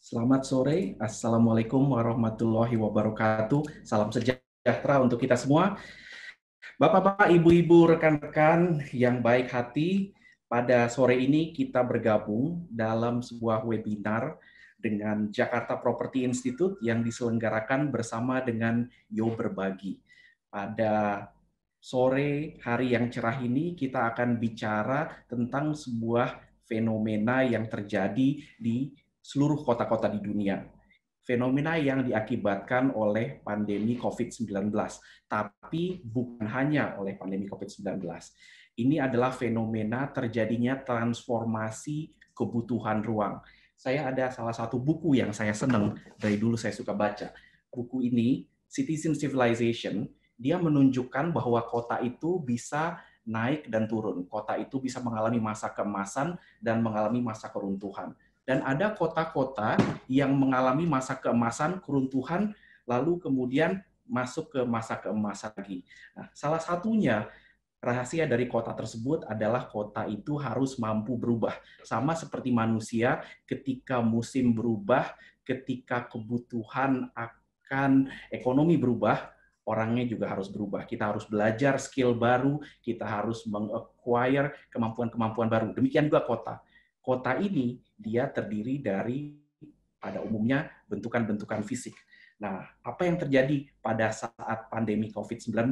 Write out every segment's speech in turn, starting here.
Selamat sore, Assalamualaikum warahmatullahi wabarakatuh. Salam sejahtera untuk kita semua. Bapak-bapak, ibu-ibu, rekan-rekan yang baik hati, pada sore ini kita bergabung dalam sebuah webinar dengan Jakarta Property Institute yang diselenggarakan bersama dengan Yo Berbagi. Pada sore hari yang cerah ini kita akan bicara tentang sebuah fenomena yang terjadi di seluruh kota-kota di dunia. Fenomena yang diakibatkan oleh pandemi COVID-19. Tapi bukan hanya oleh pandemi COVID-19. Ini adalah fenomena terjadinya transformasi kebutuhan ruang. Saya ada salah satu buku yang saya senang, dari dulu saya suka baca. Buku ini, Citizen Civilization, dia menunjukkan bahwa kota itu bisa naik dan turun. Kota itu bisa mengalami masa keemasan dan mengalami masa keruntuhan. Dan ada kota-kota yang mengalami masa keemasan, keruntuhan, lalu kemudian masuk ke masa keemasan lagi. Nah, salah satunya rahasia dari kota tersebut adalah kota itu harus mampu berubah. Sama seperti manusia, ketika musim berubah, ketika kebutuhan akan ekonomi berubah, orangnya juga harus berubah. Kita harus belajar skill baru, kita harus meng-acquire kemampuan-kemampuan baru. Demikian juga kota. Kota ini dia terdiri dari pada umumnya bentukan-bentukan fisik. Nah, apa yang terjadi pada saat pandemi COVID-19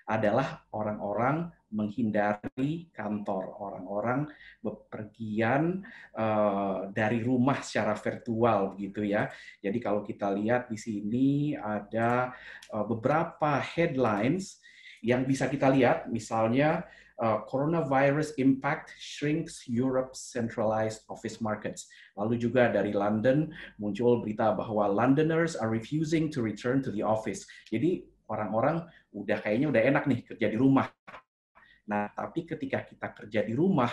adalah orang-orang menghindari kantor, orang-orang bepergian dari rumah secara virtual begitu ya. Jadi kalau kita lihat di sini ada beberapa headlines yang bisa kita lihat, misalnya coronavirus impact shrinks Europe's centralized office markets. Lalu juga dari London muncul berita bahwa Londoners are refusing to return to the office. Jadi orang-orang kayaknya udah enak nih kerja di rumah. Nah, tapi ketika kita kerja di rumah,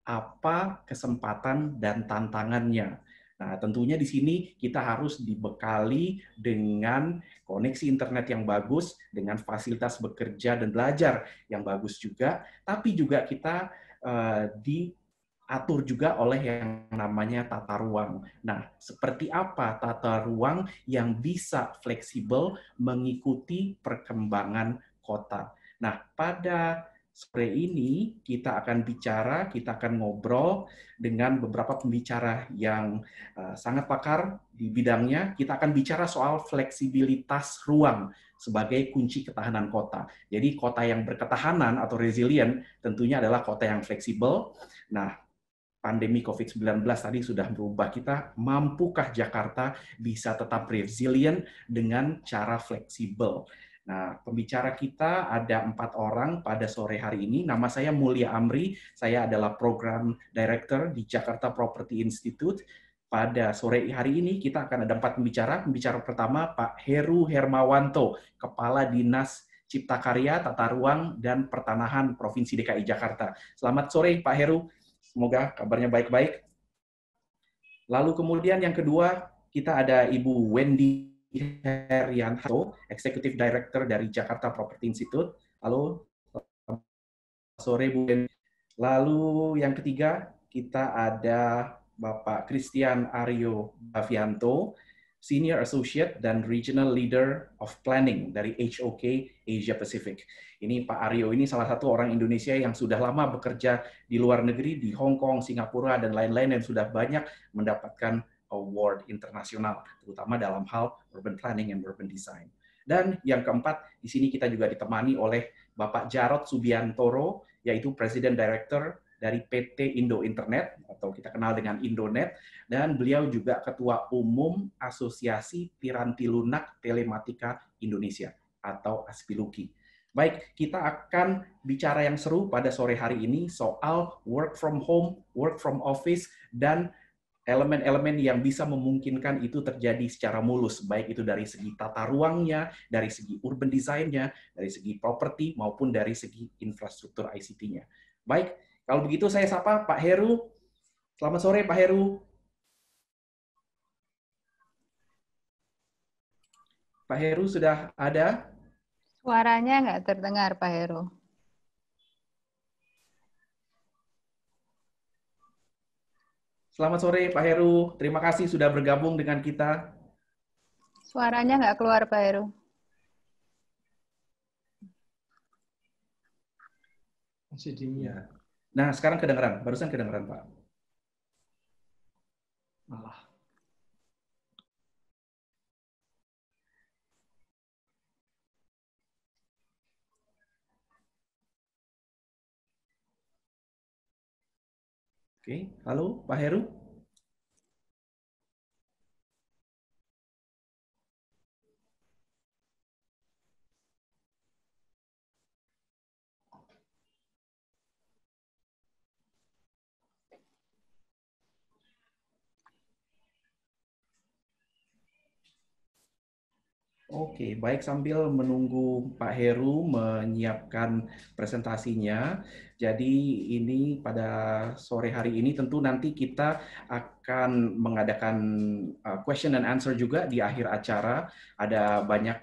apa kesempatan dan tantangannya? Nah, tentunya di sini kita harus dibekali dengan koneksi internet yang bagus, dengan fasilitas bekerja dan belajar yang bagus juga, tapi juga kita diatur juga oleh yang namanya tata ruang. Nah, seperti apa tata ruang yang bisa fleksibel mengikuti perkembangan kota? Nah, pada sore ini kita akan ngobrol dengan beberapa pembicara yang sangat pakar di bidangnya. Kita akan bicara soal fleksibilitas ruang sebagai kunci ketahanan kota. Jadi kota yang berketahanan atau resilient tentunya adalah kota yang fleksibel. Nah, pandemi COVID-19 tadi sudah berubah kita, mampukah Jakarta bisa tetap resilient dengan cara fleksibel? Nah, pembicara kita ada 4 orang pada sore hari ini. Nama saya Mulia Amri, saya adalah Program Director di Jakarta Property Institute. Pada sore hari ini kita akan ada 4 pembicara. Pembicara pertama Pak Heru Hermawanto, Kepala Dinas Cipta Karya, Tata Ruang, dan Pertanahan Provinsi DKI Jakarta. Selamat sore Pak Heru. Semoga kabarnya baik-baik. Lalu kemudian yang kedua, kita ada Ibu Wendy Herianto, Executive Director dari Jakarta Property Institute. Halo, sore Bu Wendy. Lalu yang ketiga, kita ada Bapak Christian Aryo Bavianto, Senior Associate dan Regional Leader of Planning dari HOK Asia Pacific. Ini Pak Aryo ini salah satu orang Indonesia yang sudah lama bekerja di luar negeri, di Hong Kong, Singapura, dan lain-lain, dan sudah banyak mendapatkan award internasional, terutama dalam hal urban planning and urban design. Dan yang keempat, di sini kita juga ditemani oleh Bapak Jarod Subiantoro, yaitu Presiden Director dari PT Indo Internet, atau kita kenal dengan Indonet, dan beliau juga Ketua Umum Asosiasi Piranti Lunak Telematika Indonesia, atau ASPILUKI. Baik, kita akan bicara yang seru pada sore hari ini soal work from home, work from office, dan elemen-elemen yang bisa memungkinkan itu terjadi secara mulus, baik itu dari segi tata ruangnya, dari segi urban design-nya, dari segi properti, maupun dari segi infrastruktur ICT-nya. Baik, kalau begitu saya sapa Pak Heru. Selamat sore Pak Heru. Pak Heru sudah ada? Suaranya nggak terdengar, Pak Heru. Selamat sore Pak Heru, terima kasih sudah bergabung dengan kita. Suaranya nggak keluar, Pak Heru. Masih dingin. Ya. Nah, sekarang kedengeran, barusan kedengeran Pak. Malah. Oke, halo Pak Heru. Oke, baik, sambil menunggu Pak Heru menyiapkan presentasinya. Jadi ini pada sore hari ini tentu nanti kita akan mengadakan question and answer juga di akhir acara. Ada banyak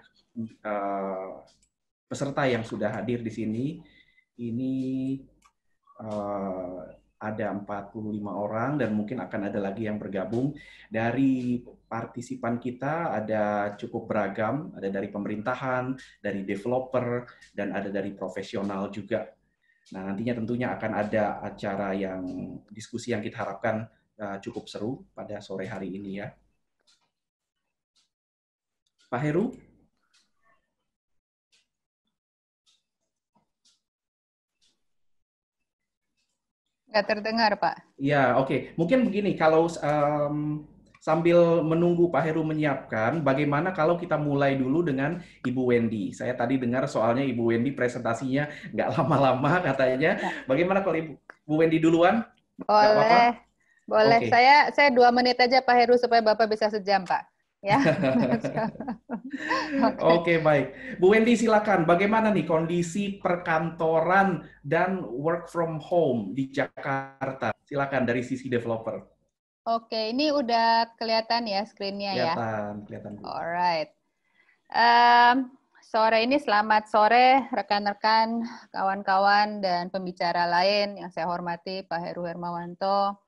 peserta yang sudah hadir di sini. Ini ada 45 orang dan mungkin akan ada lagi yang bergabung. Dari partisipan kita ada cukup beragam, ada dari pemerintahan, dari developer, dan ada dari profesional juga. Nah, nantinya tentunya akan ada acara yang diskusi yang kita harapkan cukup seru pada sore hari ini ya. Pak Heru? Nggak terdengar, Pak. Ya, oke. Mungkin begini, kalau sambil menunggu Pak Heru menyiapkan, bagaimana kalau kita mulai dulu dengan Ibu Wendy? Saya tadi dengar soalnya Ibu Wendy presentasinya nggak lama-lama katanya. Ya. Bagaimana kalau Ibu Wendy duluan? Nggak apa-apa? Boleh, boleh. Oke. Saya 2 menit aja, Pak Heru, supaya Bapak bisa sejam, Pak. Ya. Oke, baik. Bu Wendy, silakan. Bagaimana nih kondisi perkantoran dan work from home di Jakarta? Silakan dari sisi developer. Oke, ini udah kelihatan ya screen-nya ya? Kelihatan. Alright. Sore ini selamat sore rekan-rekan, kawan-kawan, dan pembicara lain yang saya hormati, Pak Heru Hermawanto,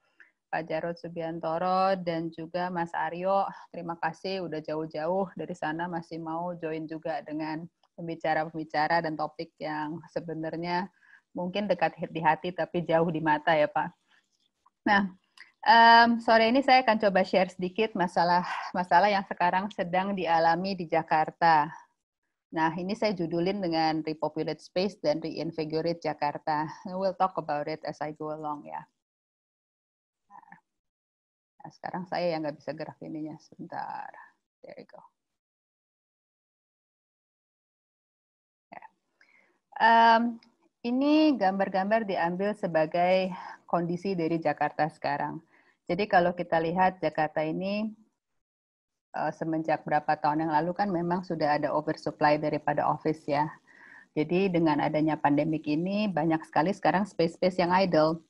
Pak Jarod Subiantoro, dan juga Mas Aryo. Terima kasih udah jauh-jauh dari sana masih mau join juga dengan pembicara-pembicara dan topik yang sebenarnya mungkin dekat di hati tapi jauh di mata ya Pak. Nah, sore ini saya akan coba share sedikit masalah yang sekarang sedang dialami di Jakarta. Nah, ini saya judulin dengan Repopulate Space dan Reinvigorate Jakarta. We'll talk about it as I go along ya. Nah, sekarang saya yang nggak bisa gerak ininya. Sebentar. There we go. Ya. Ini gambar-gambar diambil sebagai kondisi dari Jakarta sekarang. Jadi kalau kita lihat Jakarta ini semenjak berapa tahun yang lalu kan memang sudah ada oversupply daripada office ya. Jadi dengan adanya pandemik ini banyak sekali sekarang space-space yang idle.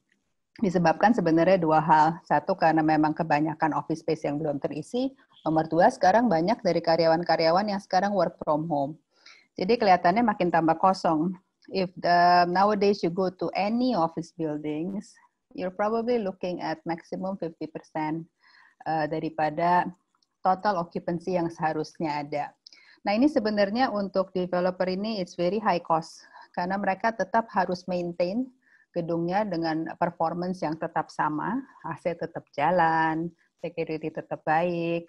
Disebabkan sebenarnya 2 hal. Satu, karena memang kebanyakan office space yang belum terisi. Nomor 2, sekarang banyak dari karyawan-karyawan yang sekarang work from home. Jadi kelihatannya makin tambah kosong. If nowadays you go to any office buildings, you're probably looking at maximum 50% daripada total occupancy yang seharusnya ada. Nah, ini sebenarnya untuk developer ini it's very high cost karena mereka tetap harus maintain gedungnya dengan performance yang tetap sama, AC tetap jalan, security tetap baik,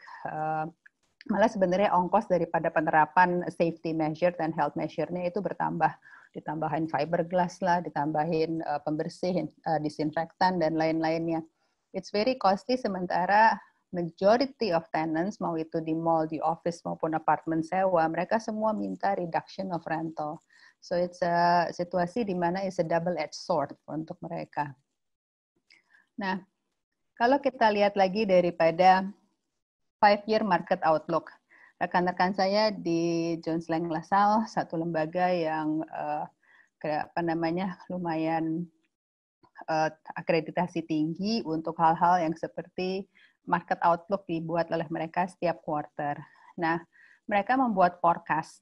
malah sebenarnya ongkos daripada penerapan safety measure dan health measure-nya itu bertambah. Ditambahin fiberglass lah, ditambahin pembersih, disinfektan, dan lain-lainnya. It's very costly, sementara majority of tenants, mau itu di mall, di office, maupun apartemen sewa, mereka semua minta reduction of rental. So it's a situasi di mana it's a double-edged sword untuk mereka. Nah, kalau kita lihat lagi daripada 5-year market outlook, rekan-rekan saya di Jones Lang LaSalle, satu lembaga yang lumayan akreditasi tinggi untuk hal-hal yang seperti market outlook dibuat oleh mereka setiap quarter. Nah, mereka membuat forecast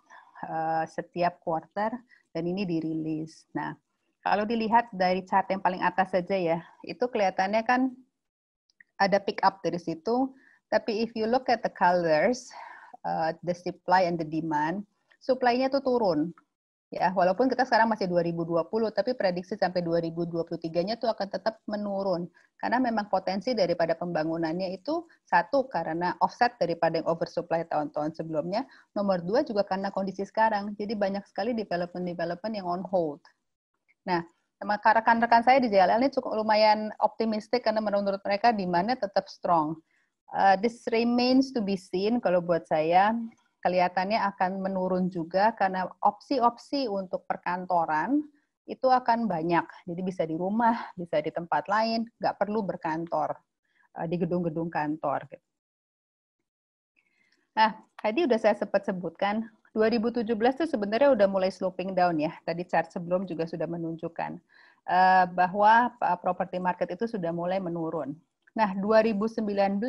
setiap quarter dan ini dirilis. Nah, kalau dilihat dari chart yang paling atas saja ya, itu kelihatannya kan ada pick up dari situ. Tapi if you look at the colors, the supply and the demand, supply-nya tuh turun. Ya, walaupun kita sekarang masih 2020, tapi prediksi sampai 2023-nya tuh akan tetap menurun. Karena memang potensi daripada pembangunannya itu, satu, karena offset daripada yang oversupply tahun-tahun sebelumnya. Nomor dua, juga karena kondisi sekarang. Jadi banyak sekali development-development yang on hold. Nah, rekan-rekan saya di JLL ini cukup lumayan optimistik karena menurut mereka demand-nya tetap strong. This remains to be seen kalau buat saya. Kelihatannya akan menurun juga karena opsi-opsi untuk perkantoran itu akan banyak. Jadi bisa di rumah, bisa di tempat lain, nggak perlu berkantor di gedung-gedung kantor. Nah, tadi udah saya sempat sebutkan, 2017 itu sebenarnya udah mulai sloping down ya. Tadi chart sebelum juga sudah menunjukkan bahwa property market itu sudah mulai menurun. Nah, 2019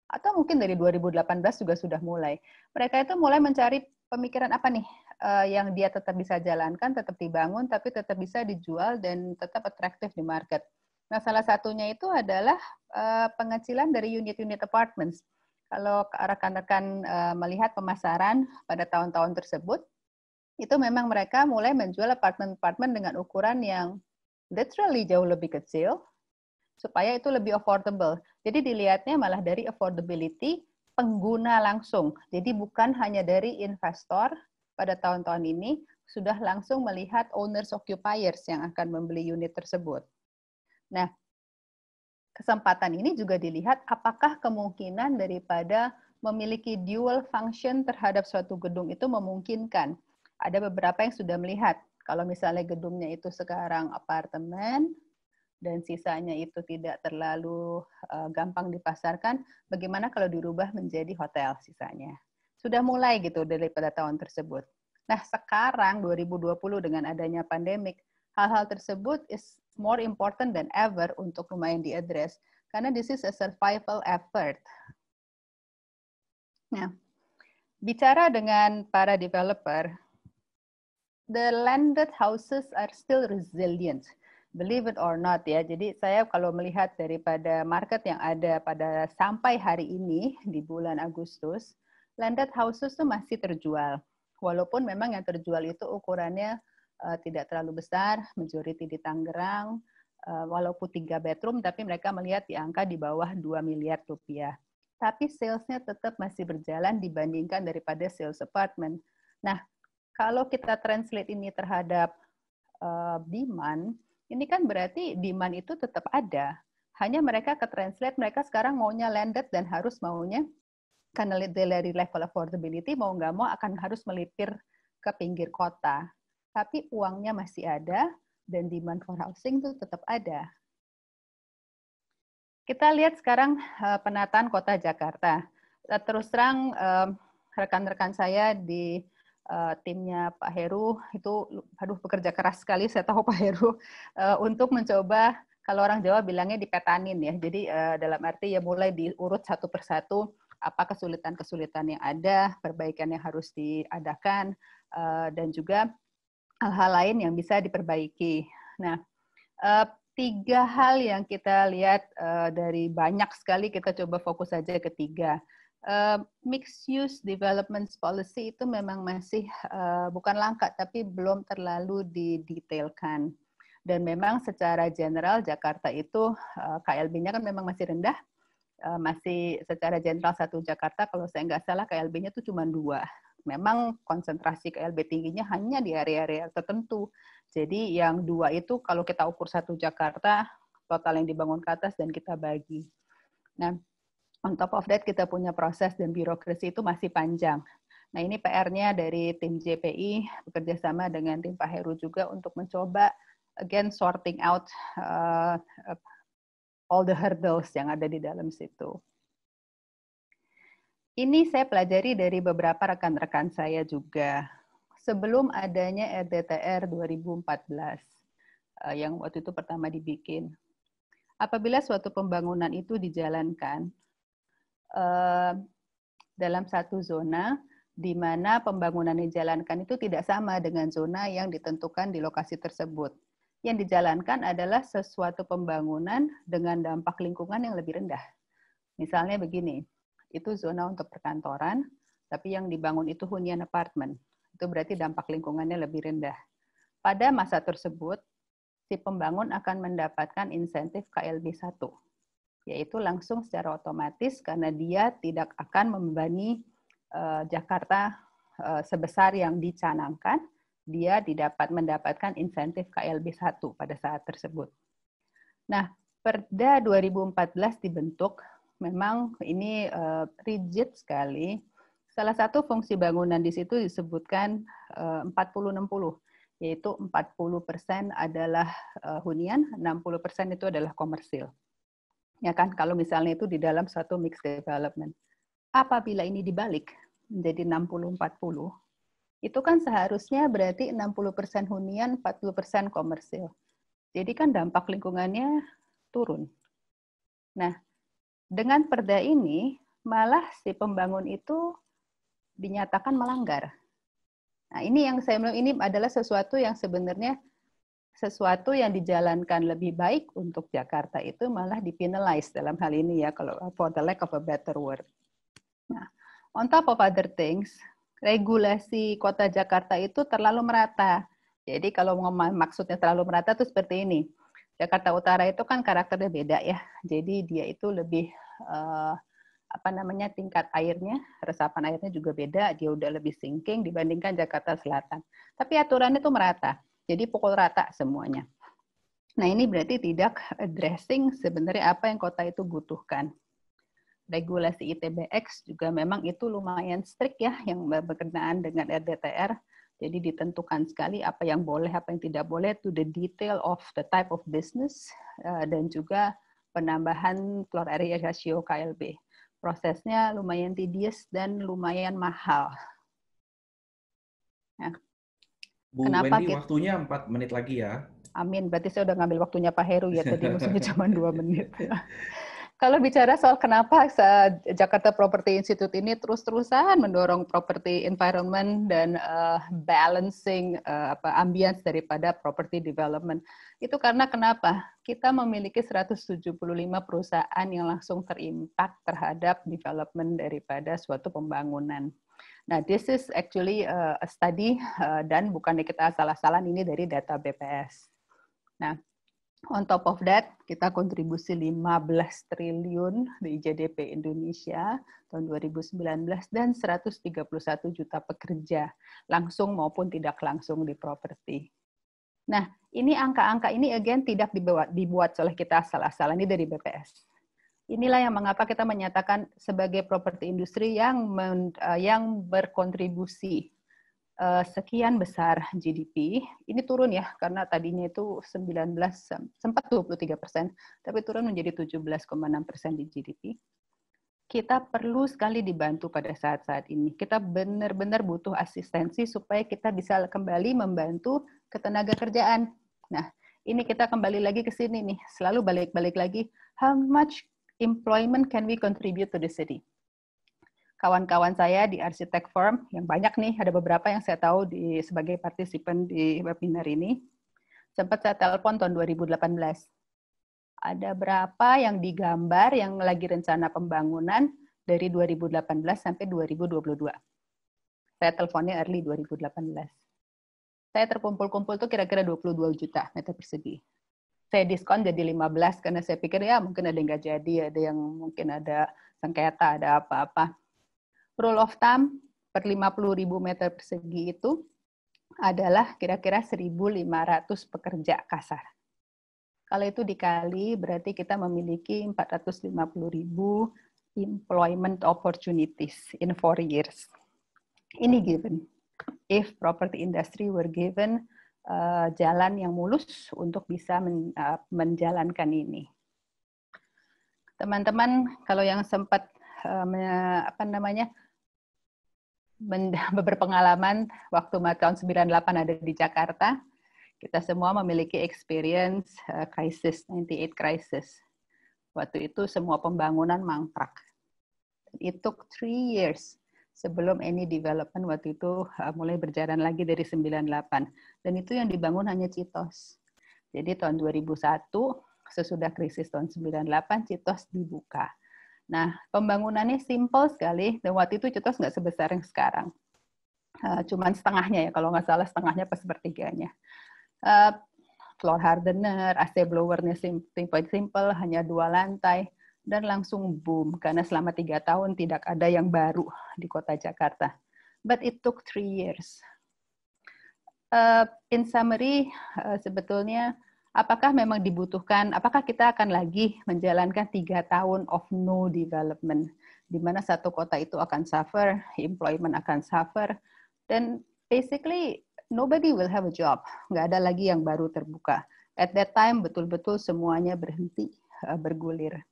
atau mungkin dari 2018 juga sudah mulai. Mereka itu mulai mencari pemikiran apa nih yang dia tetap bisa jalankan, tetap dibangun, tapi tetap bisa dijual dan tetap atraktif di market. Nah, salah satunya itu adalah pengecilan dari unit-unit apartments. Kalau rekan-rekan melihat pemasaran pada tahun-tahun tersebut, itu memang mereka mulai menjual apartemen-apartemen dengan ukuran yang literally jauh lebih kecil, supaya itu lebih affordable. Jadi dilihatnya malah dari affordability pengguna langsung. Jadi bukan hanya dari investor pada tahun-tahun ini, sudah langsung melihat owners occupiers yang akan membeli unit tersebut. Nah, kesempatan ini juga dilihat apakah kemungkinan daripada memiliki dual function terhadap suatu gedung itu memungkinkan. Ada beberapa yang sudah melihat, kalau misalnya gedungnya itu sekarang apartemen, dan sisanya itu tidak terlalu gampang dipasarkan, bagaimana kalau dirubah menjadi hotel sisanya? Sudah mulai gitu daripada tahun tersebut. Nah, sekarang 2020 dengan adanya pandemik, hal-hal tersebut is more important than ever untuk lumayan diadres, karena this is a survival effort. Nah, bicara dengan para developer, the landed houses are still resilient. Believe it or not ya. Jadi saya kalau melihat daripada market yang ada pada sampai hari ini di bulan Agustus, landed houses itu masih terjual. Walaupun memang yang terjual itu ukurannya tidak terlalu besar, majority di Tangerang, walaupun 3 bedroom, tapi mereka melihat di angka di bawah 2 miliar rupiah. Tapi sales-nya tetap masih berjalan dibandingkan daripada sales apartment. Nah, kalau kita translate ini terhadap demand, ini kan berarti demand itu tetap ada. Hanya mereka ke-translate, mereka sekarang maunya landed dan harus maunya, karena dari level affordability, mau nggak mau akan harus melipir ke pinggir kota. Tapi uangnya masih ada, dan demand for housing itu tetap ada. Kita lihat sekarang penataan kota Jakarta. Terus terang, rekan-rekan saya di timnya Pak Heru itu bekerja keras sekali, saya tahu Pak Heru, untuk mencoba, kalau orang Jawa bilangnya dipetanin ya. Jadi dalam arti ya mulai diurut satu persatu apa kesulitan-kesulitan yang ada, perbaikan yang harus diadakan, dan juga hal-hal lain yang bisa diperbaiki. Nah, 3 hal yang kita lihat dari banyak sekali, kita coba fokus saja ke 3. Mixed use development policy itu memang masih bukan langka, tapi belum terlalu didetailkan. Dan memang secara general Jakarta itu KLB-nya kan memang masih rendah, masih secara general satu Jakarta, kalau saya nggak salah KLB-nya itu cuma 2. Memang konsentrasi KLB tingginya hanya di area-area tertentu. Jadi yang 2 itu kalau kita ukur satu Jakarta, total yang dibangun ke atas dan kita bagi. Nah, on top of that, kita punya proses dan birokrasi itu masih panjang. Nah, ini PR-nya dari tim JPI, bekerja sama dengan tim Pak Heru juga untuk mencoba, again, sorting out all the hurdles yang ada di dalam situ. Ini saya pelajari dari beberapa rekan-rekan saya juga. Sebelum adanya RDTR 2014, yang waktu itu pertama dibikin. Apabila suatu pembangunan itu dijalankan, dalam satu zona di mana pembangunan yang dijalankan itu tidak sama dengan zona yang ditentukan di lokasi tersebut. yang dijalankan adalah sesuatu pembangunan dengan dampak lingkungan yang lebih rendah. Misalnya begini, itu zona untuk perkantoran, tapi yang dibangun itu hunian apartemen. Itu berarti dampak lingkungannya lebih rendah. Pada masa tersebut, si pembangun akan mendapatkan insentif KLB 1, yaitu langsung secara otomatis karena dia tidak akan membebani Jakarta sebesar yang dicanangkan, dia mendapatkan insentif KLB 1 pada saat tersebut. Nah, Perda 2014 dibentuk, memang ini rigid sekali. Salah satu fungsi bangunan di situ disebutkan 40-60, yaitu 40% adalah hunian, 60% itu adalah komersil. Ya kan, kalau misalnya itu di dalam suatu mixed development. Apabila ini dibalik menjadi 60-40, itu kan seharusnya berarti 60% hunian, 40% komersil. Jadi kan dampak lingkungannya turun. Nah, dengan perda ini, malah si pembangun itu dinyatakan melanggar. Nah, ini yang saya bilang, ini adalah sesuatu yang sebenarnya sesuatu yang dijalankan lebih baik untuk Jakarta itu malah dipenalize dalam hal ini ya, kalau for the lack of a better word. Nah, on top of other things, regulasi kota Jakarta itu terlalu merata. Jadi kalau maksudnya terlalu merata itu seperti ini. Jakarta Utara itu kan karakternya beda ya. Jadi dia itu lebih tingkat airnya, resapan airnya juga beda, dia udah lebih sinking dibandingkan Jakarta Selatan. Tapi aturannya itu merata. Jadi pukul rata semuanya. Nah, ini berarti tidak addressing sebenarnya apa yang kota itu butuhkan. Regulasi ITBX juga memang itu lumayan strict ya, yang berkenaan dengan RDTR. Jadi ditentukan sekali apa yang boleh, apa yang tidak boleh, to the detail of the type of business, dan juga penambahan floor area ratio KLB. Prosesnya lumayan tedious dan lumayan mahal. Nah, Bu Wendy, waktunya 4 menit lagi ya. Amin, berarti saya udah ngambil waktunya Pak Heru ya, tadi maksudnya cuma 2 menit. Ya. Kalau bicara soal kenapa Jakarta Property Institute ini terus-terusan mendorong property environment dan balancing ambience daripada property development, itu karena kenapa? Kita memiliki 175 perusahaan yang langsung terimpak terhadap development daripada suatu pembangunan. Nah, this is actually a study dan bukannya kita salah-salah, ini dari data BPS. Nah, on top of that, kita kontribusi 15 triliun di GDP Indonesia tahun 2019 dan 131 juta pekerja, langsung maupun tidak langsung di properti. Nah, ini angka-angka ini again tidak dibuat oleh kita salah-salah, ini dari BPS. Inilah yang mengapa kita menyatakan sebagai properti industri yang berkontribusi sekian besar GDP, ini turun ya, karena tadinya itu sempat 23%, tapi turun menjadi 17,6% di GDP. Kita perlu sekali dibantu pada saat-saat ini. Kita benar-benar butuh asistensi supaya kita bisa kembali membantu ketenaga kerjaan. Nah, ini kita kembali lagi ke sini nih, selalu balik-balik lagi, how much employment can we contribute to the city? Kawan-kawan saya di arsitek firm, yang banyak nih, ada beberapa yang saya tahu sebagai partisipan di webinar ini, sempat saya telepon tahun 2018. Ada berapa yang digambar yang lagi rencana pembangunan dari 2018 sampai 2022. Saya teleponnya early 2018. Saya terkumpul-kumpul tuh kira-kira 22 juta meter persegi. Saya diskon jadi 15 karena saya pikir ya mungkin ada yang nggak jadi, ada yang mungkin ada sengketa, ada apa-apa. Rule of thumb per 50.000 meter persegi itu adalah kira-kira 1.500 pekerja kasar. Kalau itu dikali, berarti kita memiliki 450.000 employment opportunities in 4 years. Ini given. If property industry were given jalan yang mulus untuk bisa menjalankan ini. Teman-teman, kalau yang sempat berpengalaman waktu tahun 98 ada di Jakarta, kita semua memiliki experience crisis, 98 crisis. Waktu itu semua pembangunan mangkrak. It took 3 years sebelum any development waktu itu mulai berjalan lagi dari 98. Dan itu yang dibangun hanya Citos. Jadi tahun 2001, sesudah krisis tahun 98, Citos dibuka. Nah, pembangunannya simple sekali, dan waktu itu Citos nggak sebesar yang sekarang. Cuman setengahnya ya, kalau nggak salah setengahnya pas sepertiganya. Floor hardener, AC blowernya simple, hanya 2 lantai, dan langsung boom, karena selama 3 tahun tidak ada yang baru di kota Jakarta. But it took 3 years. In summary, sebetulnya apakah memang dibutuhkan, apakah kita akan lagi menjalankan 3 tahun of no development, di mana satu kota itu akan suffer, employment akan suffer, dan basically nobody will have a job, nggak ada lagi yang baru terbuka. At that time, betul-betul semuanya berhenti, bergulir.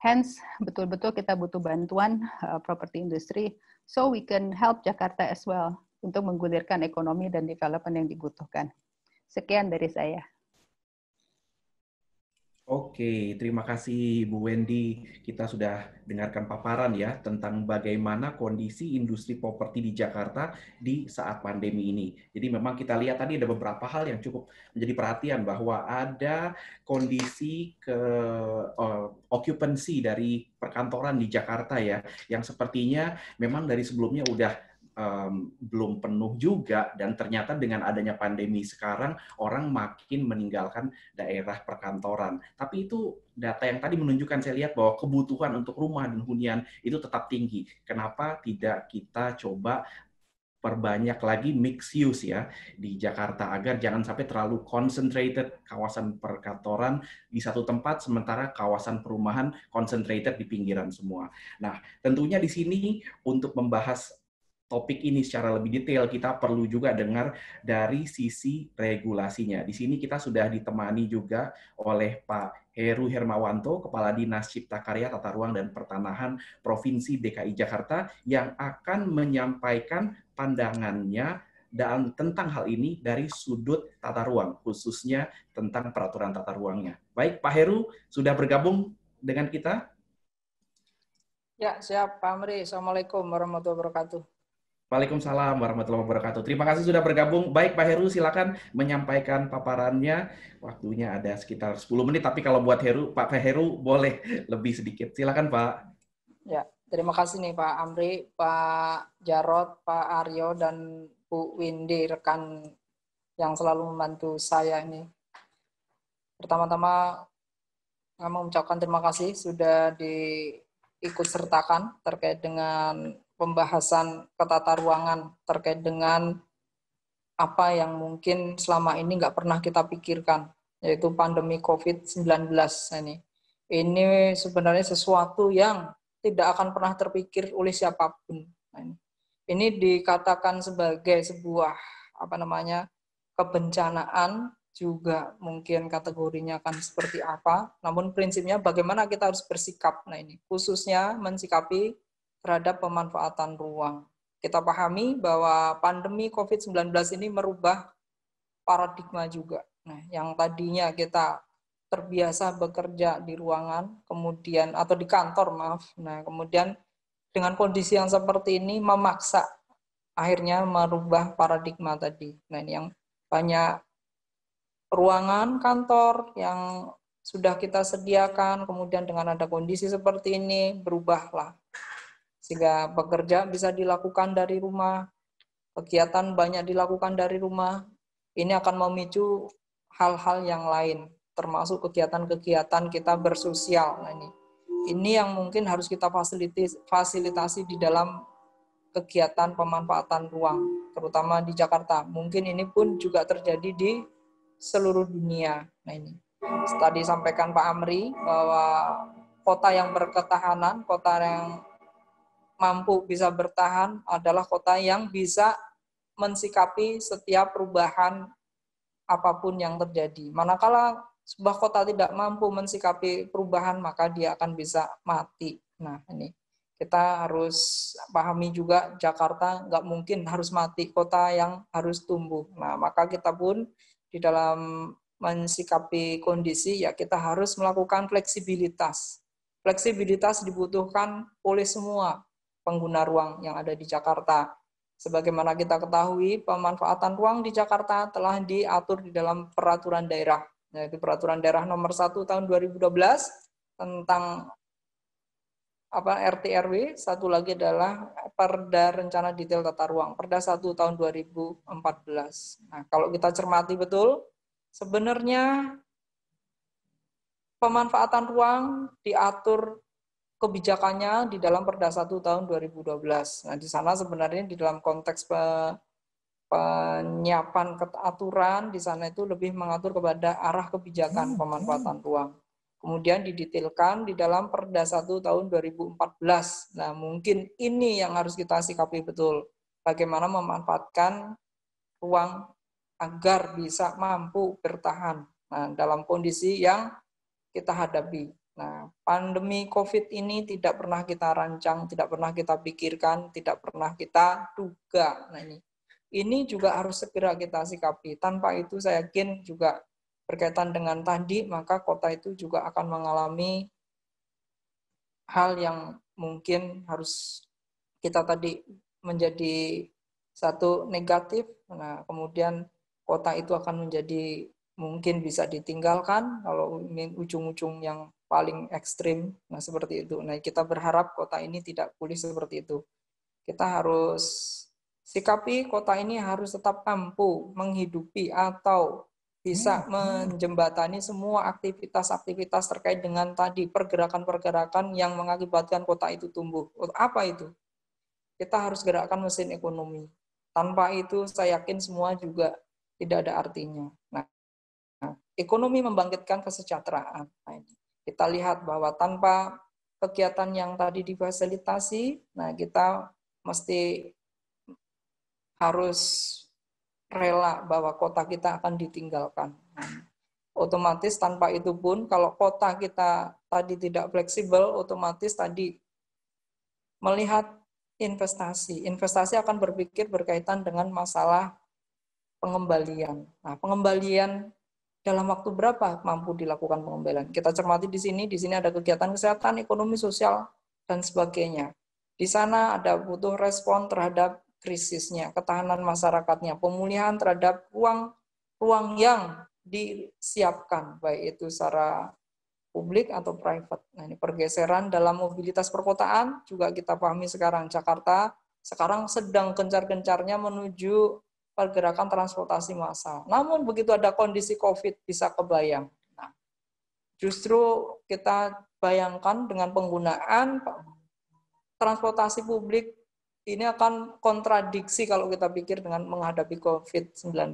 Hence, betul-betul kita butuh bantuan property industry, so we can help Jakarta as well, untuk menggulirkan ekonomi dan development yang dibutuhkan. Sekian dari saya. Oke, terima kasih Bu Wendy. Kita sudah dengarkan paparan ya tentang bagaimana kondisi industri properti di Jakarta di saat pandemi ini. Jadi memang kita lihat tadi ada beberapa hal yang cukup menjadi perhatian bahwa ada kondisi occupancy dari perkantoran di Jakarta ya, yang sepertinya memang dari sebelumnya udah belum penuh juga, dan ternyata dengan adanya pandemi sekarang orang makin meninggalkan daerah perkantoran. Tapi itu data yang tadi menunjukkan, saya lihat bahwa kebutuhan untuk rumah dan hunian itu tetap tinggi. Kenapa tidak kita coba perbanyak lagi mixed use ya di Jakarta, agar jangan sampai terlalu concentrated kawasan perkantoran di satu tempat, sementara kawasan perumahan concentrated di pinggiran semua. Nah, tentunya di sini untuk membahas topik ini secara lebih detail, kita perlu juga dengar dari sisi regulasinya. Di sini kita sudah ditemani juga oleh Pak Heru Hermawanto, Kepala Dinas Cipta Karya, Tata Ruang, dan Pertanahan Provinsi DKI Jakarta, yang akan menyampaikan pandangannya dan tentang hal ini dari sudut tata ruang, khususnya tentang peraturan tata ruangnya. Baik, Pak Heru sudah bergabung dengan kita? Ya, siap Pak Amri. Assalamualaikum warahmatullahi wabarakatuh. Waalaikumsalam warahmatullahi wabarakatuh. Terima kasih sudah bergabung. Baik, Pak Heru, silakan menyampaikan paparannya. Waktunya ada sekitar 10 menit, tapi kalau buat Heru, Pak Heru boleh lebih sedikit. Silakan, Pak. Ya, terima kasih nih Pak Amri, Pak Jarod, Pak Aryo, dan Bu Windy, rekan yang selalu membantu saya ini. Pertama-tama, kami mengucapkan terima kasih sudah diikut sertakan terkait dengan pembahasan ketata ruangan, terkait dengan apa yang mungkin selama ini nggak pernah kita pikirkan, yaitu pandemi COVID-19 ini. Ini sebenarnya sesuatu yang tidak akan pernah terpikir oleh siapapun. Ini dikatakan sebagai sebuah kebencanaan, juga mungkin kategorinya akan seperti apa. Namun prinsipnya bagaimana kita harus bersikap. Nah ini khususnya mensikapi terhadap pemanfaatan ruang. Kita pahami bahwa pandemi COVID-19 ini merubah paradigma juga. Nah, yang tadinya kita terbiasa bekerja di ruangan, kemudian atau di kantor, maaf. Nah, kemudian dengan kondisi yang seperti ini memaksa akhirnya merubah paradigma tadi. Nah, ini yang banyak ruangan kantor yang sudah kita sediakan, kemudian dengan ada kondisi seperti ini berubahlah. Sehingga bekerja bisa dilakukan dari rumah, kegiatan banyak dilakukan dari rumah. Ini akan memicu hal-hal yang lain, termasuk kegiatan-kegiatan kita bersosial. Nah, ini yang mungkin harus kita fasilitasi di dalam kegiatan pemanfaatan ruang, terutama di Jakarta. Mungkin ini pun juga terjadi di seluruh dunia. Nah ini, tadi disampaikan Pak Amri bahwa kota yang berketahanan, kota yang mampu bisa bertahan adalah kota yang bisa mensikapi setiap perubahan apapun yang terjadi. Manakala sebuah kota tidak mampu mensikapi perubahan, maka dia akan bisa mati. Nah, ini kita harus pahami juga, Jakarta nggak mungkin harus mati, kota yang harus tumbuh. Nah, maka kita pun di dalam mensikapi kondisi, ya kita harus melakukan fleksibilitas. Fleksibilitas dibutuhkan oleh semua pengguna ruang yang ada di Jakarta. Sebagaimana kita ketahui, pemanfaatan ruang di Jakarta telah diatur di dalam peraturan daerah yaitu Peraturan Daerah Nomor 1 Tahun 2012 tentang RT RW, satu lagi adalah Perda Rencana Detail Tata Ruang, Perda 1 Tahun 2014. Nah, kalau kita cermati betul, sebenarnya pemanfaatan ruang diatur kebijakannya di dalam Perda 1 Tahun 2012. Nah, di sana sebenarnya di dalam konteks penyiapan aturan, di sana itu lebih mengatur kepada arah kebijakan pemanfaatan ruang. Kemudian didetailkan di dalam Perda 1 Tahun 2014. Nah, mungkin ini yang harus kita sikapi betul. Bagaimana memanfaatkan ruang agar bisa mampu bertahan dalam kondisi yang kita hadapi. Nah, pandemi COVID ini tidak pernah kita rancang, tidak pernah kita pikirkan, tidak pernah kita duga. Nah, ini juga harus segera kita sikapi. Tanpa itu saya yakin juga berkaitan dengan tadi, maka kota itu juga akan mengalami hal yang mungkin harus kita tadi menjadi satu negatif. Nah, kemudian kota itu akan menjadi mungkin bisa ditinggalkan kalau ujung-ujung yang paling ekstrim. Nah, seperti itu. Nah, kita berharap kota ini tidak pulih seperti itu. Kita harus sikapi kota ini harus tetap mampu menghidupi atau bisa menjembatani semua aktivitas-aktivitas terkait dengan tadi pergerakan-pergerakan yang mengakibatkan kota itu tumbuh. Apa itu? Kita harus gerakkan mesin ekonomi. Tanpa itu saya yakin semua juga tidak ada artinya. Nah, ekonomi membangkitkan kesejahteraan. Nah, kita lihat bahwa tanpa kegiatan yang tadi difasilitasi, nah kita mesti harus rela bahwa kota kita akan ditinggalkan. Otomatis tanpa itu pun kalau kota kita tadi tidak fleksibel, otomatis tadi melihat investasi. Investasi akan berpikir berkaitan dengan masalah pengembalian. Nah, pengembalian dalam waktu berapa mampu dilakukan pengembalian? Kita cermati di sini ada kegiatan kesehatan, ekonomi, sosial, dan sebagainya. Di sana ada butuh respon terhadap krisisnya, ketahanan masyarakatnya, pemulihan terhadap ruang yang disiapkan, baik itu secara publik atau private. Nah, ini pergeseran dalam mobilitas perkotaan juga kita pahami sekarang. Jakarta sekarang sedang gencar-gencarnya menuju pergerakan transportasi massal. Namun begitu ada kondisi COVID bisa kebayang. Nah, justru kita bayangkan dengan penggunaan transportasi publik ini akan kontradiksi kalau kita pikir dengan menghadapi COVID-19.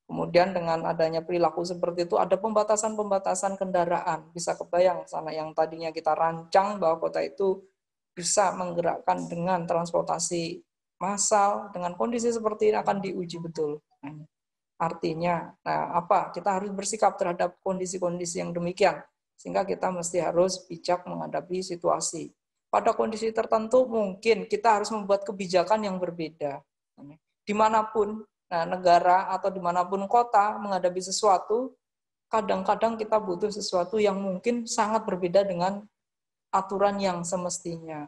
Kemudian dengan adanya perilaku seperti itu, ada pembatasan-pembatasan kendaraan. Bisa kebayang sana yang tadinya kita rancang bahwa kota itu bisa menggerakkan dengan transportasi massal, dengan kondisi seperti ini akan diuji betul. Artinya, kita harus bersikap terhadap kondisi-kondisi yang demikian. Sehingga kita mesti harus bijak menghadapi situasi. Pada kondisi tertentu mungkin kita harus membuat kebijakan yang berbeda. Dimanapun negara atau dimanapun kota menghadapi sesuatu, kadang-kadang kita butuh sesuatu yang mungkin sangat berbeda dengan aturan yang semestinya.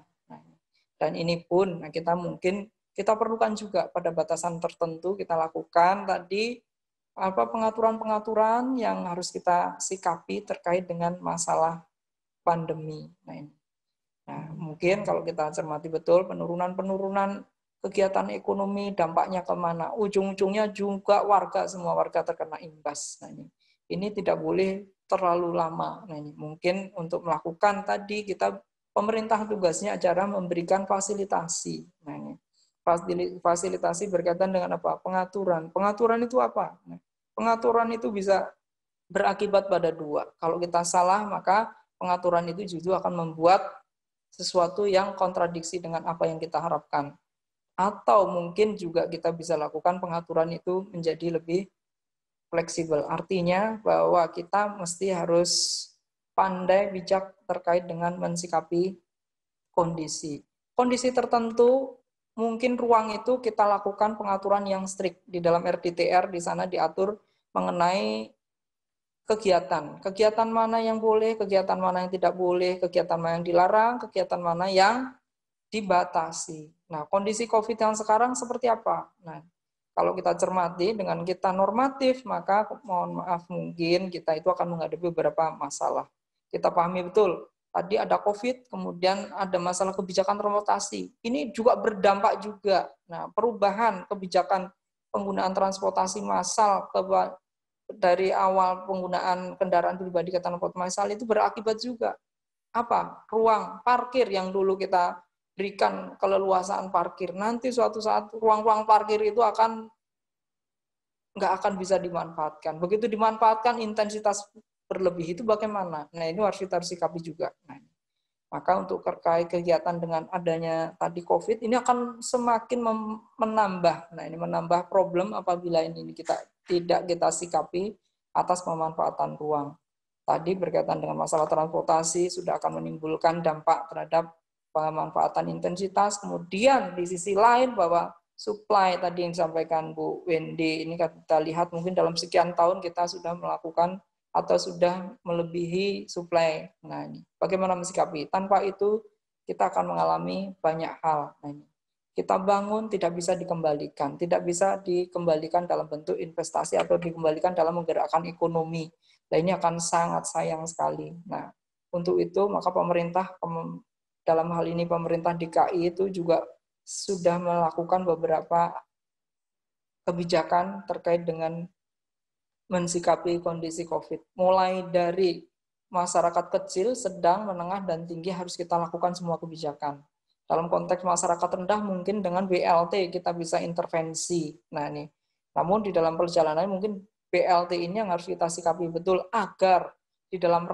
Dan ini pun kita perlukan juga pada batasan tertentu kita lakukan tadi pengaturan-pengaturan yang harus kita sikapi terkait dengan masalah pandemi. Mungkin kalau kita cermati betul penurunan kegiatan ekonomi dampaknya kemana? Ujung-ujungnya juga semua warga terkena imbas. Ini tidak boleh terlalu lama. Mungkin untuk melakukan tadi pemerintah tugasnya adalah memberikan fasilitasi. Fasilitasi berkaitan dengan apa? Pengaturan. Pengaturan itu apa? Pengaturan itu bisa berakibat pada dua. Kalau kita salah, maka pengaturan itu justru akan membuat sesuatu yang kontradiksi dengan apa yang kita harapkan. Atau mungkin juga kita bisa lakukan pengaturan itu menjadi lebih fleksibel. Artinya bahwa kita mesti harus pandai bijak terkait dengan mensikapi kondisi. Kondisi tertentu mungkin ruang itu kita lakukan pengaturan yang strict. Di dalam RDTR di sana diatur mengenai kegiatan mana yang boleh, kegiatan mana yang tidak boleh, kegiatan mana yang dilarang, kegiatan mana yang dibatasi. Nah, kondisi COVID yang sekarang seperti apa? Nah, Kalau kita cermati dengan kita normatif, maka mohon maaf mungkin kita itu akan menghadapi beberapa masalah. Kita pahami betul, tadi ada COVID, kemudian ada masalah kebijakan transportasi. Ini juga berdampak juga. Nah, perubahan kebijakan penggunaan transportasi massal dari awal penggunaan kendaraan pribadi ke transportasi massal itu berakibat juga apa? Ruang parkir yang dulu kita berikan keleluasaan parkir, nanti suatu saat ruang-ruang parkir itu nggak akan bisa dimanfaatkan. Begitu dimanfaatkan, intensitas berlebih itu bagaimana? Nah, ini harus kita sikapi juga. Nah, maka untuk terkait kegiatan dengan adanya tadi COVID, ini akan semakin menambah. Nah, ini menambah problem apabila ini tidak kita sikapi atas pemanfaatan ruang. Tadi berkaitan dengan masalah transportasi sudah akan menimbulkan dampak terhadap pemanfaatan intensitas. Kemudian di sisi lain bahwa supply tadi yang disampaikan Bu Wendy, ini kita lihat mungkin dalam sekian tahun kita sudah melakukan atau sudah melebihi supply. Nah, ini bagaimana mensikapi? Tanpa itu kita akan mengalami banyak hal. Nah, ini kita bangun tidak bisa dikembalikan dalam bentuk investasi atau dikembalikan dalam menggerakkan ekonomi. Nah, ini akan sangat sayang sekali. Nah, untuk itu maka pemerintah dalam hal ini pemerintah DKI itu juga sudah melakukan beberapa kebijakan terkait dengan mensikapi kondisi COVID. Mulai dari masyarakat kecil, sedang, menengah, dan tinggi harus kita lakukan semua kebijakan. Dalam konteks masyarakat rendah mungkin dengan BLT kita bisa intervensi. Nah, ini. Namun di dalam perjalanan mungkin BLT ini yang harus kita sikapi betul agar di dalam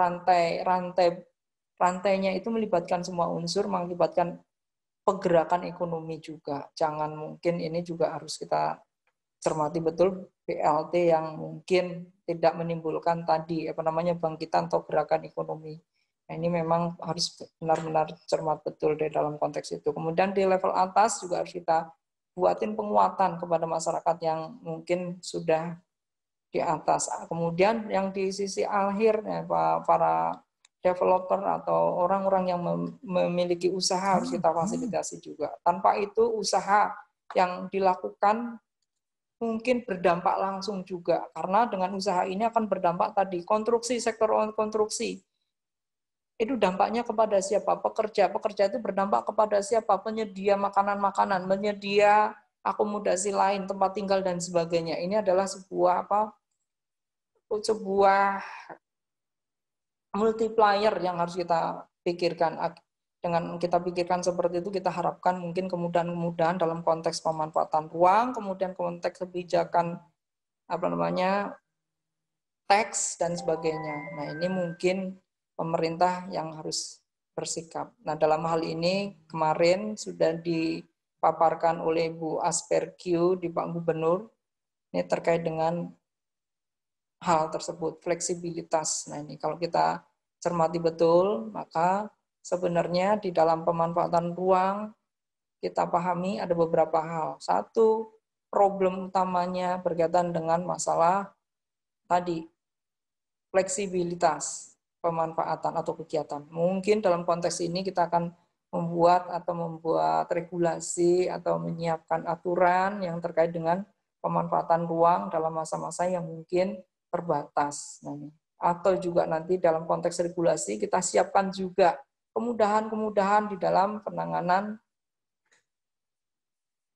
rantainya itu melibatkan semua unsur, mengakibatkan pergerakan ekonomi juga. Jangan mungkin ini juga harus kita cermati betul BLT yang mungkin tidak menimbulkan tadi bangkitan atau gerakan ekonomi. Nah, ini memang harus benar-benar cermat betul di dalam konteks itu. Kemudian di level atas juga harus kita buatin penguatan kepada masyarakat yang mungkin sudah di atas. Kemudian yang di sisi akhir, ya, para developer atau orang-orang yang memiliki usaha harus kita fasilitasi juga. Tanpa itu usaha yang dilakukan mungkin berdampak langsung juga. Karena dengan usaha ini akan berdampak tadi, sektor konstruksi. Itu dampaknya kepada siapa? Pekerja. Pekerja itu berdampak kepada siapa? Penyedia makanan-makanan, menyedia akomodasi lain, tempat tinggal dan sebagainya. Ini adalah sebuah multiplier yang harus kita pikirkan. Dengan kita pikirkan seperti itu, kita harapkan mungkin kemudahan-kemudahan dalam konteks pemanfaatan ruang, kemudian konteks kebijakan teks dan sebagainya. Nah, ini mungkin pemerintah yang harus bersikap. Nah, dalam hal ini kemarin sudah dipaparkan oleh Bu Asperq di Pak Gubernur, ini terkait dengan hal tersebut, fleksibilitas. Nah, ini kalau kita cermati betul, maka sebenarnya di dalam pemanfaatan ruang kita pahami ada beberapa hal. Satu, problem utamanya berkaitan dengan masalah tadi, fleksibilitas pemanfaatan atau kegiatan. Mungkin dalam konteks ini kita akan membuat regulasi atau menyiapkan aturan yang terkait dengan pemanfaatan ruang dalam masa-masa yang mungkin terbatas. Atau juga nanti dalam konteks regulasi kita siapkan juga kemudahan-kemudahan di dalam penanganan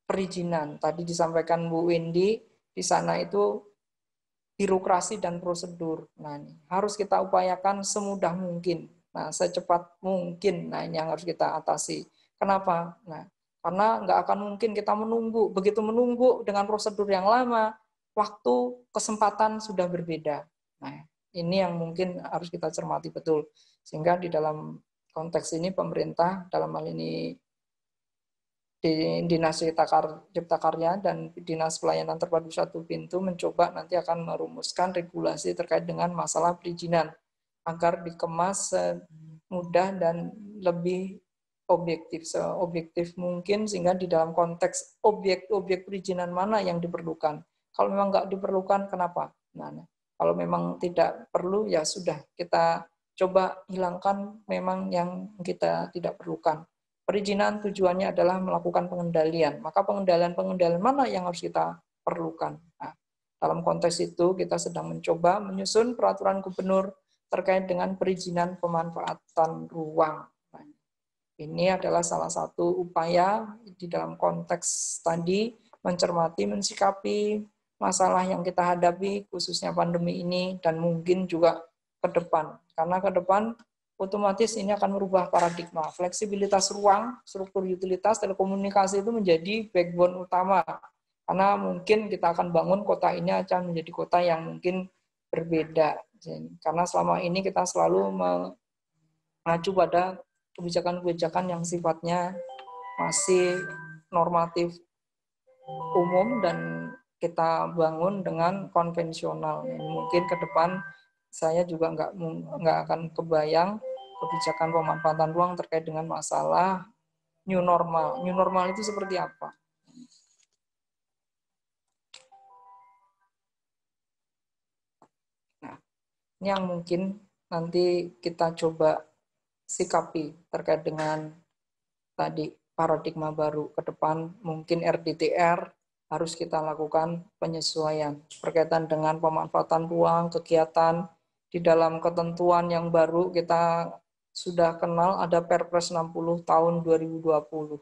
perizinan. Tadi disampaikan Bu Wendy, di sana itu birokrasi dan prosedur. Nah, ini harus kita upayakan semudah mungkin. Nah, secepat mungkin. Nah, ini yang harus kita atasi. Kenapa? Nah, karena nggak akan mungkin kita menunggu. Begitu menunggu dengan prosedur yang lama, waktu, kesempatan sudah berbeda. Nah, ini yang mungkin harus kita cermati betul. Sehingga di dalam konteks ini pemerintah, dalam hal ini di Dinas Cipta Karya dan Dinas Pelayanan Terpadu Satu Pintu mencoba nanti akan merumuskan regulasi terkait dengan masalah perizinan agar dikemas mudah dan lebih seobjektif mungkin, sehingga di dalam konteks objek perizinan mana yang diperlukan. Kalau memang nggak diperlukan, kenapa? Nah, kalau memang tidak perlu, ya sudah kita coba hilangkan memang yang kita tidak perlukan. Perizinan tujuannya adalah melakukan pengendalian. Maka pengendalian mana yang harus kita perlukan. Nah, dalam konteks itu kita sedang mencoba menyusun peraturan gubernur terkait dengan perizinan pemanfaatan ruang. Nah, ini adalah salah satu upaya di dalam konteks tadi mencermati, mensikapi masalah yang kita hadapi, khususnya pandemi ini, dan mungkin juga ke depan. Karena ke depan otomatis ini akan merubah paradigma. Fleksibilitas ruang, struktur utilitas, telekomunikasi itu menjadi backbone utama. Karena mungkin kita akan bangun kota ini akan menjadi kota yang mungkin berbeda. Karena selama ini kita selalu mengacu pada kebijakan-kebijakan yang sifatnya masih normatif umum dan kita bangun dengan konvensional. Mungkin ke depan saya juga nggak akan kebayang kebijakan pemanfaatan ruang terkait dengan masalah new normal. New normal itu seperti apa? Nah, ini yang mungkin nanti kita coba sikapi terkait dengan tadi paradigma baru ke depan. Mungkin RDTR harus kita lakukan penyesuaian berkaitan dengan pemanfaatan ruang, kegiatan di dalam ketentuan yang baru. Kita sudah kenal ada Perpres 60 tahun 2020.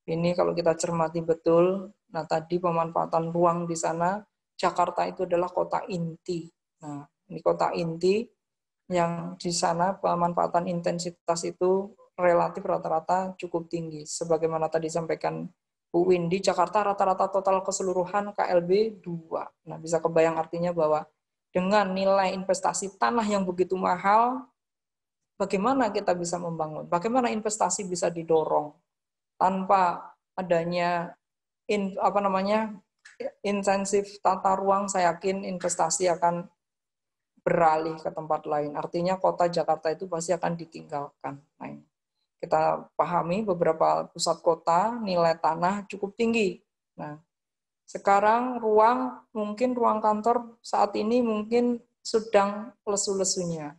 Ini kalau kita cermati betul, nah tadi pemanfaatan ruang di sana, Jakarta itu adalah kota inti. Nah, ini kota inti yang di sana pemanfaatan intensitas itu relatif rata-rata cukup tinggi. Sebagaimana tadi disampaikan Bu Windy, Jakarta rata-rata total keseluruhan KLB 2. Nah, bisa kebayang artinya bahwa dengan nilai investasi tanah yang begitu mahal, bagaimana kita bisa membangun? Bagaimana investasi bisa didorong tanpa adanya intensif tata ruang? Saya yakin investasi akan beralih ke tempat lain. Artinya kota Jakarta itu pasti akan ditinggalkan. Nah, kita pahami beberapa pusat kota nilai tanah cukup tinggi. Nah, sekarang mungkin ruang kantor saat ini mungkin sedang lesu-lesunya.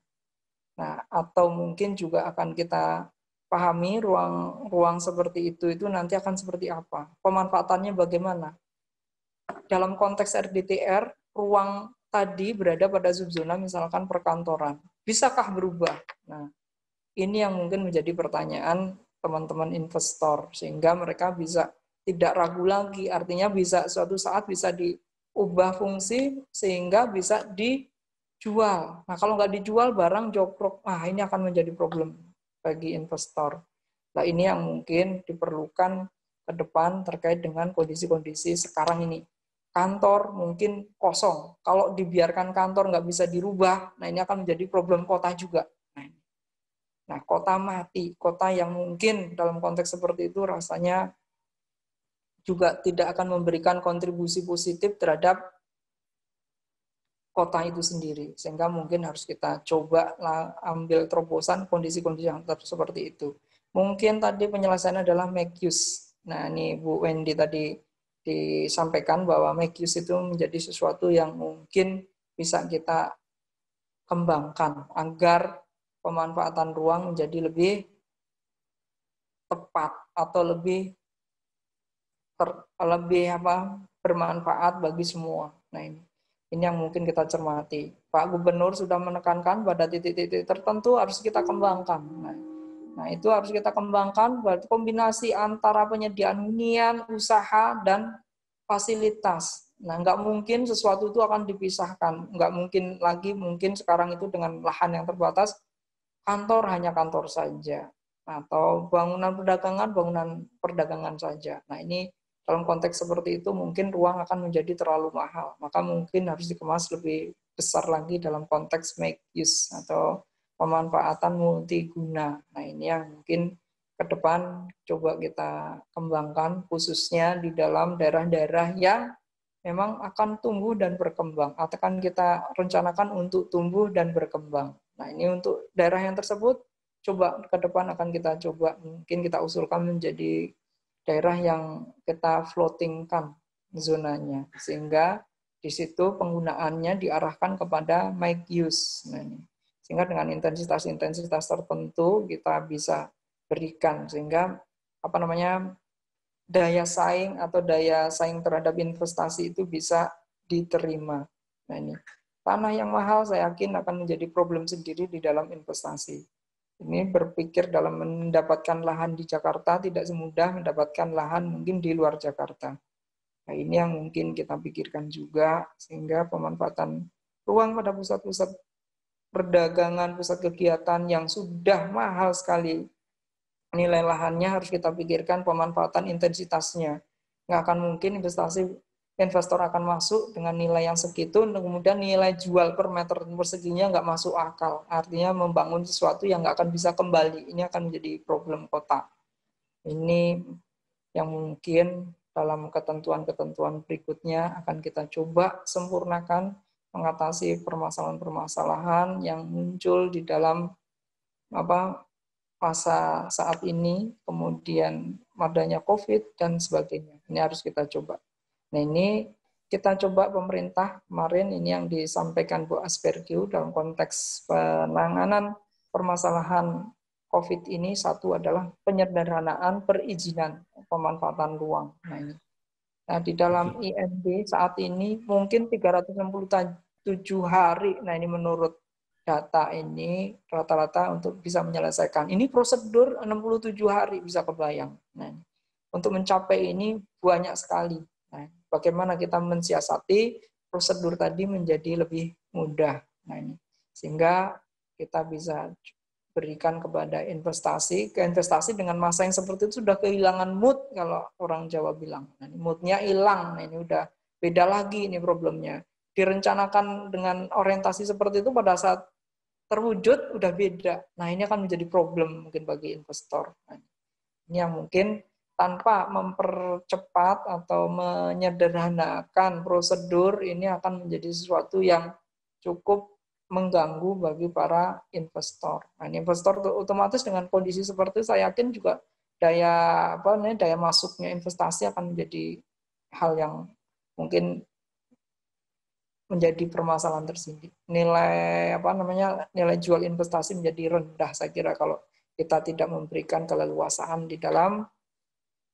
Nah, atau mungkin juga akan kita pahami ruang seperti itu nanti akan seperti apa? Pemanfaatannya bagaimana? Dalam konteks RDTR, ruang tadi berada pada subzona misalkan perkantoran. Bisakah berubah? Nah, ini yang mungkin menjadi pertanyaan teman-teman investor, sehingga mereka bisa tidak ragu lagi, artinya bisa suatu saat bisa diubah fungsi sehingga bisa dijual. Nah, kalau nggak dijual barang jogrok, ini akan menjadi problem bagi investor. Nah, ini yang mungkin diperlukan ke depan terkait dengan kondisi-kondisi sekarang ini. Kantor mungkin kosong. Kalau dibiarkan kantor nggak bisa dirubah, nah ini akan menjadi problem kota juga. Nah, kota mati, kota yang mungkin dalam konteks seperti itu rasanya juga tidak akan memberikan kontribusi positif terhadap kota itu sendiri. Sehingga mungkin harus kita coba ambil terobosan kondisi-kondisi yang seperti itu. Mungkin tadi penyelesaiannya adalah make use. Nah, ini Bu Wendy tadi disampaikan bahwa make use itu menjadi sesuatu yang mungkin bisa kita kembangkan agar pemanfaatan ruang menjadi lebih tepat atau lebih bermanfaat bagi semua. Nah, ini yang mungkin kita cermati. Pak Gubernur sudah menekankan pada titik-titik tertentu harus kita kembangkan. Nah, itu harus kita kembangkan, berarti kombinasi antara penyediaan hunian, usaha, dan fasilitas. Nah, nggak mungkin sesuatu itu akan dipisahkan. Nggak mungkin lagi, mungkin sekarang itu dengan lahan yang terbatas, kantor hanya kantor saja. Atau bangunan perdagangan saja. Nah, ini dalam konteks seperti itu mungkin ruang akan menjadi terlalu mahal. Maka mungkin harus dikemas lebih besar lagi dalam konteks make use atau pemanfaatan multiguna. Nah, ini yang mungkin ke depan coba kita kembangkan khususnya di dalam daerah-daerah yang memang akan tumbuh dan berkembang. Atau akan kita rencanakan untuk tumbuh dan berkembang. Nah, ini untuk daerah yang tersebut coba ke depan akan kita coba mungkin kita usulkan menjadi daerah yang kita floatingkan zonanya, sehingga di situ penggunaannya diarahkan kepada make use. Nah, ini. Sehingga dengan intensitas tertentu kita bisa berikan, sehingga daya saing atau daya saing terhadap investasi itu bisa diterima. Nah ini, tanah yang mahal saya yakin akan menjadi problem sendiri di dalam investasi. Ini berpikir dalam mendapatkan lahan di Jakarta tidak semudah mendapatkan lahan mungkin di luar Jakarta. Nah ini yang mungkin kita pikirkan juga, sehingga pemanfaatan ruang pada pusat-pusat perdagangan, pusat kegiatan yang sudah mahal sekali nilai lahannya harus kita pikirkan pemanfaatan intensitasnya. Nggak akan mungkin investor akan masuk dengan nilai yang segitu, kemudian nilai jual per meter perseginya nggak masuk akal. Artinya membangun sesuatu yang nggak akan bisa kembali. Ini akan menjadi problem kota. Ini yang mungkin dalam ketentuan-ketentuan berikutnya akan kita coba sempurnakan mengatasi permasalahan-permasalahan yang muncul di dalam masa saat ini, kemudian adanya COVID dan sebagainya. Ini harus kita coba. Nah ini kita coba pemerintah kemarin ini yang disampaikan Bu Aspergiu dalam konteks penanganan permasalahan COVID ini, satu adalah penyederhanaan perizinan pemanfaatan ruang. Nah ini. Nah di dalam IMB saat ini mungkin 367 hari, nah ini menurut data ini rata-rata untuk bisa menyelesaikan. Ini prosedur 67 hari bisa kebayang. Nah, untuk mencapai ini banyak sekali. Nah, bagaimana kita mensiasati prosedur tadi menjadi lebih mudah. Nah, ini sehingga kita bisa berikan kepada investasi. Investasi dengan masa yang seperti itu sudah kehilangan mood kalau orang Jawa bilang. Nah, moodnya hilang. Nah, ini udah beda lagi ini problemnya. Direncanakan dengan orientasi seperti itu pada saat terwujud udah beda. Nah ini akan menjadi problem mungkin bagi investor. Nah, ini yang mungkin tanpa mempercepat atau menyederhanakan prosedur ini akan menjadi sesuatu yang cukup mengganggu bagi para investor. Nah ini investor otomatis dengan kondisi seperti itu saya yakin juga daya masuknya investasi akan menjadi hal yang mungkin menjadi permasalahan tersendiri. Nilai jual investasi menjadi rendah saya kira kalau kita tidak memberikan keleluasaan di dalam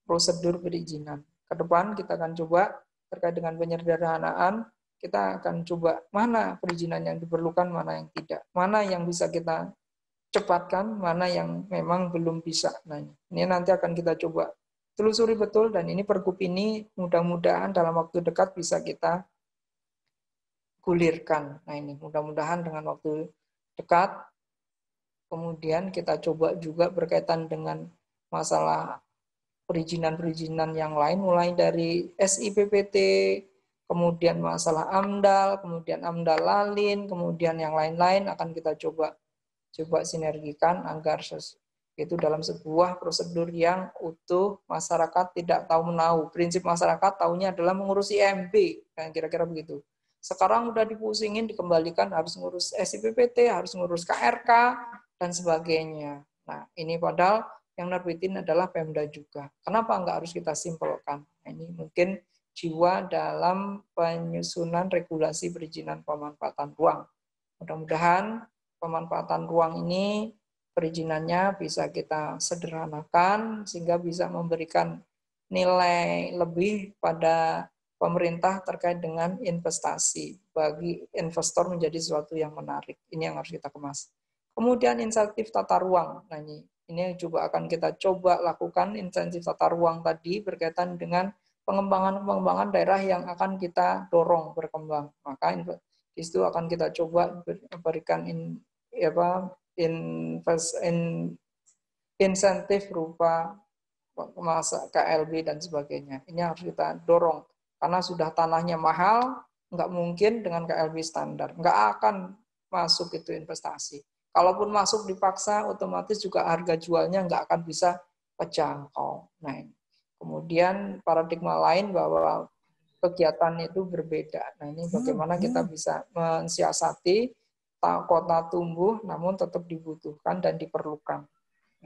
prosedur perizinan. Ke depan kita akan coba terkait dengan penyederhanaan, kita akan coba mana perizinan yang diperlukan, mana yang tidak. Mana yang bisa kita cepatkan, mana yang memang belum bisa. Nah, ini nanti akan kita coba telusuri betul, dan ini pergub ini mudah-mudahan dalam waktu dekat bisa kita gulirkan. Nah ini mudah-mudahan dengan waktu dekat. Kemudian kita coba juga berkaitan dengan masalah perizinan-perizinan yang lain, mulai dari SIPPT, kemudian masalah AMDAL, kemudian AMDAL Lalin, kemudian yang lain-lain akan kita coba sinergikan agar itu dalam sebuah prosedur yang utuh, masyarakat tidak tahu menahu. Prinsip masyarakat tahunya adalah mengurusi IMB, kan kira-kira begitu. Sekarang udah dipusingin, dikembalikan harus ngurus SIPPT, harus ngurus KRK, dan sebagainya. Nah, ini padahal yang nerbitin adalah Pemda juga. Kenapa nggak harus kita simpelkan? Nah, ini mungkin jiwa dalam penyusunan regulasi perizinan pemanfaatan ruang. Mudah-mudahan pemanfaatan ruang ini, perizinannya bisa kita sederhanakan, sehingga bisa memberikan nilai lebih pada pemerintah terkait dengan investasi. Bagi investor menjadi sesuatu yang menarik. Ini yang harus kita kemas. Kemudian insentif tata ruang. Nah ini juga akan kita coba lakukan insentif tata ruang tadi berkaitan dengan pengembangan daerah yang akan kita dorong berkembang. Maka di situ akan kita coba berikan insentif berupa KLB dan sebagainya. Ini harus kita dorong. Karena sudah tanahnya mahal, nggak mungkin dengan KLB standar. Nggak akan masuk itu investasi. Kalaupun masuk dipaksa, otomatis juga harga jualnya nggak akan bisa terjangkau. Nah, kemudian paradigma lain bahwa kegiatan itu berbeda. Nah, ini bagaimana kita bisa mensiasati kota tumbuh, namun tetap dibutuhkan dan diperlukan.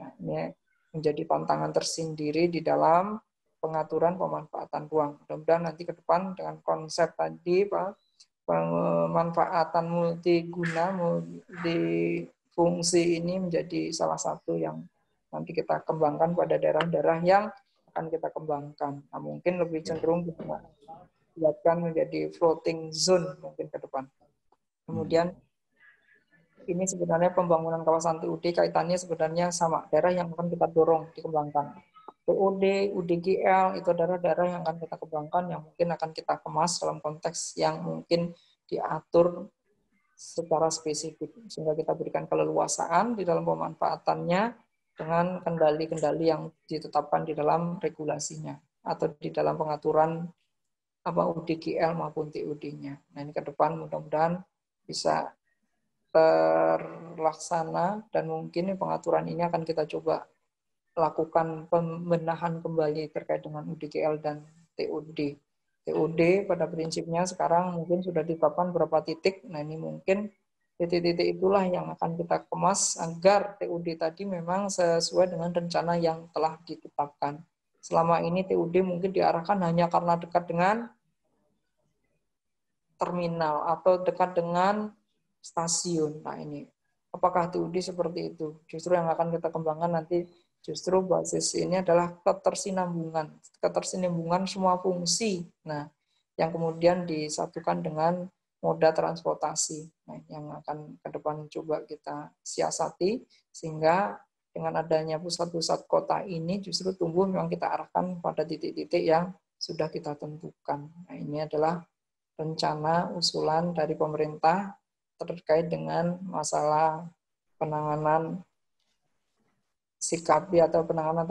Nah, ini menjadi tantangan tersendiri di dalam pengaturan pemanfaatan ruang. Mudah-mudahan nanti ke depan dengan konsep tadi, Pak, pemanfaatan multiguna, multifungsi ini menjadi salah satu yang nanti kita kembangkan pada daerah-daerah yang akan kita kembangkan. Nah, mungkin lebih cenderung kita buatkan menjadi floating zone mungkin ke depan. Kemudian ini sebenarnya pembangunan kawasan TOD kaitannya sebenarnya sama daerah yang akan kita dorong dikembangkan. TOD, UDGL itu daerah-daerah yang akan kita kembangkan yang mungkin akan kita kemas dalam konteks yang mungkin diatur secara spesifik sehingga kita berikan keleluasaan di dalam pemanfaatannya dengan kendali-kendali yang ditetapkan di dalam regulasinya atau di dalam pengaturan UDGL maupun TOD-nya. Nah, ini ke depan mudah-mudahan bisa terlaksana dan mungkin pengaturan ini akan kita coba lakukan pembenahan kembali terkait dengan UDGL dan TOD. TOD pada prinsipnya sekarang mungkin sudah ditetapkan beberapa titik. Nah, ini mungkin titik-titik itulah yang akan kita kemas agar TOD tadi memang sesuai dengan rencana yang telah ditetapkan. Selama ini TOD mungkin diarahkan hanya karena dekat dengan terminal atau dekat dengan stasiun. Nah, ini apakah TOD seperti itu? Justru yang akan kita kembangkan nanti justru basis ini adalah ketersinambungan semua fungsi. Nah, yang kemudian disatukan dengan moda transportasi. Nah, yang akan ke depan coba kita siasati sehingga dengan adanya pusat-pusat kota ini justru tumbuh memang kita arahkan pada titik-titik yang sudah kita tentukan. Nah, ini adalah rencana usulan dari pemerintah terkait dengan masalah penanganan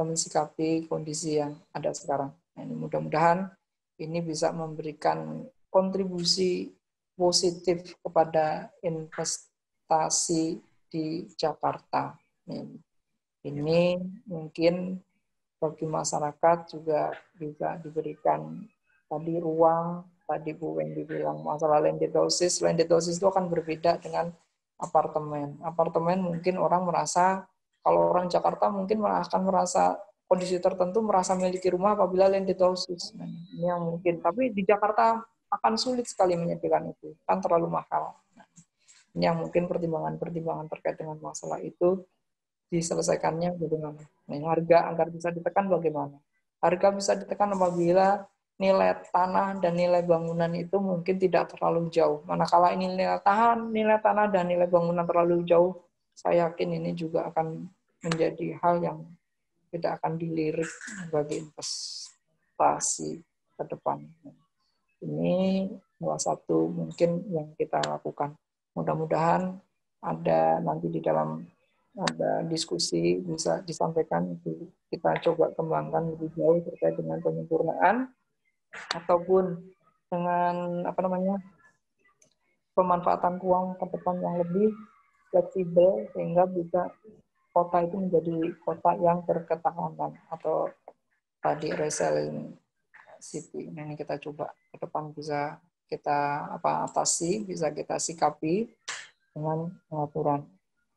mensikapi kondisi yang ada sekarang. Nah, ini mudah-mudahan ini bisa memberikan kontribusi positif kepada investasi di Jakarta. Ini mungkin bagi masyarakat juga bisa diberikan tadi ruang, tadi Bu Wendy bilang masalah landed houses. Landed houses itu akan berbeda dengan apartemen. Apartemen mungkin orang merasa, kalau orang Jakarta mungkin akan merasa kondisi tertentu merasa memiliki rumah apabila landed houses. Nah, ini yang mungkin. Tapi di Jakarta akan sulit sekali menyediakan itu, kan terlalu mahal. Nah, ini yang mungkin pertimbangan-pertimbangan terkait dengan masalah itu diselesaikannya bagaimana. Nah, harga agar bisa ditekan bagaimana? Harga bisa ditekan apabila nilai tanah dan nilai bangunan itu mungkin tidak terlalu jauh. Manakala ini nilai tanah dan nilai bangunan terlalu jauh, saya yakin ini juga akan menjadi hal yang tidak akan dilirik bagi investasi ke depan. Ini salah satu mungkin yang kita lakukan. Mudah-mudahan ada nanti di dalam ada diskusi bisa disampaikan, kita coba kembangkan lebih jauh terkait dengan penyempurnaan ataupun dengan pemanfaatan ruang ke depan yang lebih fleksibel sehingga bisa kota itu menjadi kota yang berketahanan atau tadi resilient city. Nah, ini kita coba ke depan bisa kita atasi, bisa kita sikapi dengan pengaturan.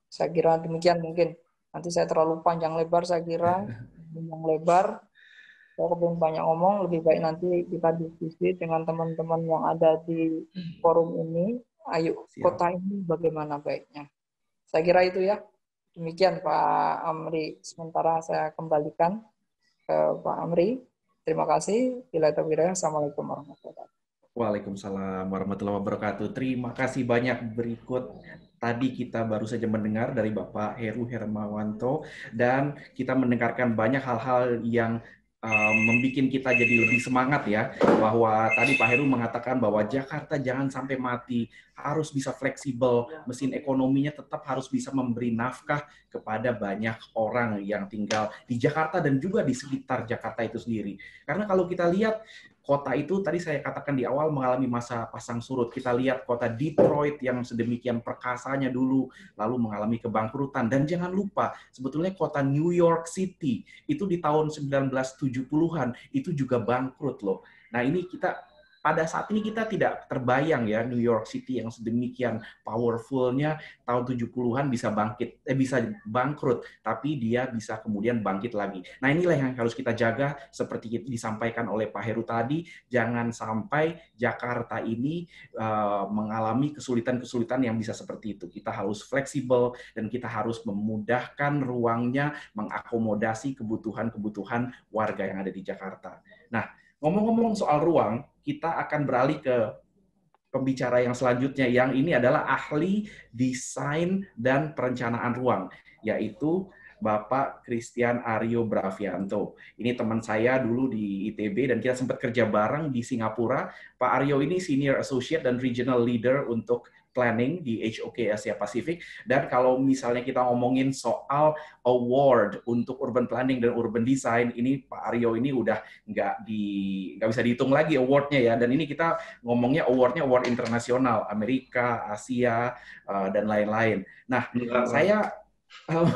Saya kira demikian mungkin. Nanti saya terlalu panjang lebar, saya kira. Panjang lebar. Saya kebun banyak ngomong, lebih baik nanti kita diskusi dengan teman-teman yang ada di forum ini. Ayo, kota ini bagaimana baiknya. Saya kira itu ya. Demikian Pak Amri. Sementara saya kembalikan ke Pak Amri. Terima kasih. Assalamualaikum warahmatullahi wabarakatuh. Waalaikumsalam warahmatullahi wabarakatuh. Terima kasih banyak. Berikut tadi kita baru saja mendengar dari Bapak Heru Hermawanto dan kita mendengarkan banyak hal-hal yang membuat kita jadi lebih semangat ya, bahwa tadi Pak Heru mengatakan bahwa Jakarta jangan sampai mati, harus bisa fleksibel, mesin ekonominya tetap harus bisa memberi nafkah kepada banyak orang yang tinggal di Jakarta dan juga di sekitar Jakarta itu sendiri. Karena kalau kita lihat kota itu tadi saya katakan di awal mengalami masa pasang surut. Kita lihat kota Detroit yang sedemikian perkasanya dulu, lalu mengalami kebangkrutan. Dan jangan lupa, sebetulnya kota New York City itu di tahun 1970-an itu juga bangkrut loh. Nah, ini kita pada saat ini kita tidak terbayang ya New York City yang sedemikian powerful-nya tahun 70-an bisa bisa bangkrut, tapi dia bisa kemudian bangkit lagi. Nah, inilah yang harus kita jaga seperti disampaikan oleh Pak Heru tadi, jangan sampai Jakarta ini mengalami kesulitan-kesulitan yang bisa seperti itu. Kita harus fleksibel dan kita harus memudahkan ruangnya mengakomodasi kebutuhan-kebutuhan warga yang ada di Jakarta. Nah, ngomong-ngomong soal ruang, kita akan beralih ke pembicara yang selanjutnya, yang ini adalah ahli desain dan perencanaan ruang, yaitu Bapak Christian Aryo Bravianto. Ini teman saya dulu di ITB dan kita sempat kerja bareng di Singapura. Pak Aryo ini Senior Associate dan Regional Leader untuk Planning di HOK Asia Pasifik. Dan kalau misalnya kita ngomongin soal award untuk urban planning dan urban design, ini Pak Aryo ini udah nggak bisa dihitung lagi awardnya ya. Dan ini kita ngomongnya awardnya award internasional, Amerika, Asia, dan lain-lain. Nah, saya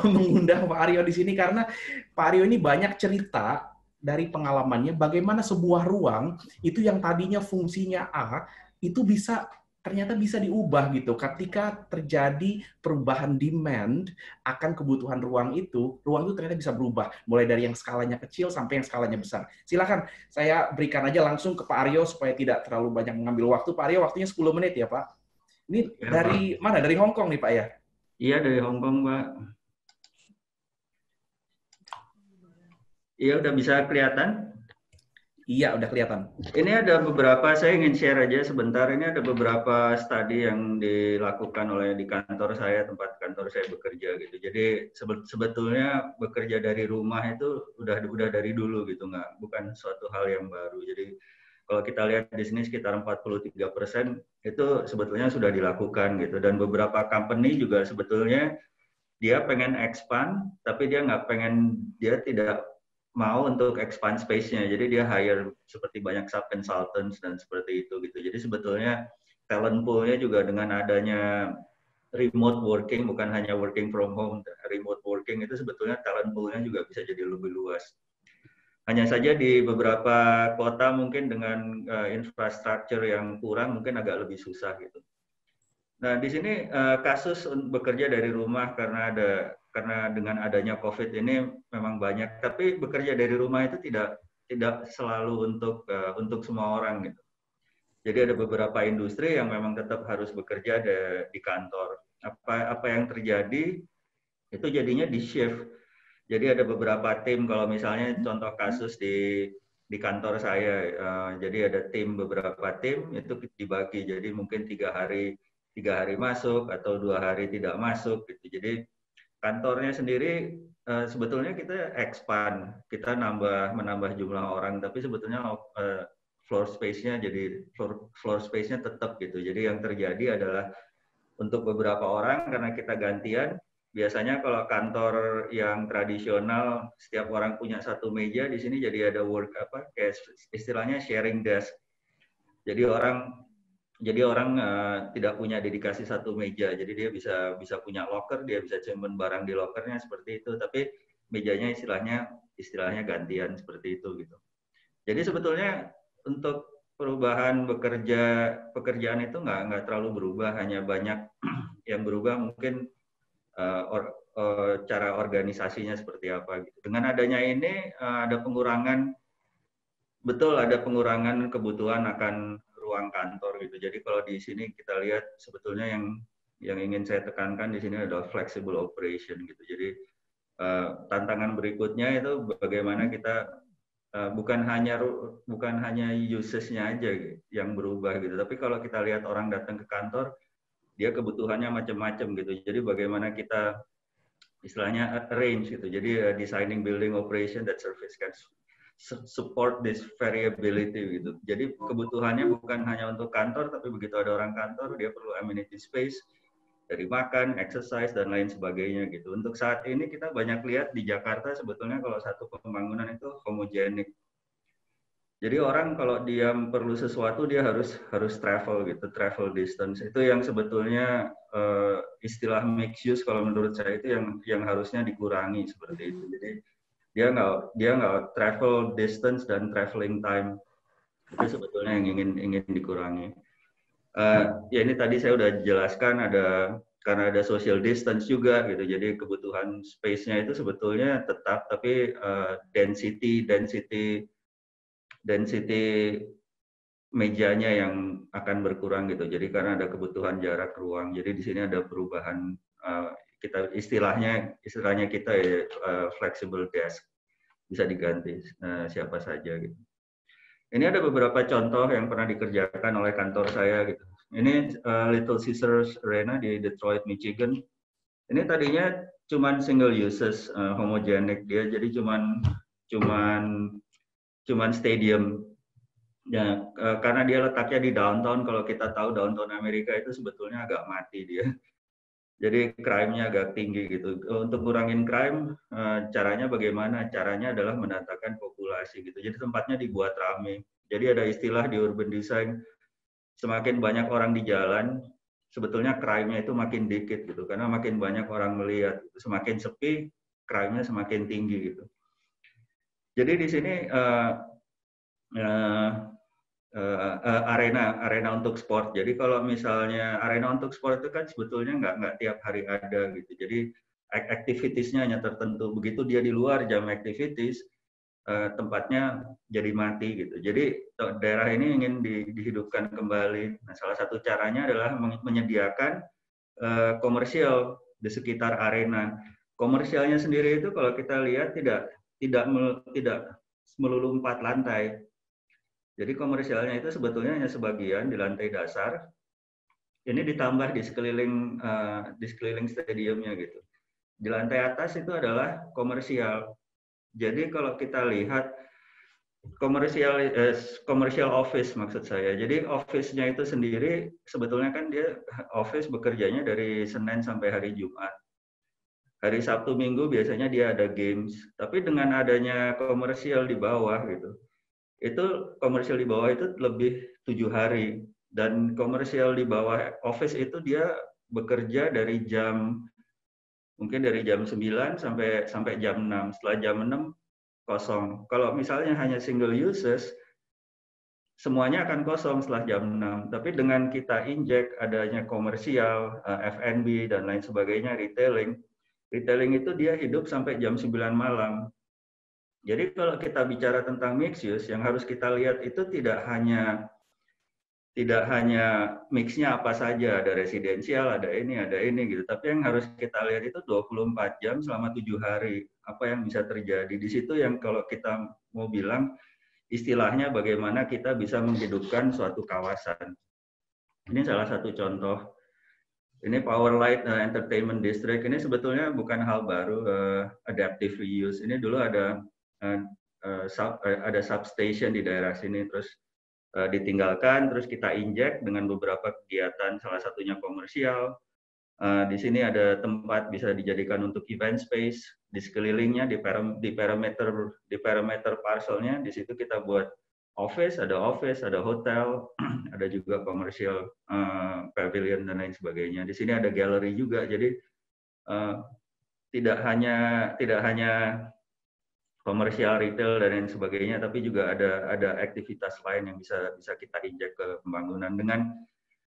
mengundang Pak Aryo di sini karena Pak Aryo ini banyak cerita dari pengalamannya bagaimana sebuah ruang itu yang tadinya fungsinya A itu ternyata bisa diubah gitu. Ketika terjadi perubahan demand akan kebutuhan ruang itu ternyata bisa berubah. Mulai dari yang skalanya kecil sampai yang skalanya besar. Silakan, saya berikan aja langsung ke Pak Aryo supaya tidak terlalu banyak mengambil waktu. Pak Aryo, waktunya 10 menit ya, Pak. Ini ya, dari Pak. Mana? Dari Hong Kong nih, Pak ya? Iya, dari Hong Kong, Pak. Iya, udah bisa kelihatan? Iya, udah kelihatan. Ini ada beberapa, saya ingin share aja sebentar. Ini ada beberapa studi yang dilakukan oleh di kantor saya, tempat kantor saya bekerja gitu. Jadi sebetulnya bekerja dari rumah itu udah dari dulu gitu, bukan suatu hal yang baru. Jadi kalau kita lihat di sini sekitar 43% itu sebetulnya sudah dilakukan gitu. Dan beberapa company juga sebetulnya dia pengen expand, tapi dia tidak mau untuk expand space-nya, jadi dia hire seperti banyak sub consultants dan seperti itu gitu. Jadi sebetulnya talent pool-nya juga dengan adanya remote working, bukan hanya working from home, remote working itu sebetulnya talent pool-nya juga bisa jadi lebih luas. Hanya saja di beberapa kota mungkin dengan infrastruktur yang kurang mungkin agak lebih susah gitu. Nah di sini kasus bekerja dari rumah karena dengan adanya COVID ini memang banyak, tapi bekerja dari rumah itu tidak selalu untuk semua orang gitu. Jadi ada beberapa industri yang memang tetap harus bekerja di kantor. Apa yang terjadi itu jadinya di shift. Jadi ada beberapa tim, kalau misalnya contoh kasus di kantor saya, jadi ada beberapa tim itu dibagi, jadi mungkin 3 hari masuk atau 2 hari tidak masuk gitu. Jadi kantornya sendiri sebetulnya kita expand, kita menambah jumlah orang, tapi sebetulnya floor space-nya tetap gitu. Jadi yang terjadi adalah untuk beberapa orang karena kita gantian. Biasanya kalau kantor yang tradisional setiap orang punya satu meja, di sini jadi ada kayak istilahnya sharing desk. Jadi orang tidak punya dedikasi satu meja, jadi dia bisa punya locker, dia bisa simpan barang di lockernya seperti itu, tapi mejanya istilahnya gantian seperti itu gitu. Jadi sebetulnya untuk perubahan pekerjaan itu nggak terlalu berubah, hanya banyak yang berubah mungkin cara organisasinya seperti apa gitu. Dengan adanya ini ada pengurangan kebutuhan akan ruang kantor gitu. Jadi kalau di sini kita lihat sebetulnya yang ingin saya tekankan di sini adalah flexible operation gitu. Jadi tantangan berikutnya itu bagaimana kita bukan hanya usage-nya aja gitu, yang berubah gitu. Tapi kalau kita lihat orang datang ke kantor, dia kebutuhannya macam-macam gitu. Jadi bagaimana kita istilahnya arrange gitu. Jadi designing building operation that service can support this variability gitu. Jadi kebutuhannya bukan hanya untuk kantor, tapi begitu ada orang kantor, dia perlu amenity space dari makan, exercise dan lain sebagainya gitu. Untuk saat ini kita banyak lihat di Jakarta sebetulnya kalau satu pembangunan itu homogenik. Jadi orang kalau dia perlu sesuatu dia harus travel gitu, travel distance. Itu yang sebetulnya istilah mixed use kalau menurut saya itu yang harusnya dikurangi seperti itu. Jadi dia nggak travel distance dan traveling time. Itu sebetulnya yang ingin dikurangi. Ya ini tadi saya udah jelaskan karena ada social distance juga gitu. Jadi kebutuhan space-nya itu sebetulnya tetap, tapi density mejanya yang akan berkurang gitu. Jadi karena ada kebutuhan jarak ruang. Jadi di sini ada perubahan kita istilahnya kita ya flexible desk, bisa diganti siapa saja gitu. Ini ada beberapa contoh yang pernah dikerjakan oleh kantor saya gitu. Ini Little Caesars Arena di Detroit, Michigan. Ini tadinya cuman single uses, homogenic dia, jadi cuman stadium. Ya, karena dia letaknya di downtown. Kalau kita tahu downtown Amerika itu sebetulnya agak mati dia. Jadi crime-nya agak tinggi gitu. Untuk kurangin crime, caranya bagaimana? Caranya adalah mendatangkan populasi gitu. Jadi tempatnya dibuat ramai. Jadi ada istilah di urban design, semakin banyak orang di jalan, sebetulnya crime-nya itu makin dikit gitu. Karena makin banyak orang melihat. Semakin sepi, crime-nya semakin tinggi gitu. Jadi di sini arena untuk sport. Jadi kalau misalnya arena untuk sport itu kan sebetulnya nggak tiap hari ada gitu. Jadi activities-nya hanya tertentu. Begitu dia di luar jam activities, tempatnya jadi mati gitu. Jadi daerah ini ingin dihidupkan kembali. Nah, salah satu caranya adalah menyediakan komersial di sekitar arena. Komersialnya sendiri itu kalau kita lihat tidak melulu 4 lantai. Jadi komersialnya itu sebetulnya hanya sebagian di lantai dasar. Ini ditambah di sekeliling stadiumnya gitu. Di lantai atas itu adalah komersial. Jadi kalau kita lihat komersial office maksud saya. Jadi office-nya itu sendiri sebetulnya kan dia office bekerjanya dari Senin sampai hari Jumat. Hari Sabtu Minggu biasanya dia ada games. Tapi dengan adanya komersial di bawah gitu, itu komersial di bawah itu lebih 7 hari, dan komersial di bawah office itu dia bekerja mungkin dari jam 9 sampai jam 6. Setelah jam 6 kosong. Kalau misalnya hanya single uses, semuanya akan kosong setelah jam 6. Tapi dengan kita injek adanya komersial, F&B dan lain sebagainya, retailing itu dia hidup sampai jam 9 malam. Jadi kalau kita bicara tentang mixed use, yang harus kita lihat itu tidak hanya mix-nya apa saja, ada residensial, ada ini gitu. Tapi yang harus kita lihat itu 24 jam selama 7 hari. Apa yang bisa terjadi? Di situ yang kalau kita mau bilang, istilahnya bagaimana kita bisa menghidupkan suatu kawasan. Ini salah satu contoh. Ini Power Light Entertainment District. Ini sebetulnya bukan hal baru, adaptive reuse. Ini dulu ada substation di daerah sini, terus ditinggalkan, terus kita injek dengan beberapa kegiatan, salah satunya komersial. Di sini ada tempat bisa dijadikan untuk event space, di sekelilingnya, di perimeter parcelnya, di situ kita buat office, ada hotel, ada juga komersial, pavilion dan lain sebagainya. Di sini ada gallery juga, jadi tidak hanya komersial, retail dan lain sebagainya, tapi juga ada aktivitas lain yang bisa kita injek ke pembangunan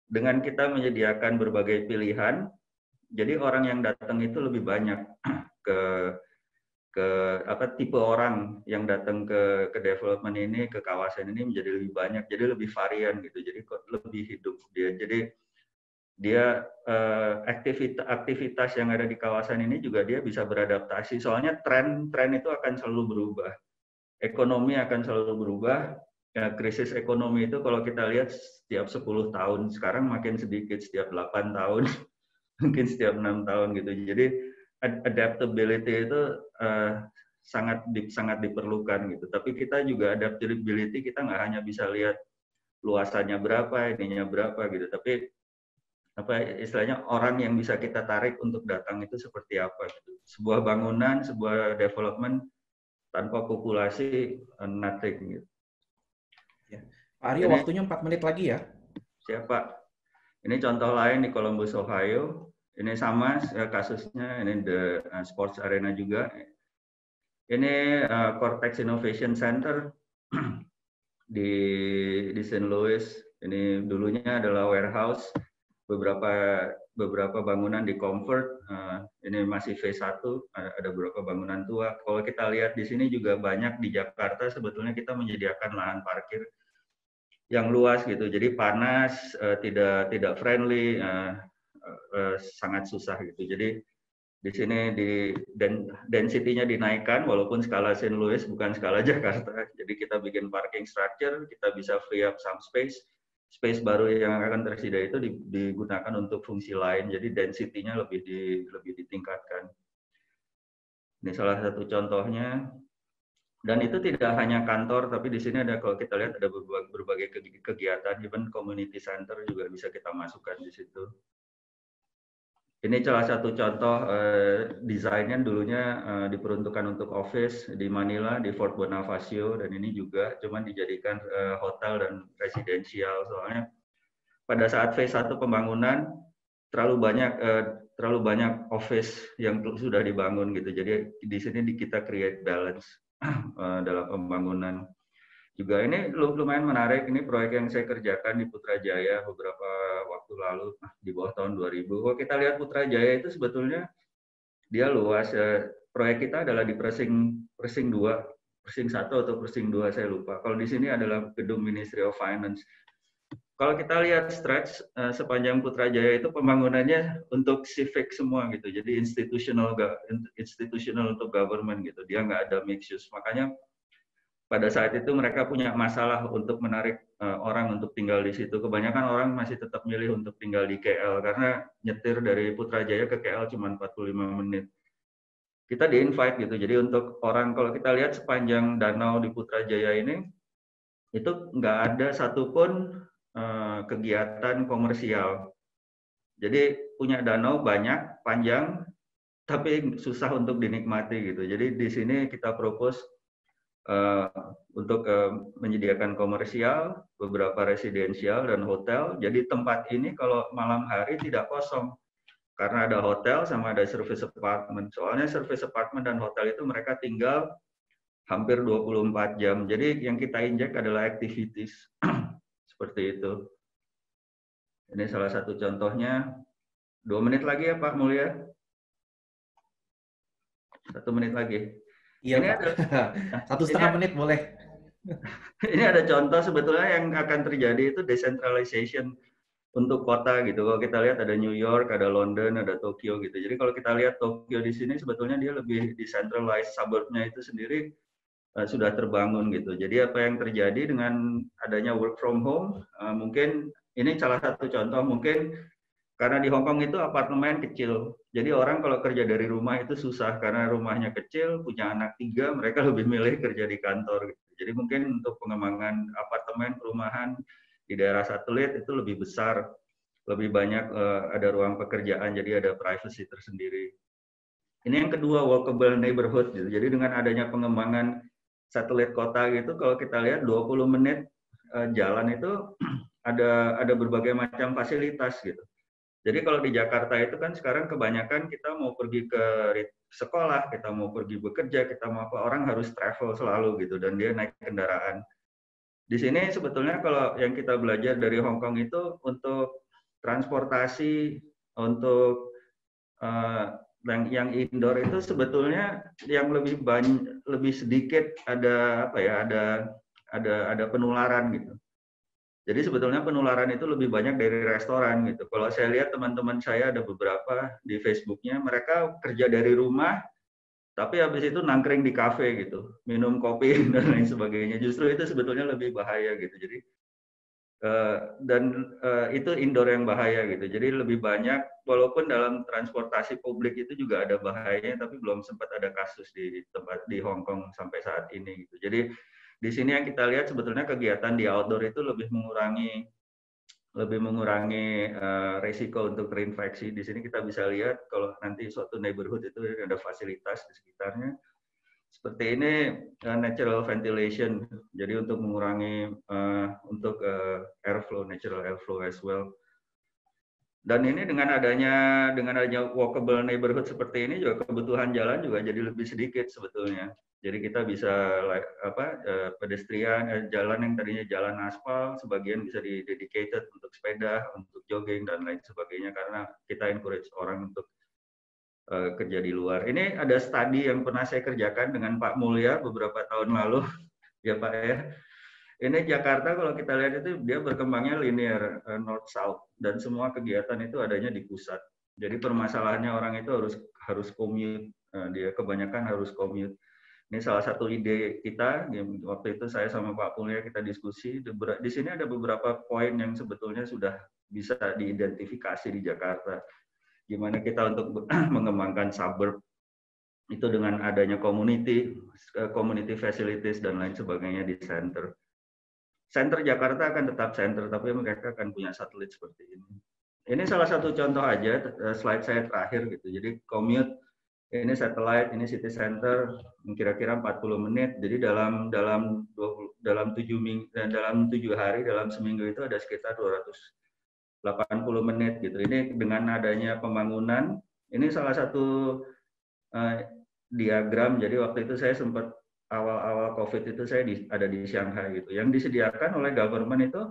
dengan kita menyediakan berbagai pilihan. Jadi orang yang datang itu lebih banyak ke tipe orang yang datang ke development ini, ke kawasan ini menjadi lebih banyak, jadi lebih varian gitu. Jadi lebih hidup dia. Jadi dia aktivitas yang ada di kawasan ini juga dia bisa beradaptasi. Soalnya tren itu akan selalu berubah. Ekonomi akan selalu berubah. Ya, krisis ekonomi itu kalau kita lihat setiap 10 tahun, sekarang makin sedikit, setiap 8 tahun, mungkin setiap 6 tahun gitu. Jadi adaptability itu sangat diperlukan gitu. Tapi kita juga adaptability, kita nggak hanya bisa lihat luasannya berapa, ininya berapa gitu. Tapi istilahnya orang yang bisa kita tarik untuk datang itu seperti apa gitu. Sebuah bangunan, sebuah development tanpa populasi, nothing gitu. Ya. Pak Aryo, waktunya 4 menit lagi ya. Siapa? Ini contoh lain di Columbus, Ohio. Ini sama kasusnya, ini The Sports Arena juga. Ini Cortex Innovation Center. di St. Louis. Ini dulunya adalah warehouse, beberapa bangunan di convert. Ini masih phase 1, ada beberapa bangunan tua. Kalau kita lihat di sini juga banyak di Jakarta sebetulnya kita menyediakan lahan parkir yang luas gitu. Jadi panas, tidak friendly, sangat susah gitu. Jadi di sini density-nya dinaikkan walaupun skala St. Louis bukan skala Jakarta. Jadi kita bikin parking structure, kita bisa free up some space. Space baru yang akan tersedia itu digunakan untuk fungsi lain. Jadi density-nya lebih ditingkatkan. Ini salah satu contohnya. Dan itu tidak hanya kantor, tapi di sini ada, kalau kita lihat ada berbagai kegiatan, even community center juga bisa kita masukkan di situ. Ini salah satu contoh desainnya dulunya diperuntukkan untuk office di Manila, di Fort Bonifacio, dan ini juga cuma dijadikan hotel dan residensial. Soalnya pada saat phase 1 pembangunan terlalu banyak office yang sudah dibangun gitu. Jadi di sini kita create balance dalam pembangunan. Juga ini lumayan menarik, ini proyek yang saya kerjakan di Putrajaya beberapa waktu lalu, di bawah tahun 2000. Kalau kita lihat Putrajaya itu sebetulnya dia luas. Proyek kita adalah di Persing 2, Persing 1 atau Persing 2 saya lupa. Kalau di sini adalah gedung Ministry of Finance. Kalau kita lihat stretch sepanjang Putrajaya itu pembangunannya untuk civic semua gitu. Jadi institutional untuk government gitu. Dia nggak ada mixed use. Makanya pada saat itu mereka punya masalah untuk menarik orang untuk tinggal di situ. Kebanyakan orang masih tetap milih untuk tinggal di KL karena nyetir dari Putrajaya ke KL cuma 45 menit. Kita di-invite gitu. Jadi untuk orang, kalau kita lihat sepanjang danau di Putrajaya ini, itu nggak ada satupun kegiatan komersial. Jadi punya danau banyak, panjang, tapi susah untuk dinikmati gitu. Jadi di sini kita propose untuk menyediakan komersial, beberapa residensial dan hotel. Jadi tempat ini kalau malam hari tidak kosong karena ada hotel sama ada service apartment. Soalnya service apartment dan hotel itu mereka tinggal hampir 24 jam. Jadi yang kita injek adalah activities seperti itu. Ini salah satu contohnya. 2 menit lagi ya Pak Mulya. 1 menit lagi. Iya, ini Pak. 1,5 menit boleh. Ini ada contoh sebetulnya yang akan terjadi itu decentralization untuk kota gitu. Kalau kita lihat ada New York, ada London, ada Tokyo gitu. Jadi kalau kita lihat Tokyo di sini sebetulnya dia lebih decentralized, suburbnya itu sendiri sudah terbangun gitu. Jadi apa yang terjadi dengan adanya work from home, mungkin ini salah satu contoh, mungkin karena di Hong Kong itu apartemen kecil. Jadi orang kalau kerja dari rumah itu susah karena rumahnya kecil, punya anak 3, mereka lebih milih kerja di kantor. Gitu. Jadi mungkin untuk pengembangan apartemen, perumahan di daerah satelit itu lebih besar, lebih banyak ada ruang pekerjaan, jadi ada privacy tersendiri. Ini yang kedua, walkable neighborhood. Gitu. Jadi dengan adanya pengembangan satelit kota gitu, kalau kita lihat 20 menit jalan itu ada berbagai macam fasilitas gitu. Jadi kalau di Jakarta itu kan sekarang kebanyakan kita mau pergi ke sekolah, kita mau pergi bekerja, kita mau apa, orang harus travel selalu gitu dan dia naik kendaraan. Di sini sebetulnya kalau yang kita belajar dari Hong Kong itu untuk transportasi, untuk yang indoor itu sebetulnya yang lebih sedikit ada apa ya, ada penularan gitu. Jadi sebetulnya penularan itu lebih banyak dari restoran gitu. Kalau saya lihat teman-teman saya ada beberapa di Facebooknya, mereka kerja dari rumah, tapi habis itu nangkring di kafe gitu, minum kopi dan lain sebagainya. Justru itu sebetulnya lebih bahaya gitu. Jadi itu indoor yang bahaya gitu. Jadi lebih banyak, walaupun dalam transportasi publik itu juga ada bahayanya, tapi belum sempat ada kasus di tempat di Hong Kong sampai saat ini gitu. Jadi di sini yang kita lihat sebetulnya kegiatan di outdoor itu lebih mengurangi resiko untuk terinfeksi. Di sini kita bisa lihat kalau nanti suatu neighborhood itu ada fasilitas di sekitarnya. Seperti ini natural ventilation, jadi untuk mengurangi untuk airflow, natural airflow as well. Dan ini dengan adanya walkable neighborhood seperti ini juga kebutuhan jalan juga jadi lebih sedikit sebetulnya. Jadi kita bisa pedestrian jalan yang tadinya jalan aspal sebagian bisa dedicated untuk sepeda, untuk jogging dan lain sebagainya karena kita encourage orang untuk kerja di luar. Ini ada studi yang pernah saya kerjakan dengan Pak Mulya beberapa tahun lalu, ya Pak ya. Ini Jakarta kalau kita lihat itu dia berkembangnya linear north-south dan semua kegiatan itu adanya di pusat. Jadi permasalahannya orang itu harus commute, dia kebanyakan harus commute. Ini salah satu ide kita. Waktu itu saya sama Pak Mulya kita diskusi. Di sini ada beberapa poin yang sebetulnya sudah bisa diidentifikasi di Jakarta. Gimana kita untuk mengembangkan suburb itu dengan adanya community facilities dan lain sebagainya di center. Center Jakarta akan tetap center, tapi mereka akan punya satelit seperti ini. Ini salah satu contoh aja, slide saya terakhir gitu. Jadi commute, ini satellite, ini city center, kira-kira 40 menit. Jadi dalam 7 hari, dalam seminggu itu ada sekitar 280 menit gitu. Ini dengan adanya pembangunan, ini salah satu diagram. Jadi waktu itu saya sempat awal-awal COVID itu saya ada di Shanghai gitu. Yang disediakan oleh government itu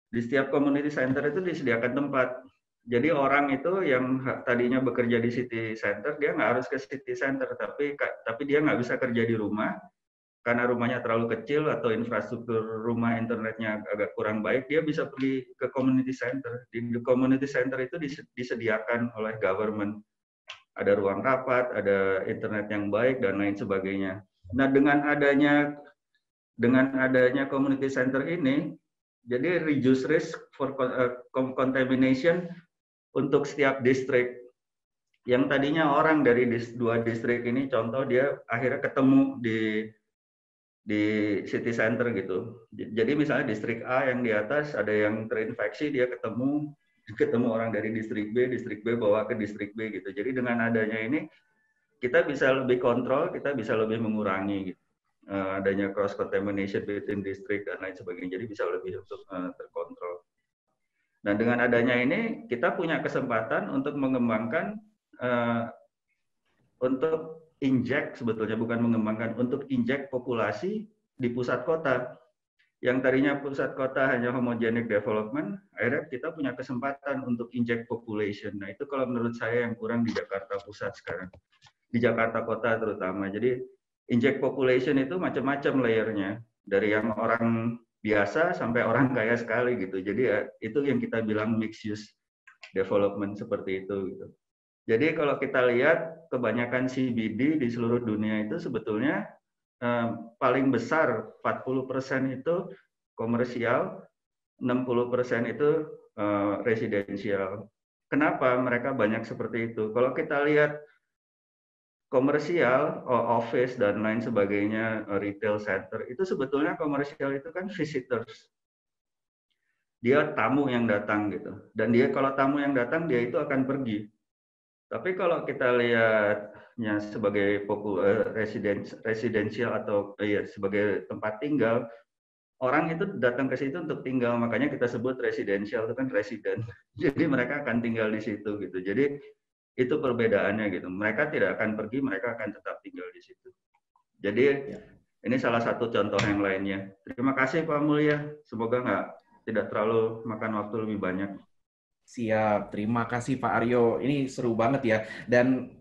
di setiap community center itu disediakan tempat. Jadi orang itu yang tadinya bekerja di city center dia nggak harus ke city center, tapi dia nggak bisa kerja di rumah karena rumahnya terlalu kecil atau infrastruktur rumah internetnya agak kurang baik, dia bisa pergi ke community center. Di community center itu disediakan oleh government. Ada ruang rapat, ada internet yang baik dan lain sebagainya. Nah, dengan adanya community center ini, jadi reduce risk for contamination untuk setiap distrik. Yang tadinya orang dari dua distrik ini, contoh dia akhirnya ketemu di city center gitu. Jadi misalnya distrik A yang di atas ada yang terinfeksi, dia ketemu orang dari distrik B bawa ke distrik B gitu. Jadi dengan adanya ini kita bisa lebih kontrol, kita bisa lebih mengurangi gitu. Adanya cross contamination between district dan lain sebagainya, jadi bisa lebih untuk terkontrol. Nah dengan adanya ini kita punya kesempatan untuk mengembangkan untuk inject sebetulnya bukan mengembangkan, untuk inject populasi di pusat kota. Yang tadinya pusat kota hanya homogenic development, akhirnya kita punya kesempatan untuk inject population. Nah itu kalau menurut saya yang kurang di Jakarta Pusat sekarang. Di Jakarta Kota terutama. Jadi inject population itu macam-macam layernya, dari yang orang biasa sampai orang kaya sekali gitu. Jadi itu yang kita bilang mixed use development seperti itu gitu. Jadi kalau kita lihat kebanyakan CBD di seluruh dunia itu sebetulnya paling besar 40% itu komersial, 60% itu residensial. Kenapa mereka banyak seperti itu? Kalau kita lihat komersial, office dan lain sebagainya, retail center, itu sebetulnya komersial itu kan visitors. Dia tamu yang datang gitu. Dan dia kalau tamu yang datang, dia itu akan pergi. Tapi kalau kita lihatnya sebagai residensial atau sebagai tempat tinggal, orang itu datang ke situ untuk tinggal. Makanya kita sebut residensial itu kan resident. Jadi mereka akan tinggal di situ gitu. Jadi itu perbedaannya gitu. Mereka tidak akan pergi, mereka akan tetap tinggal di situ. Jadi ini salah satu contoh yang lainnya. Terima kasih Pak Mulya. Semoga tidak terlalu makan waktu lebih banyak. Siap, terima kasih Pak Aryo. Ini seru banget ya. Dan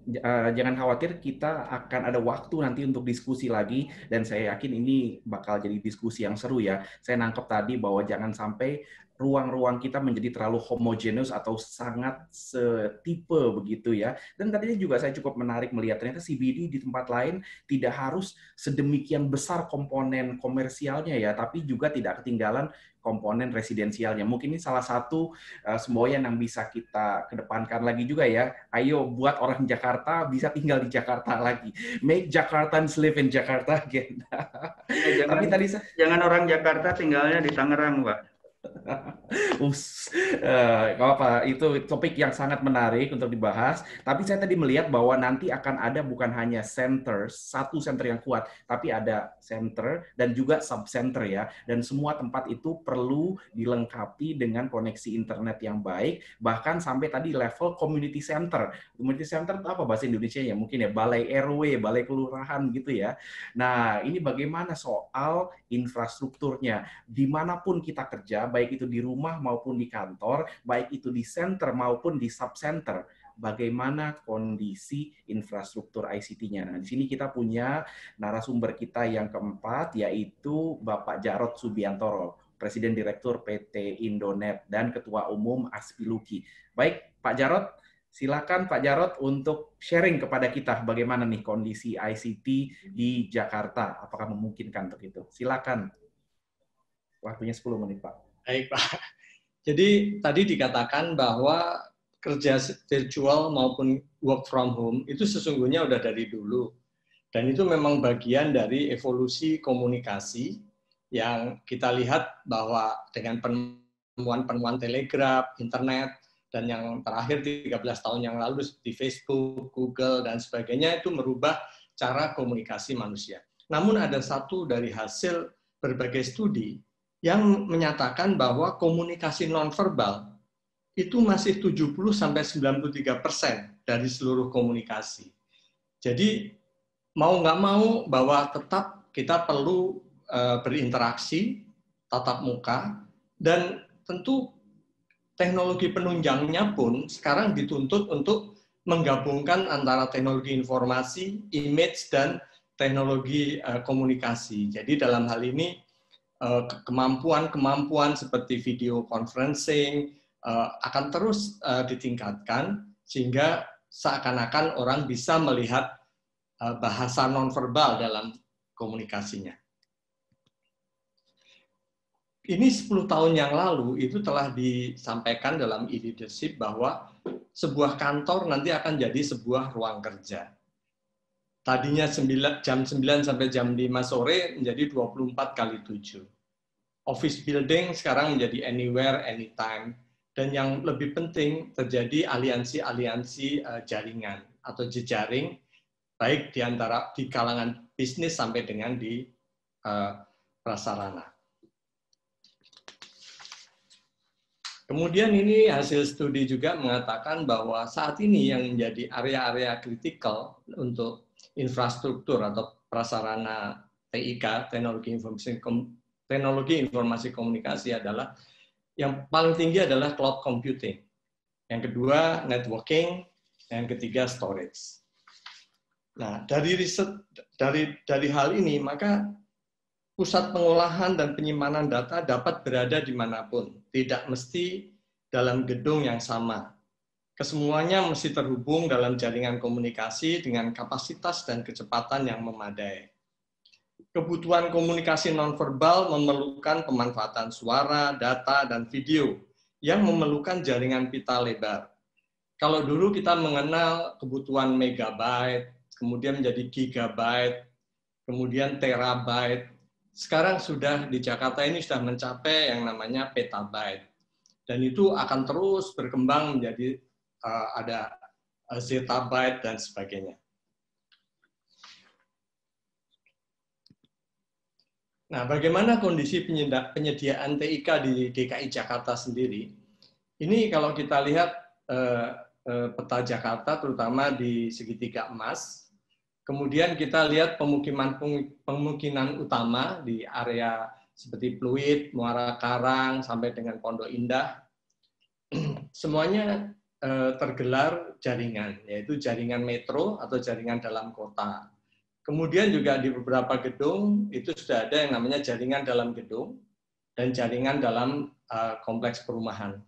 jangan khawatir, kita akan ada waktu nanti untuk diskusi lagi. Dan saya yakin ini bakal jadi diskusi yang seru ya. Saya nangkep tadi bahwa jangan sampai ruang-ruang kita menjadi terlalu homogeneous atau sangat setipe begitu ya. Dan tadinya juga saya cukup menarik melihat ternyata CBD di tempat lain tidak harus sedemikian besar komponen komersialnya ya, tapi juga tidak ketinggalan komponen residensialnya. Mungkin ini salah satu semboyan yang bisa kita kedepankan lagi juga ya. Ayo buat orang Jakarta bisa tinggal di Jakarta lagi. Make Jakartans live in Jakarta again. Jangan orang Jakarta tinggalnya di Tangerang, Pak. Apa itu topik yang sangat menarik untuk dibahas. Tapi saya tadi melihat bahwa nanti akan ada bukan hanya center, satu center yang kuat, tapi ada center dan juga subcenter ya. Dan semua tempat itu perlu dilengkapi dengan koneksi internet yang baik, bahkan sampai tadi level community center. Community center itu apa bahasa Indonesia ya? Mungkin ya balai RW, balai kelurahan gitu ya. Nah, ini bagaimana soal infrastrukturnya? Dimanapun kita kerja, baik itu di rumah maupun di kantor, baik itu di center maupun di subcenter, bagaimana kondisi infrastruktur ICT-nya. Nah, di sini kita punya narasumber kita yang keempat, yaitu Bapak Jarod Subiantoro, Presiden Direktur PT Indonet dan Ketua Umum Aspiluki. Baik, Pak Jarod, silakan Pak Jarod untuk sharing kepada kita bagaimana nih kondisi ICT di Jakarta. Apakah memungkinkan untuk itu? Silakan. Waktunya 10 menit, Pak. Baik, Pak. Jadi tadi dikatakan bahwa kerja virtual maupun work from home itu sesungguhnya udah dari dulu. Dan itu memang bagian dari evolusi komunikasi yang kita lihat bahwa dengan penemuan telegraf, internet, dan yang terakhir 13 tahun yang lalu seperti Facebook, Google, dan sebagainya itu merubah cara komunikasi manusia. Namun ada satu dari hasil berbagai studi yang menyatakan bahwa komunikasi nonverbal itu masih 70-93% dari seluruh komunikasi. Jadi mau nggak mau bahwa tetap kita perlu berinteraksi tatap muka, dan tentu teknologi penunjangnya pun sekarang dituntut untuk menggabungkan antara teknologi informasi, image, dan teknologi komunikasi. Jadi dalam hal ini kemampuan seperti video conferencing akan terus ditingkatkan sehingga seakan-akan orang bisa melihat bahasa nonverbal dalam komunikasinya. Ini 10 tahun yang lalu itu telah disampaikan dalam e-leadership bahwa sebuah kantor nanti akan jadi sebuah ruang kerja. Tadinya jam 9 sampai jam 5 sore menjadi 24x7. Office building sekarang menjadi anywhere, anytime. Dan yang lebih penting terjadi aliansi-aliansi jaringan atau jejaring, baik di kalangan bisnis sampai dengan di prasarana. Kemudian ini hasil studi juga mengatakan bahwa saat ini yang menjadi area-area kritikal untuk infrastruktur atau prasarana TIK, teknologi informasi komunikasi adalah yang paling tinggi adalah cloud computing. Yang kedua networking, yang ketiga storage. Nah, dari riset dari hal ini maka pusat pengolahan dan penyimpanan data dapat berada dimanapun, tidak mesti dalam gedung yang sama. Kesemuanya mesti terhubung dalam jaringan komunikasi dengan kapasitas dan kecepatan yang memadai. Kebutuhan komunikasi nonverbal memerlukan pemanfaatan suara, data, dan video yang memerlukan jaringan pita lebar. Kalau dulu kita mengenal kebutuhan megabyte, kemudian menjadi gigabyte, kemudian terabyte, sekarang sudah di Jakarta ini sudah mencapai yang namanya petabyte. Dan itu akan terus berkembang menjadi ada zettabyte dan sebagainya. Nah, bagaimana kondisi penyediaan TIK di DKI Jakarta sendiri? Ini kalau kita lihat peta Jakarta, terutama di segitiga emas, kemudian kita lihat pemukiman utama di area seperti Pluit, Muara Karang, sampai dengan Pondok Indah. Semuanya tergelar jaringan, yaitu jaringan metro atau jaringan dalam kota. Kemudian juga di beberapa gedung itu sudah ada yang namanya jaringan dalam gedung dan jaringan dalam kompleks perumahan.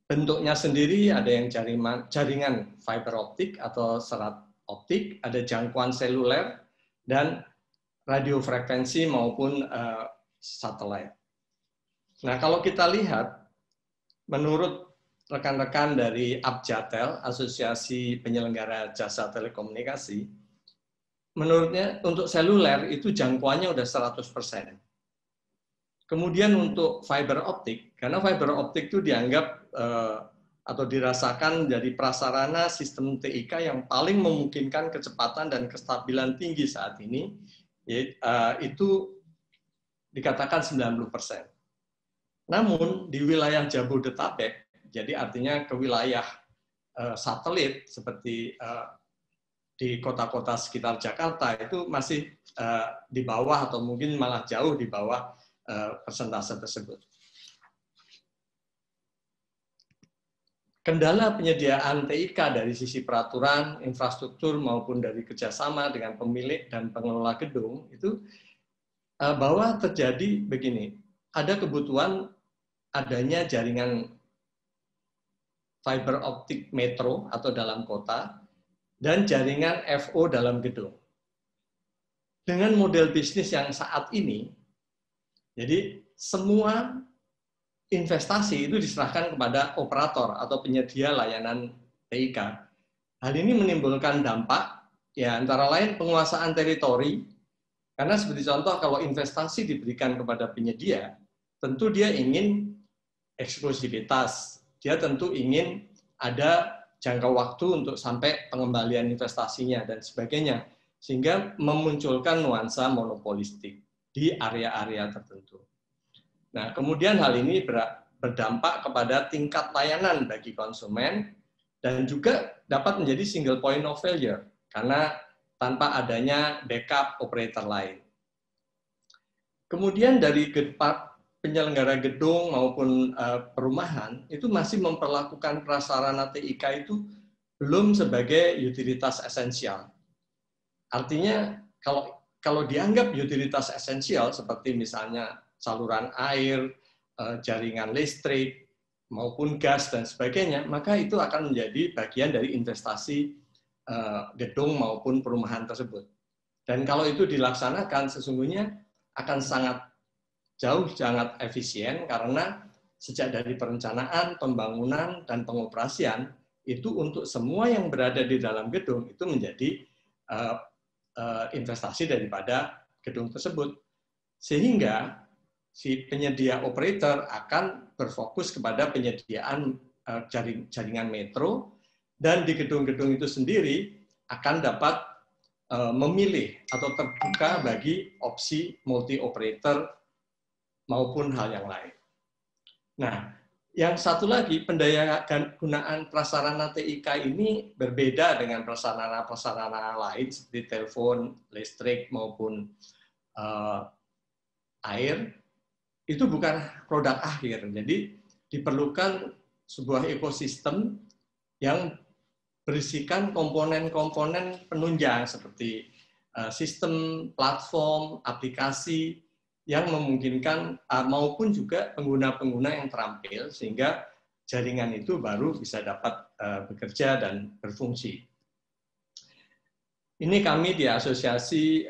Bentuknya sendiri ada yang jaringan fiber optik atau serat optik, ada jangkauan seluler, dan radio frekuensi maupun satelit. Nah, kalau kita lihat, menurut rekan-rekan dari Abjatel, Asosiasi Penyelenggara Jasa Telekomunikasi, menurutnya untuk seluler itu jangkauannya udah 100%. Kemudian untuk fiber optik, karena fiber optik itu dianggap atau dirasakan jadi prasarana sistem TIK yang paling memungkinkan kecepatan dan kestabilan tinggi saat ini, itu dikatakan 90%. Namun di wilayah Jabodetabek, jadi artinya ke wilayah satelit seperti di kota-kota sekitar Jakarta itu masih di bawah atau mungkin malah jauh di bawah persentase tersebut. Kendala penyediaan TIK dari sisi peraturan, infrastruktur maupun dari kerjasama dengan pemilik dan pengelola gedung itu bahwa terjadi begini, ada kebutuhan adanya jaringan fiber optik metro atau dalam kota dan jaringan FO dalam gedung. Dengan model bisnis yang saat ini, jadi semua investasi itu diserahkan kepada operator atau penyedia layanan TIK. Hal ini menimbulkan dampak, ya antara lain penguasaan teritori, karena seperti contoh kalau investasi diberikan kepada penyedia, tentu dia ingin eksklusivitas, dia tentu ingin ada jangka waktu untuk sampai pengembalian investasinya dan sebagainya, sehingga memunculkan nuansa monopolistik di area-area tertentu. Nah, kemudian hal ini berdampak kepada tingkat layanan bagi konsumen dan juga dapat menjadi single point of failure karena tanpa adanya backup operator lain. Kemudian dari penyelenggara gedung maupun perumahan itu masih memperlakukan prasarana TIK itu belum sebagai utilitas esensial. Artinya kalau dianggap utilitas esensial seperti misalnya saluran air, jaringan listrik, maupun gas dan sebagainya, maka itu akan menjadi bagian dari investasi gedung maupun perumahan tersebut. Dan kalau itu dilaksanakan, sesungguhnya akan sangat efisien karena sejak dari perencanaan, pembangunan, dan pengoperasian, itu untuk semua yang berada di dalam gedung itu menjadi investasi daripada gedung tersebut. Sehingga si penyedia operator akan berfokus kepada penyediaan jaringan metro, dan di gedung-gedung itu sendiri akan dapat memilih atau terbuka bagi opsi multi operator maupun hal yang lain. Nah, yang satu lagi, pendayagunaan prasarana TIK ini berbeda dengan prasarana-prasarana lain seperti telepon, listrik maupun air. Itu bukan produk akhir. Jadi diperlukan sebuah ekosistem yang berisikan komponen-komponen penunjang seperti sistem, platform, aplikasi yang memungkinkan maupun juga pengguna-pengguna yang terampil sehingga jaringan itu baru bisa dapat bekerja dan berfungsi. Ini kami di asosiasi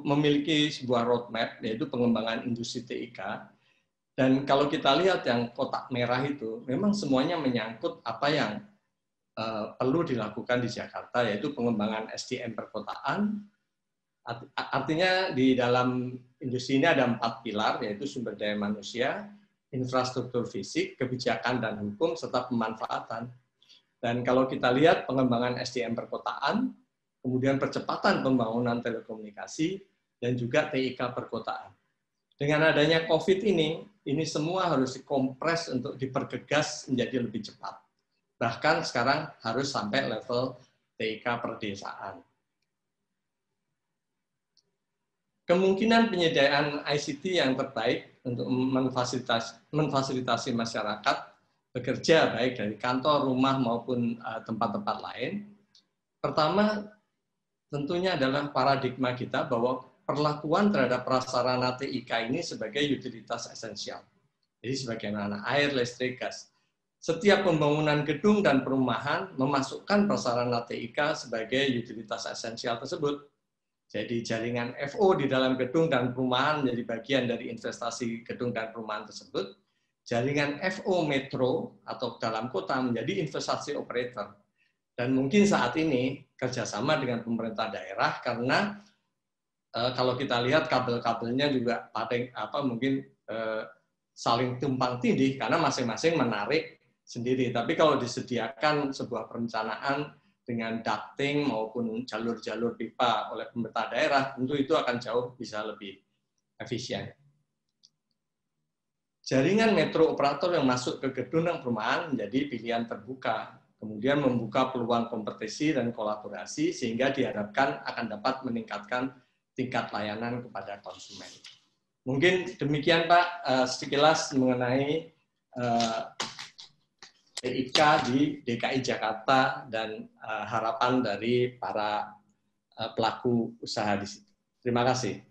memiliki sebuah roadmap, yaitu pengembangan industri TIK. Dan kalau kita lihat yang kotak merah itu, memang semuanya menyangkut apa yang perlu dilakukan di Jakarta, yaitu pengembangan SDM perkotaan. Artinya di dalam industri ini ada 4 pilar, yaitu sumber daya manusia, infrastruktur fisik, kebijakan dan hukum, serta pemanfaatan. Dan kalau kita lihat pengembangan SDM perkotaan, kemudian percepatan pembangunan telekomunikasi, dan juga TIK perkotaan. Dengan adanya COVID ini semua harus dikompres untuk dipergegas menjadi lebih cepat. Bahkan sekarang harus sampai level TIK perdesaan. Kemungkinan penyediaan ICT yang terbaik untuk memfasilitasi masyarakat bekerja baik dari kantor, rumah, maupun tempat-tempat lain. Pertama, tentunya adalah paradigma kita bahwa perlakuan terhadap prasarana TIK ini sebagai utilitas esensial. Jadi sebagaimana air, listrik, gas. Setiap pembangunan gedung dan perumahan memasukkan prasarana TIK sebagai utilitas esensial tersebut. Jadi jaringan FO di dalam gedung dan perumahan menjadi bagian dari investasi gedung dan perumahan tersebut. Jaringan FO metro atau dalam kota menjadi investasi operator. Dan mungkin saat ini kerjasama dengan pemerintah daerah karena kalau kita lihat kabel-kabelnya juga mungkin saling tumpang tindih karena masing-masing menarik sendiri. Tapi kalau disediakan sebuah perencanaan dengan ducting maupun jalur-jalur pipa oleh pemerintah daerah, tentu itu akan jauh bisa lebih efisien. Jaringan metro operator yang masuk ke gedung dan perumahan menjadi pilihan terbuka, kemudian membuka peluang kompetisi dan kolaborasi sehingga diharapkan akan dapat meningkatkan tingkat layanan kepada konsumen. Mungkin demikian Pak, sekilas mengenai TIK di DKI Jakarta dan harapan dari para pelaku usaha di situ. Terima kasih.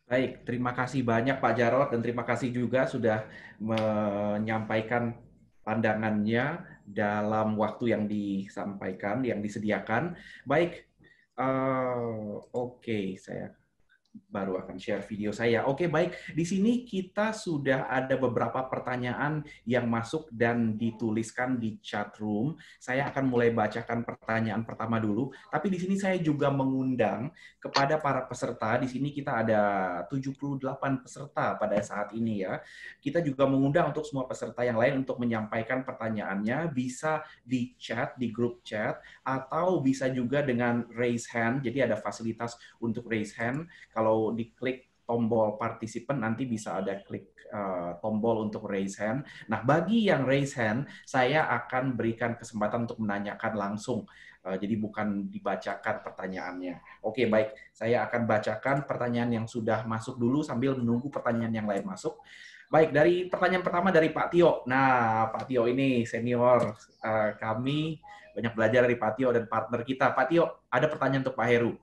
Baik, terima kasih banyak Pak Jarod dan terima kasih juga sudah menyampaikan pandangannya dalam waktu yang disampaikan, yang disediakan. Baik, oke, saya baru akan share video saya. Oke, baik. Di sini kita sudah ada beberapa pertanyaan yang masuk dan dituliskan di chat room. Saya akan mulai bacakan pertanyaan pertama dulu. Tapi di sini saya juga mengundang kepada para peserta. Di sini kita ada 78 peserta pada saat ini ya. Kita juga mengundang untuk semua peserta yang lain untuk menyampaikan pertanyaannya. Bisa di chat, di grup chat, atau bisa juga dengan raise hand. Jadi ada fasilitas untuk raise hand. Kalau diklik tombol partisipan nanti bisa ada klik tombol untuk raise hand. Nah, bagi yang raise hand, saya akan berikan kesempatan untuk menanyakan langsung. Jadi bukan dibacakan pertanyaannya. Oke, baik. Saya akan bacakan pertanyaan yang sudah masuk dulu sambil menunggu pertanyaan yang lain masuk. Baik, dari pertanyaan pertama dari Pak Tio. Nah, Pak Tio ini senior kami, banyak belajar dari Pak Tio dan partner kita. Pak Tio, ada pertanyaan untuk Pak Heru.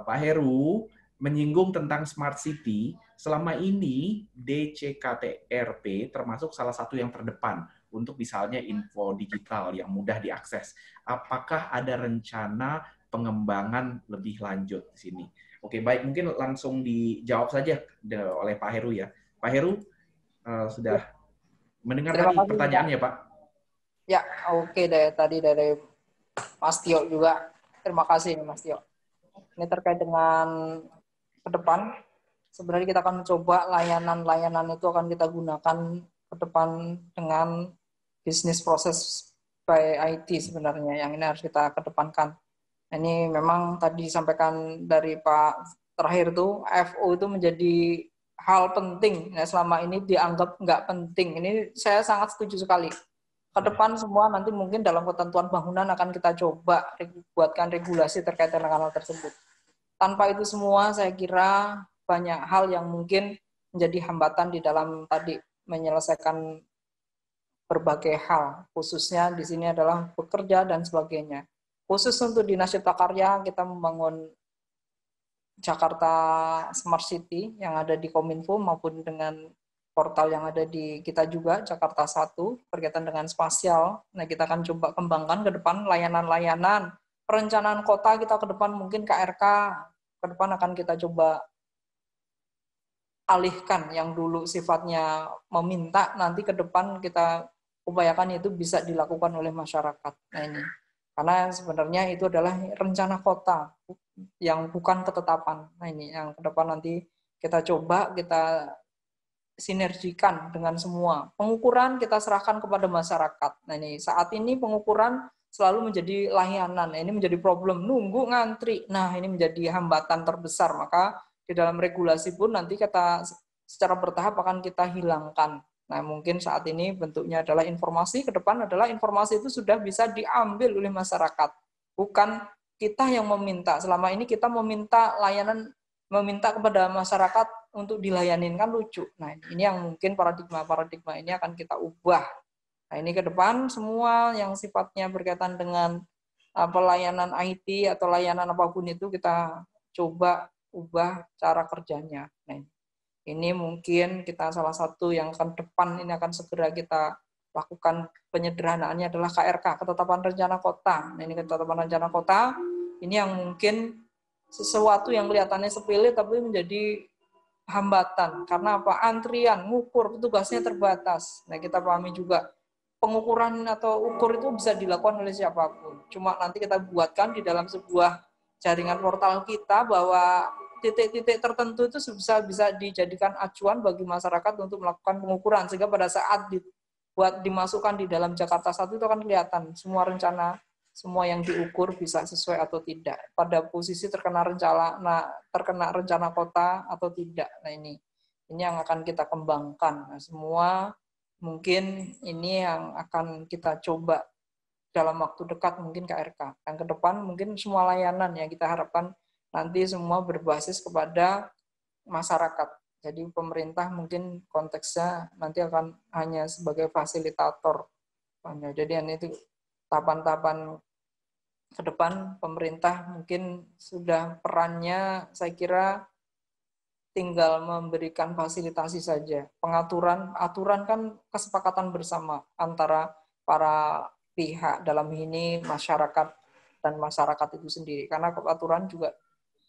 Pak Heru menyinggung tentang Smart City, selama ini DCKTRP termasuk salah satu yang terdepan untuk misalnya info digital yang mudah diakses. Apakah ada rencana pengembangan lebih lanjut di sini? Oke, baik. Mungkin langsung dijawab saja oleh Pak Heru ya. Pak Heru, sudah mendengar tadi pertanyaannya, Pak? Ya, oke deh. Tadi dari Mas Tio juga. Terima kasih, Mas Tio. Ini terkait dengan ke depan, sebenarnya kita akan mencoba layanan-layanan itu akan kita gunakan ke depan dengan bisnis proses by IT sebenarnya, yang ini harus kita kedepankan. Ini memang tadi disampaikan dari Pak terakhir tuh, FO itu menjadi hal penting. Nah, selama ini dianggap nggak penting. Ini saya sangat setuju sekali. Ke depan semua nanti mungkin dalam ketentuan bangunan akan kita coba buatkan regulasi terkait dengan hal tersebut. Tanpa itu semua, saya kira banyak hal yang mungkin menjadi hambatan di dalam tadi menyelesaikan berbagai hal. Khususnya di sini adalah bekerja dan sebagainya. Khusus untuk Dinas Cipta Karya, kita membangun Jakarta Smart City yang ada di Kominfo maupun dengan portal yang ada di kita juga, Jakarta 1, berkaitan dengan spasial. Nah, kita akan coba kembangkan ke depan layanan-layanan. Perencanaan kota kita ke depan mungkin KRK, ke depan akan kita coba alihkan yang dulu sifatnya meminta, nanti ke depan kita upayakan itu bisa dilakukan oleh masyarakat. Nah ini, karena sebenarnya itu adalah rencana kota yang bukan ketetapan. Nah ini yang ke depan nanti kita coba, kita sinergikan dengan semua. Pengukuran kita serahkan kepada masyarakat. Nah ini, saat ini pengukuran selalu menjadi layanan. Ini menjadi problem, nunggu ngantri. Nah, ini menjadi hambatan terbesar. Maka di dalam regulasi pun nanti kita secara bertahap akan kita hilangkan. Nah, mungkin saat ini bentuknya adalah informasi, ke depan adalah informasi itu sudah bisa diambil oleh masyarakat. Bukan kita yang meminta. Selama ini kita meminta layanan, meminta kepada masyarakat untuk dilayanin, kan lucu. Nah, ini yang mungkin paradigma ini akan kita ubah. Nah, ini ke depan semua yang sifatnya berkaitan dengan pelayanan IT atau layanan apapun itu kita coba ubah cara kerjanya. Nah, ini mungkin kita salah satu yang akan depan ini akan segera kita lakukan penyederhanaannya adalah KRK, Ketetapan Rencana Kota. Nah, ini Ketetapan Rencana Kota, ini yang mungkin sesuatu yang kelihatannya sepele tapi menjadi hambatan. Karena apa? Antrian, ngukur, petugasnya terbatas. Nah, kita pahami juga pengukuran atau ukur itu bisa dilakukan oleh siapapun. Cuma nanti kita buatkan di dalam sebuah jaringan portal kita bahwa titik-titik tertentu itu bisa dijadikan acuan bagi masyarakat untuk melakukan pengukuran, sehingga pada saat dimasukkan di dalam Jakarta 1 itu akan kelihatan semua rencana, semua yang diukur bisa sesuai atau tidak, pada posisi terkena rencana kota atau tidak. Nah ini yang akan kita kembangkan. Nah, semua mungkin ini yang akan kita coba dalam waktu dekat, mungkin KRK. Yang ke depan mungkin semua layanan yang kita harapkan nanti semua berbasis kepada masyarakat. Jadi pemerintah mungkin konteksnya nanti akan hanya sebagai fasilitator. Jadi itu tahapan-tahapan ke depan pemerintah mungkin sudah perannya, saya kira tinggal memberikan fasilitasi saja. Aturan kan kesepakatan bersama antara para pihak, dalam ini masyarakat dan masyarakat itu sendiri. Karena aturan juga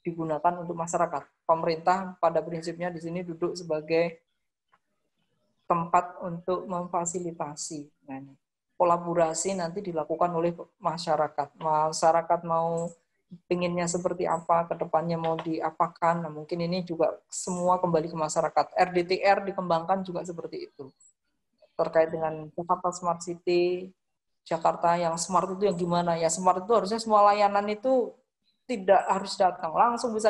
digunakan untuk masyarakat. Pemerintah pada prinsipnya di sini duduk sebagai tempat untuk memfasilitasi. Nah, kolaborasi nanti dilakukan oleh masyarakat. Masyarakat mau pinginnya seperti apa, ke depannya mau diapakan. Nah, mungkin ini juga semua kembali ke masyarakat. RDTR dikembangkan juga seperti itu. Terkait dengan Jakarta Smart City, Jakarta yang smart itu yang gimana? Ya smart itu harusnya semua layanan itu tidak harus datang, langsung bisa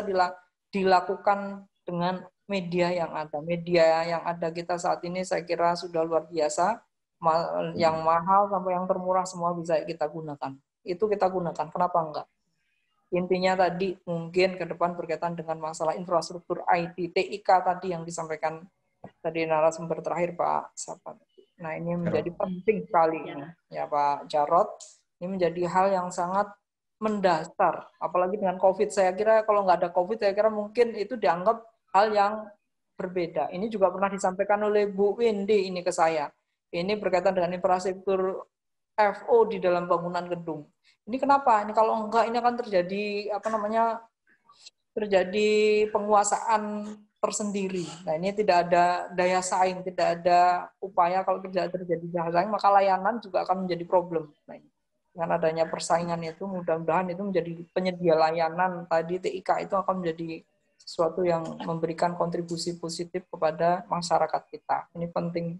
dilakukan dengan media yang ada. Media yang ada kita saat ini saya kira sudah luar biasa. Yang mahal sampai yang termurah semua bisa kita gunakan. Itu kita gunakan, kenapa enggak? Intinya tadi mungkin ke depan berkaitan dengan masalah infrastruktur IT, TIK tadi yang disampaikan tadi narasumber terakhir Pak Sapan. Nah ini menjadi penting sekali ya Pak Jarod. Ini menjadi hal yang sangat mendasar, apalagi dengan COVID. Saya kira kalau nggak ada COVID, saya kira mungkin itu dianggap hal yang berbeda. Ini juga pernah disampaikan oleh Bu Windy ini ke saya. Ini berkaitan dengan infrastruktur FO di dalam bangunan gedung. Ini kenapa? Ini kalau enggak ini akan terjadi terjadi penguasaan tersendiri. Nah ini tidak ada daya saing, tidak ada upaya. Kalau tidak terjadi daya saing, maka layanan juga akan menjadi problem. Nah, dengan adanya persaingan itu, mudah-mudahan itu menjadi penyedia layanan tadi TIK itu akan menjadi sesuatu yang memberikan kontribusi positif kepada masyarakat kita. Ini penting.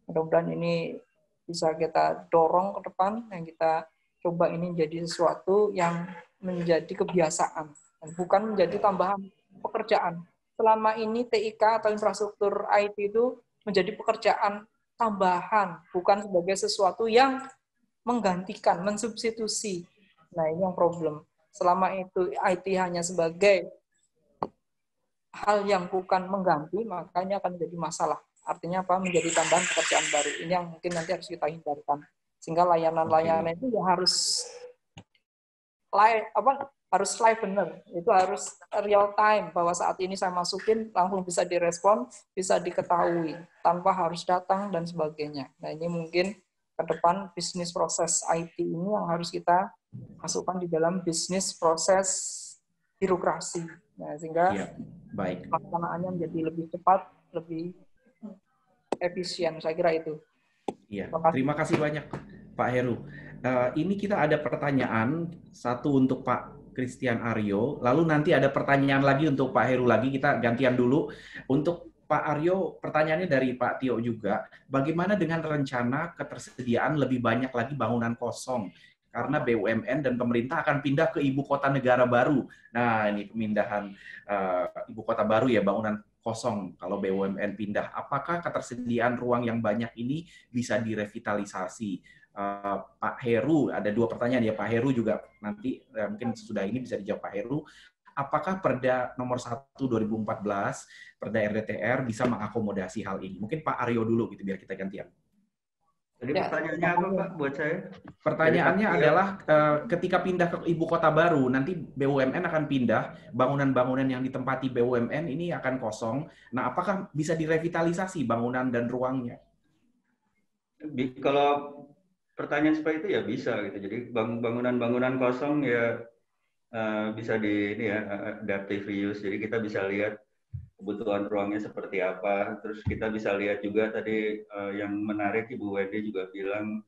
Mudah-mudahan ini bisa kita dorong ke depan, yang kita coba ini menjadi sesuatu yang menjadi kebiasaan, dan bukan menjadi tambahan pekerjaan. Selama ini TIK atau infrastruktur IT itu menjadi pekerjaan tambahan, bukan sebagai sesuatu yang menggantikan, mensubstitusi. Nah, ini yang problem. Selama itu IT hanya sebagai hal yang bukan mengganti, maka ini akan menjadi masalah. Artinya apa? Menjadi tambahan pekerjaan baru. Ini yang mungkin nanti harus kita hindarkan. Sehingga layanan-layanan itu ya harus live benar. Itu harus real time, bahwa saat ini saya masukin langsung bisa direspon, bisa diketahui tanpa harus datang dan sebagainya. Nah, ini mungkin ke depan bisnis proses IT ini yang harus kita masukkan di dalam bisnis proses birokrasi. Nah, sehingga pelaksanaannya menjadi lebih cepat, lebih efisien. Saya kira itu. Iya, terima kasih banyak Pak Heru. Ini kita ada pertanyaan, satu untuk Pak Christian Aryo, lalu nanti ada pertanyaan lagi untuk Pak Heru lagi, kita gantian dulu. Untuk Pak Aryo, pertanyaannya dari Pak Tio juga, bagaimana dengan rencana ketersediaan lebih banyak lagi bangunan kosong? Karena BUMN dan pemerintah akan pindah ke ibu kota negara baru. Nah, ini pemindahan ibu kota baru ya, bangunan kosong kalau BUMN pindah. Apakah ketersediaan ruang yang banyak ini bisa direvitalisasi? Pak Heru, ada dua pertanyaan ya. Pak Heru juga nanti mungkin sudah ini bisa dijawab Pak Heru. Apakah Perda nomor 1 2014, Perda RDTR bisa mengakomodasi hal ini? Mungkin Pak Aryo dulu gitu biar kita gantian. Jadi pertanyaannya apa Pak buat saya? Pertanyaannya adalah ketika pindah ke ibu kota baru, nanti BUMN akan pindah, bangunan-bangunan yang ditempati BUMN ini akan kosong. Nah, apakah bisa direvitalisasi bangunan dan ruangnya? Kalau pertanyaan seperti itu ya bisa gitu. Jadi bangunan-bangunan kosong ya bisa adaptive reuse. Jadi kita bisa lihat kebutuhan ruangnya seperti apa. Terus kita bisa lihat juga tadi yang menarik Ibu Wendy juga bilang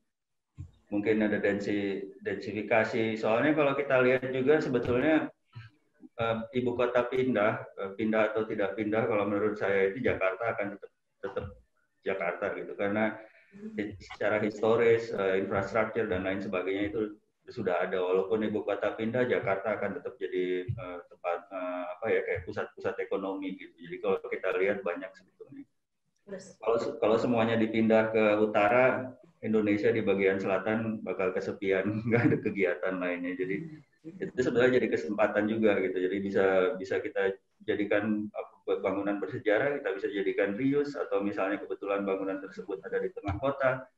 mungkin ada densifikasi. Soalnya kalau kita lihat juga sebetulnya ibu kota pindah atau tidak pindah, kalau menurut saya itu Jakarta akan tetap Jakarta gitu, karena secara historis, infrastruktur dan lain sebagainya itu sudah ada. Walaupun ibu kota pindah, Jakarta akan tetap jadi tempat kayak pusat-pusat ekonomi gitu. Jadi kalau kita lihat banyak sebetulnya. Kalau semuanya dipindah ke utara, Indonesia di bagian selatan bakal kesepian, nggak ada kegiatan lainnya. Jadi itu sebenarnya jadi kesempatan juga gitu. Jadi bisa kita jadikan bangunan bersejarah, kita bisa jadikan reuse, atau misalnya kebetulan bangunan tersebut ada di tengah kota,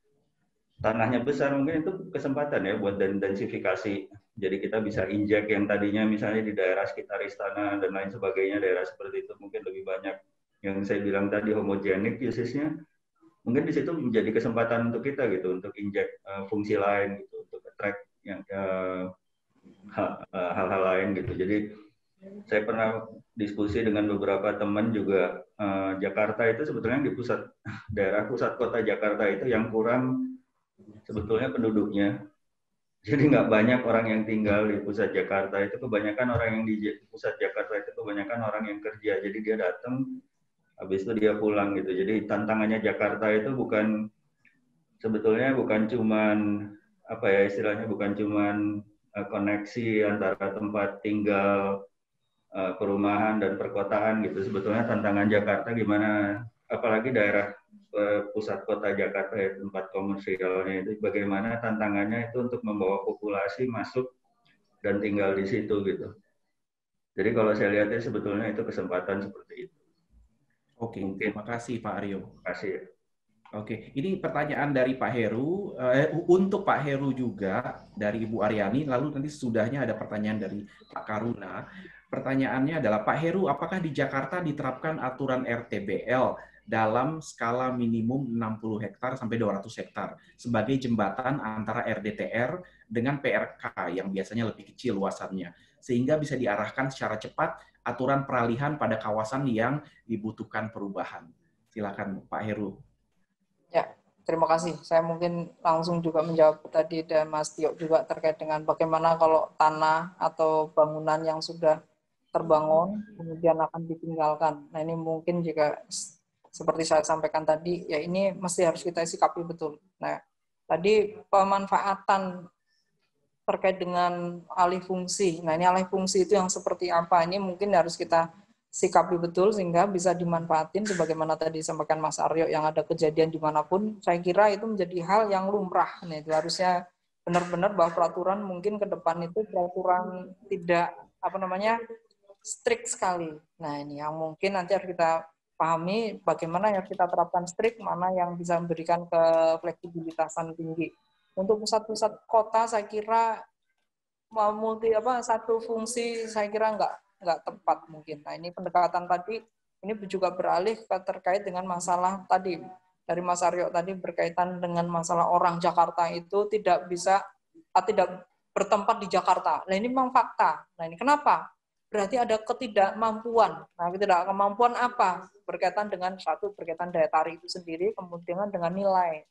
tanahnya besar, mungkin itu kesempatan ya buat densifikasi. Jadi kita bisa injek yang tadinya misalnya di daerah sekitar istana dan lain sebagainya, daerah seperti itu mungkin lebih banyak yang saya bilang tadi homogenik usage-nya, mungkin di situ menjadi kesempatan untuk kita gitu, untuk injek fungsi lain gitu, untuk attract yang hal-hal lain gitu. Jadi saya pernah diskusi dengan beberapa teman juga, Jakarta itu sebetulnya di daerah pusat kota Jakarta itu yang kurang sebetulnya penduduknya. Jadi nggak banyak orang yang tinggal di pusat Jakarta, itu kebanyakan orang yang di pusat Jakarta itu kebanyakan orang yang kerja. Jadi dia datang, habis itu dia pulang gitu. Jadi tantangannya Jakarta itu sebetulnya bukan cuman apa ya istilahnya, bukan cuman koneksi antara tempat tinggal, perumahan dan perkotaan gitu. Sebetulnya tantangan Jakarta gimana, apalagi daerah pusat kota Jakarta ya, tempat komersialnya itu, bagaimana tantangannya itu untuk membawa populasi masuk dan tinggal di situ gitu. Jadi kalau saya lihatnya sebetulnya itu kesempatan seperti itu. Oke, terima kasih Pak Aryo. Terima kasih. Oke, ini pertanyaan dari Pak Heru, untuk Pak Heru juga dari Ibu Aryani, lalu nanti sudahnya ada pertanyaan dari Pak Karuna. Pertanyaannya adalah, Pak Heru, apakah di Jakarta diterapkan aturan RTBL dalam skala minimum 60 hektar sampai 200 hektar sebagai jembatan antara RDTR dengan PRK yang biasanya lebih kecil luasannya, sehingga bisa diarahkan secara cepat aturan peralihan pada kawasan yang dibutuhkan perubahan? Silakan Pak Heru. Ya, terima kasih. Saya mungkin langsung juga menjawab tadi dan Mas Tio juga terkait dengan bagaimana kalau tanah atau bangunan yang sudah terbangun kemudian akan ditinggalkan. Nah, ini mungkin juga seperti saya sampaikan tadi, ya ini mesti harus kita sikapi betul. Nah, tadi pemanfaatan terkait dengan alih fungsi. Nah, ini alih fungsi itu yang seperti apa? Ini mungkin harus kita sikapi betul sehingga bisa dimanfaatin sebagaimana tadi disampaikan Mas Aryo, yang ada kejadian dimanapun. Saya kira itu menjadi hal yang lumrah. Nah, itu harusnya benar-benar bahwa peraturan mungkin ke depan itu peraturan tidak strict sekali. Nah, ini yang mungkin nanti harus kita pahami bagaimana yang kita terapkan strict, mana yang bisa memberikan kefleksibilitasan tinggi. Untuk pusat-pusat kota saya kira satu fungsi saya kira nggak tepat mungkin. Nah, ini pendekatan tadi ini juga beralih terkait dengan masalah tadi dari Mas Aryo tadi berkaitan dengan masalah orang Jakarta itu tidak bertempat di Jakarta. Nah, ini memang fakta. Nah, ini kenapa? Berarti ada ketidakmampuan. Nah, ketidakmampuan apa? Berkaitan dengan berkaitan daya tarik itu sendiri, kemudian dengan nilai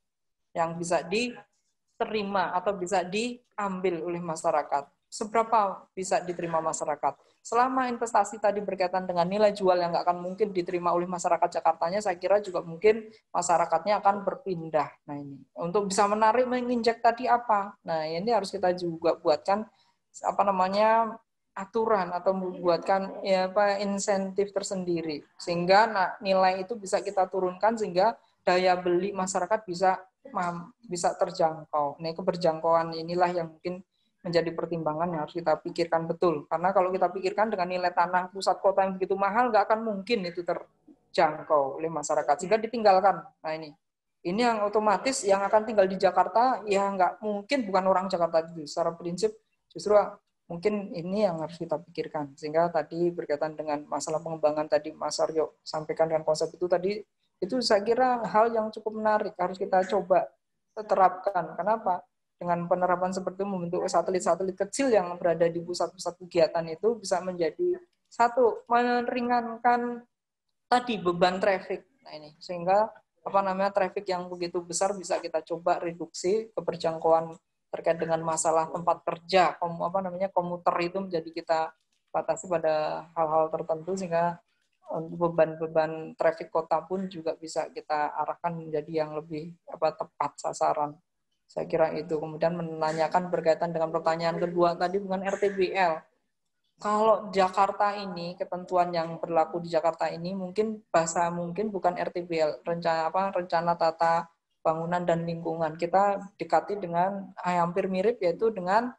yang bisa diterima atau bisa diambil oleh masyarakat. Seberapa bisa diterima masyarakat? Selama investasi tadi berkaitan dengan nilai jual yang nggak akan mungkin diterima oleh masyarakat Jakartanya, saya kira juga mungkin masyarakatnya akan berpindah. Nah, ini untuk bisa menarik, menginjek tadi apa? Nah, ini harus kita juga buatkan aturan atau membuatkan insentif tersendiri sehingga nilai itu bisa kita turunkan sehingga daya beli masyarakat bisa terjangkau. Nah, keberjangkauan inilah yang mungkin menjadi pertimbangan yang harus kita pikirkan betul. Karena kalau kita pikirkan dengan nilai tanah pusat kota yang begitu mahal, nggak akan mungkin itu terjangkau oleh masyarakat sehingga ditinggalkan. Nah, ini yang otomatis yang akan tinggal di Jakarta ya nggak mungkin bukan orang Jakarta itu. Secara prinsip justru mungkin ini yang harus kita pikirkan. Sehingga tadi berkaitan dengan masalah pengembangan tadi Mas Aryo sampaikan dengan konsep itu tadi, itu saya kira hal yang cukup menarik, harus kita coba terapkan. Kenapa? Dengan penerapan seperti itu, membentuk satelit-satelit kecil yang berada di pusat-pusat kegiatan itu bisa menjadi satu, meringankan tadi beban traffic. Nah, ini sehingga traffic yang begitu besar bisa kita coba reduksi, keberjangkauan terkait dengan masalah tempat kerja, komuter itu menjadi kita batasi pada hal-hal tertentu sehingga beban-beban traffic kota pun juga bisa kita arahkan menjadi yang lebih tepat sasaran. Saya kira itu. Kemudian menanyakan berkaitan dengan pertanyaan kedua tadi dengan RTBL. Kalau Jakarta ini, ketentuan yang berlaku di Jakarta ini mungkin bukan RTBL, rencana tata bangunan dan lingkungan. Kita dekati dengan hampir mirip, yaitu dengan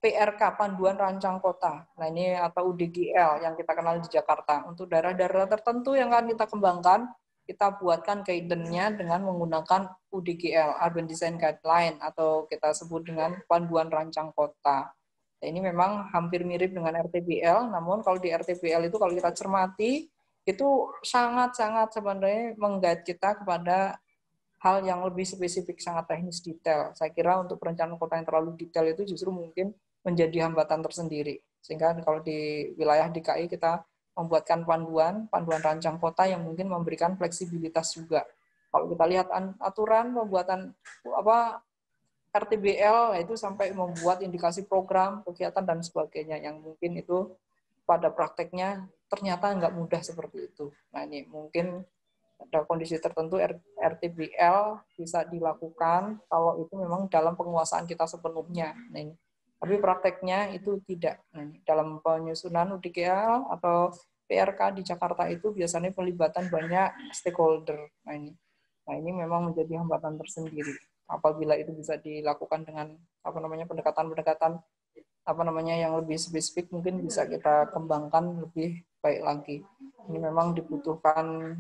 PRK, Panduan Rancang Kota. Nah ini atau UDGL yang kita kenal di Jakarta. Untuk daerah-daerah tertentu yang akan kita kembangkan, kita buatkan guidance-nya dengan menggunakan UDGL, Urban Design Guideline, atau kita sebut dengan Panduan Rancang Kota. Nah, ini memang hampir mirip dengan RTBL, namun kalau di RTBL itu kalau kita cermati, itu sangat-sangat sebenarnya meng-guide kita kepada hal yang lebih spesifik, sangat teknis detail. Saya kira untuk perencanaan kota yang terlalu detail itu justru mungkin menjadi hambatan tersendiri. Sehingga kalau di wilayah DKI kita membuatkan panduan rancang kota yang mungkin memberikan fleksibilitas juga. Kalau kita lihat aturan pembuatan RTBL itu sampai membuat indikasi program, kegiatan dan sebagainya yang mungkin itu pada prakteknya ternyata nggak mudah seperti itu. Nah ini mungkin ada kondisi tertentu RTBL bisa dilakukan kalau itu memang dalam penguasaan kita sepenuhnya. Nah, ini. Tapi prakteknya itu tidak. Nah, ini. Dalam penyusunan UDGL atau PRK di Jakarta itu biasanya pelibatan banyak stakeholder. Nah ini memang menjadi hambatan tersendiri. Apabila itu bisa dilakukan dengan pendekatan-pendekatan yang lebih spesifik, mungkin bisa kita kembangkan lebih baik lagi. Ini memang dibutuhkan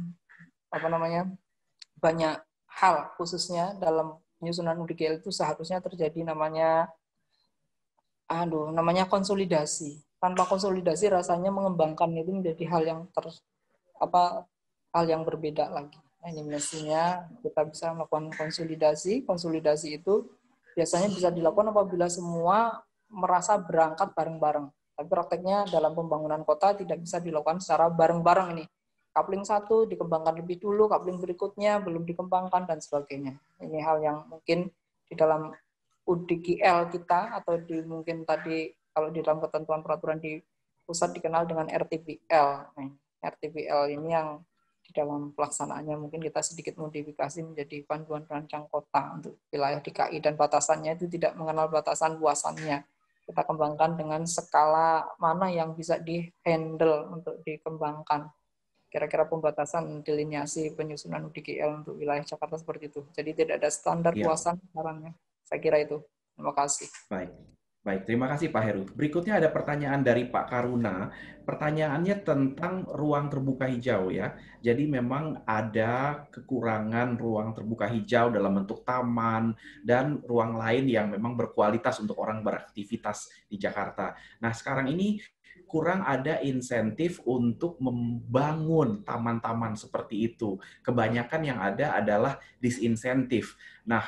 banyak hal, khususnya dalam penyusunan UDGL itu seharusnya terjadi namanya konsolidasi. Tanpa konsolidasi rasanya mengembangkan itu menjadi hal yang berbeda lagi. Nah, ini mestinya kita bisa melakukan konsolidasi. Konsolidasi itu biasanya bisa dilakukan apabila semua merasa berangkat bareng-bareng. Tapi prakteknya dalam pembangunan kota tidak bisa dilakukan secara bareng-bareng ini. Coupling satu dikembangkan lebih dulu, coupling berikutnya belum dikembangkan, dan sebagainya. Ini hal yang mungkin di dalam UDGL kita, atau mungkin tadi kalau di dalam ketentuan peraturan di pusat dikenal dengan RTBL. Nah, RTBL ini yang di dalam pelaksanaannya mungkin kita sedikit modifikasi menjadi panduan rancang kota untuk wilayah DKI, dan batasannya itu tidak mengenal batasan luasannya. Kita kembangkan dengan skala mana yang bisa di-handle untuk dikembangkan. Kira-kira pembatasan delineasi penyusunan UDGL untuk wilayah Jakarta seperti itu. Jadi tidak ada standar luasan sarannya. Saya kira itu. Terima kasih. Baik, terima kasih Pak Heru. Berikutnya ada pertanyaan dari Pak Karuna. Pertanyaannya tentang ruang terbuka hijau ya. Jadi memang ada kekurangan ruang terbuka hijau dalam bentuk taman dan ruang lain yang memang berkualitas untuk orang beraktivitas di Jakarta. Nah, sekarang ini kurang ada insentif untuk membangun taman-taman seperti itu. Kebanyakan yang ada adalah disinsentif. Nah,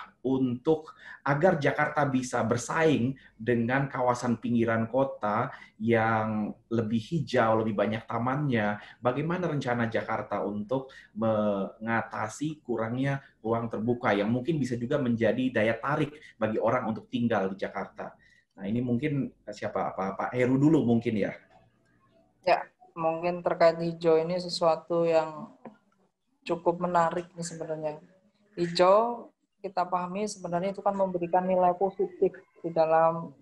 agar Jakarta bisa bersaing dengan kawasan pinggiran kota yang lebih hijau, lebih banyak tamannya, bagaimana rencana Jakarta untuk mengatasi kurangnya ruang terbuka yang mungkin bisa juga menjadi daya tarik bagi orang untuk tinggal di Jakarta? Nah, ini mungkin Pak Heru dulu mungkin ya. Ya, mungkin terkait hijau ini sesuatu yang cukup menarik nih sebenarnya. Hijau kita pahami sebenarnya itu kan memberikan nilai positif di dalam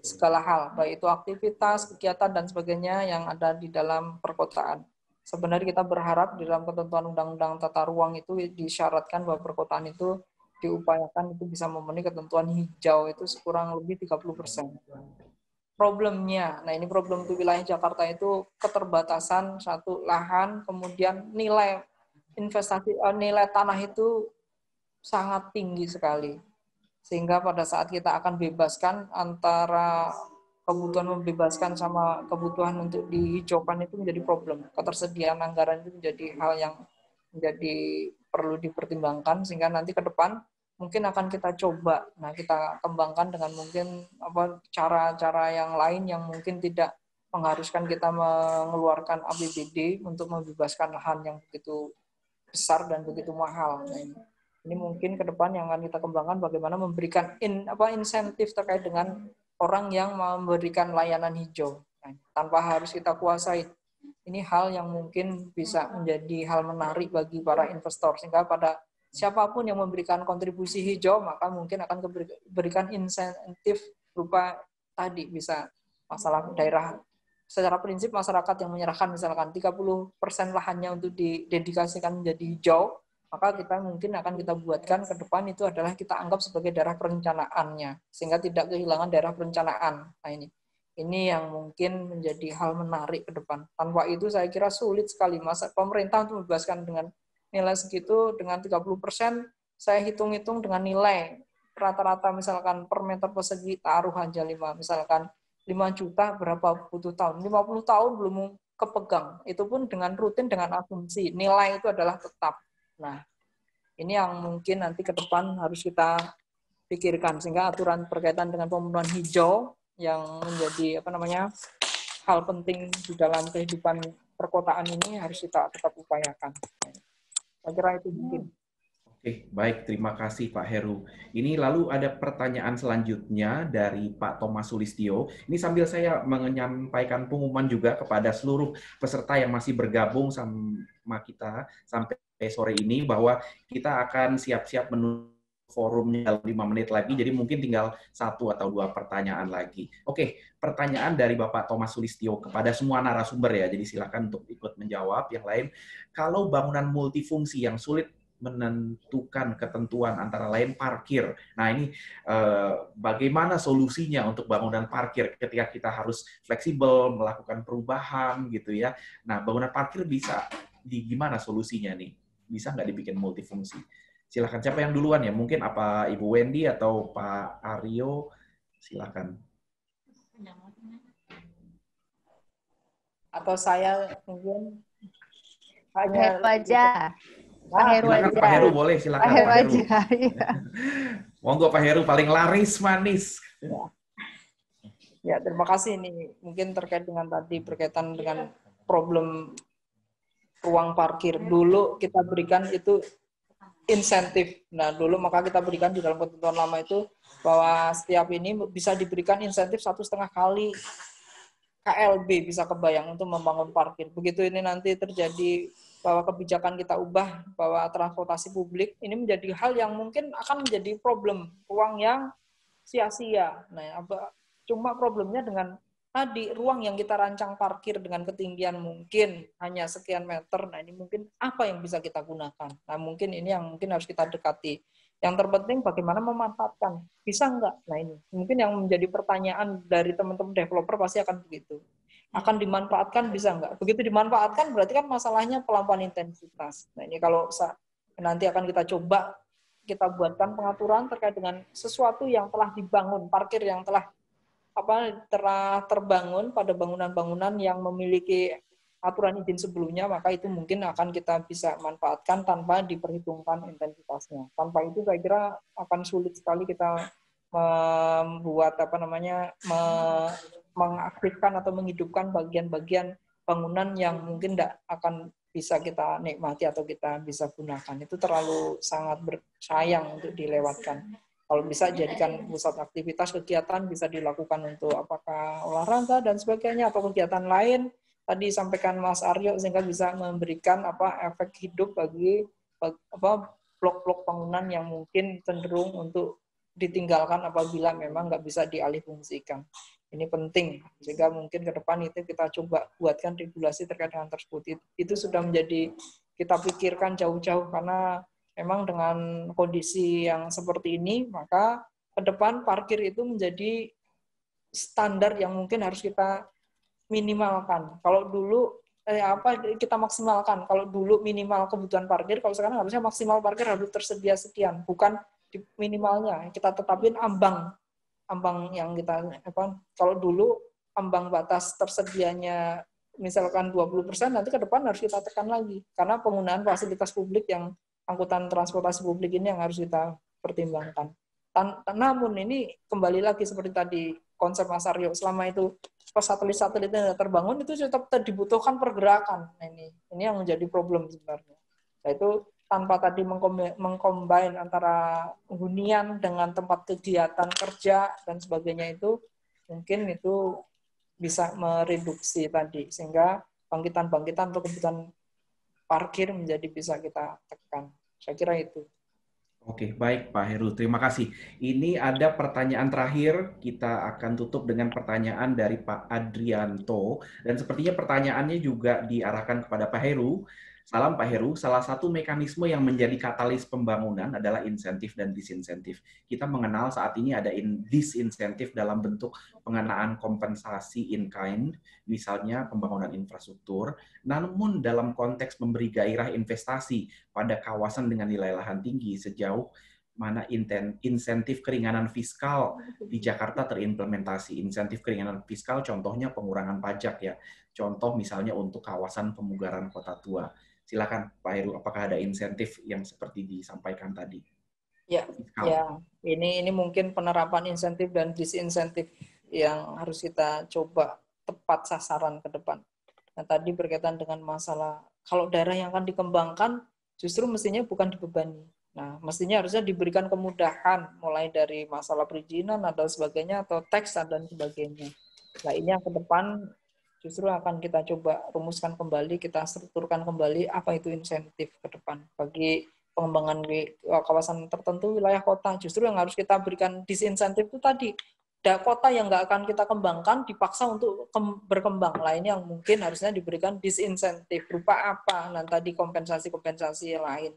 segala hal, baik itu aktivitas, kegiatan, dan sebagainya yang ada di dalam perkotaan. Sebenarnya kita berharap di dalam ketentuan Undang-Undang Tata Ruang itu disyaratkan bahwa perkotaan itu diupayakan itu bisa memenuhi ketentuan hijau itu sekurang lebih 30%. Problemnya, nah ini problem di wilayah Jakarta itu keterbatasan satu lahan, kemudian nilai investasi, nilai tanah itu sangat tinggi sekali. Sehingga pada saat kita akan bebaskan antara kebutuhan membebaskan sama kebutuhan untuk dihijaukan itu menjadi problem. Ketersediaan anggaran itu menjadi hal yang menjadi perlu dipertimbangkan, sehingga nanti ke depan mungkin akan kita coba. Nah, kita kembangkan dengan mungkin cara-cara yang lain yang mungkin tidak mengharuskan kita mengeluarkan APBD untuk membebaskan lahan yang begitu besar dan begitu mahal. Nah, ini mungkin ke depan yang akan kita kembangkan bagaimana memberikan insentif terkait dengan orang yang memberikan layanan hijau. Nah, tanpa harus kita kuasai. Ini hal yang mungkin bisa menjadi hal menarik bagi para investor, sehingga pada siapapun yang memberikan kontribusi hijau, maka mungkin akan berikan insentif berupa tadi, bisa masalah daerah. Secara prinsip masyarakat yang menyerahkan misalkan 30% lahannya untuk didedikasikan menjadi hijau, maka kita mungkin akan kita buatkan ke depan itu adalah kita anggap sebagai daerah perencanaannya, sehingga tidak kehilangan daerah perencanaan. Nah ini yang mungkin menjadi hal menarik ke depan. Tanpa itu saya kira sulit sekali masa pemerintah untuk membebaskan dengan nilai segitu, dengan 30%, saya hitung-hitung dengan nilai rata-rata misalkan per meter persegi taruh aja 5 juta berapa butuh tahun. 50 tahun belum kepegang. Itu pun dengan rutin, dengan asumsi. Nilai itu adalah tetap. Nah, ini yang mungkin nanti ke depan harus kita pikirkan, sehingga aturan berkaitan dengan pemenuhan hijau yang menjadi hal penting di dalam kehidupan perkotaan ini harus kita tetap upayakan. Saya kira itu mungkin. Oke, baik. Terima kasih Pak Heru. Ini lalu ada pertanyaan selanjutnya dari Pak Thomas Sulistyo. Ini sambil saya menyampaikan pengumuman juga kepada seluruh peserta yang masih bergabung sama kita sampai sore ini, bahwa kita akan siap-siap menuju forumnya 5 menit lagi, jadi mungkin tinggal 1 atau 2 pertanyaan lagi. Oke, pertanyaan dari Bapak Thomas Sulistyo kepada semua narasumber ya, jadi silakan untuk ikut menjawab. Yang lain, kalau bangunan multifungsi yang sulit menentukan ketentuan antara lain parkir. Nah ini bagaimana solusinya untuk bangunan parkir ketika kita harus fleksibel melakukan perubahan gitu ya. Nah bangunan parkir bisa gimana solusinya nih? Bisa nggak dibikin multifungsi? Silakan, siapa yang duluan ya? Mungkin apa Ibu Wendy atau Pak Aryo? Silakan. Atau saya mungkin hanya aja. Pak Heru silakan aja. Pak Heru boleh, silakan Pak Heru Pak Heru. aja. Ya. Monggo Pak Heru, paling laris manis. Ya, terima kasih. Ini mungkin terkait dengan tadi berkaitan dengan problem ruang parkir. Dulu kita berikan itu insentif. Nah, dulu maka kita berikan di dalam ketentuan lama itu bahwa setiap ini bisa diberikan insentif 1,5 kali KLB, bisa kebayang, untuk membangun parkir. Begitu ini nanti terjadi bahwa kebijakan kita ubah, bahwa transportasi publik ini menjadi hal yang mungkin akan menjadi problem, ruang yang sia-sia. Nah, cuma problemnya dengan tadi ruang yang kita rancang parkir dengan ketinggian mungkin hanya sekian meter. Nah, ini mungkin apa yang bisa kita gunakan. Nah, mungkin ini yang mungkin harus kita dekati. Yang terpenting bagaimana memanfaatkan. Bisa enggak? Nah, ini mungkin yang menjadi pertanyaan dari teman-teman developer pasti akan begitu. Akan dimanfaatkan bisa enggak? Begitu dimanfaatkan berarti kan masalahnya pelan-pelan intensitas. Nah, ini kalau nanti akan kita coba kita buatkan pengaturan terkait dengan sesuatu yang telah dibangun, parkir yang telah terbangun pada bangunan-bangunan yang memiliki aturan izin sebelumnya, maka itu mungkin akan kita bisa manfaatkan tanpa diperhitungkan intensitasnya. Tanpa itu saya kira akan sulit sekali kita membuat mengaktifkan atau menghidupkan bagian-bagian bangunan yang mungkin tidak akan bisa kita nikmati atau kita bisa gunakan. Itu terlalu sangat bersayang untuk dilewatkan. Kalau bisa jadikan pusat aktivitas kegiatan, bisa dilakukan untuk apakah olahraga dan sebagainya, atau kegiatan lain tadi sampaikan Mas Aryo, sehingga bisa memberikan efek hidup bagi blok-blok bangunan yang mungkin cenderung untuk ditinggalkan apabila memang nggak bisa dialihfungsikan. Ini penting, sehingga mungkin ke depan itu kita coba buatkan regulasi terkait dengan tersebut. Itu sudah menjadi kita pikirkan jauh-jauh, karena memang dengan kondisi yang seperti ini, maka ke depan parkir itu menjadi standar yang mungkin harus kita minimalkan. Kalau dulu kita maksimalkan. Kalau dulu minimal kebutuhan parkir, kalau sekarang harusnya maksimal parkir harus tersedia sekian, bukan di minimalnya. Kita tetapin ambang yang kita kalau dulu ambang batas tersedianya misalkan 20%, nanti ke depan harus kita tekan lagi, karena penggunaan fasilitas publik yang angkutan transportasi publik ini yang harus kita pertimbangkan. Namun ini kembali lagi seperti tadi konsep Mas Aryo, selama itu satelit-satelitnya terbangun, itu tetap dibutuhkan pergerakan. Nah, ini yang menjadi problem sebenarnya. Nah, itu tanpa tadi mengcombine antara hunian dengan tempat kegiatan kerja dan sebagainya, itu mungkin itu bisa mereduksi tadi, sehingga bangkitan-bangkitan atau kebutuhan parkir menjadi bisa kita tekan. Saya kira itu. Oke, baik Pak Heru, terima kasih. Ini ada pertanyaan terakhir, kita akan tutup dengan pertanyaan dari Pak Adrianto, dan sepertinya pertanyaannya juga diarahkan kepada Pak Heru. Salam Pak Heru, salah satu mekanisme yang menjadi katalis pembangunan adalah insentif dan disinsentif. Kita mengenal saat ini ada disinsentif dalam bentuk pengenaan kompensasi in kind, misalnya pembangunan infrastruktur, namun dalam konteks memberi gairah investasi pada kawasan dengan nilai lahan tinggi sejauh mana insentif keringanan fiskal di Jakarta terimplementasi. Insentif keringanan fiskal contohnya pengurangan pajak ya. Contoh misalnya untuk kawasan pemugaran kota tua. Silakan Pak Heru, apakah ada insentif yang seperti disampaikan tadi? Ya, Fiskal. ya. Ini mungkin penerapan insentif dan disinsentif yang harus kita coba tepat sasaran ke depan. Nah, tadi berkaitan dengan masalah kalau daerah yang akan dikembangkan justru mestinya bukan dibebani. Nah, mestinya harusnya diberikan kemudahan mulai dari masalah perizinan atau sebagainya atau teks dan sebagainya. Nah, ini yang ke depan justru akan kita coba rumuskan kembali, kita strukturkan kembali apa itu insentif ke depan bagi pengembangan di kawasan tertentu wilayah kota. Justru yang harus kita berikan disinsentif itu tadi, kota yang nggak akan kita kembangkan dipaksa untuk berkembang. Nah, ini yang mungkin harusnya diberikan disinsentif berupa apa? Nah, tadi kompensasi-kompensasi lain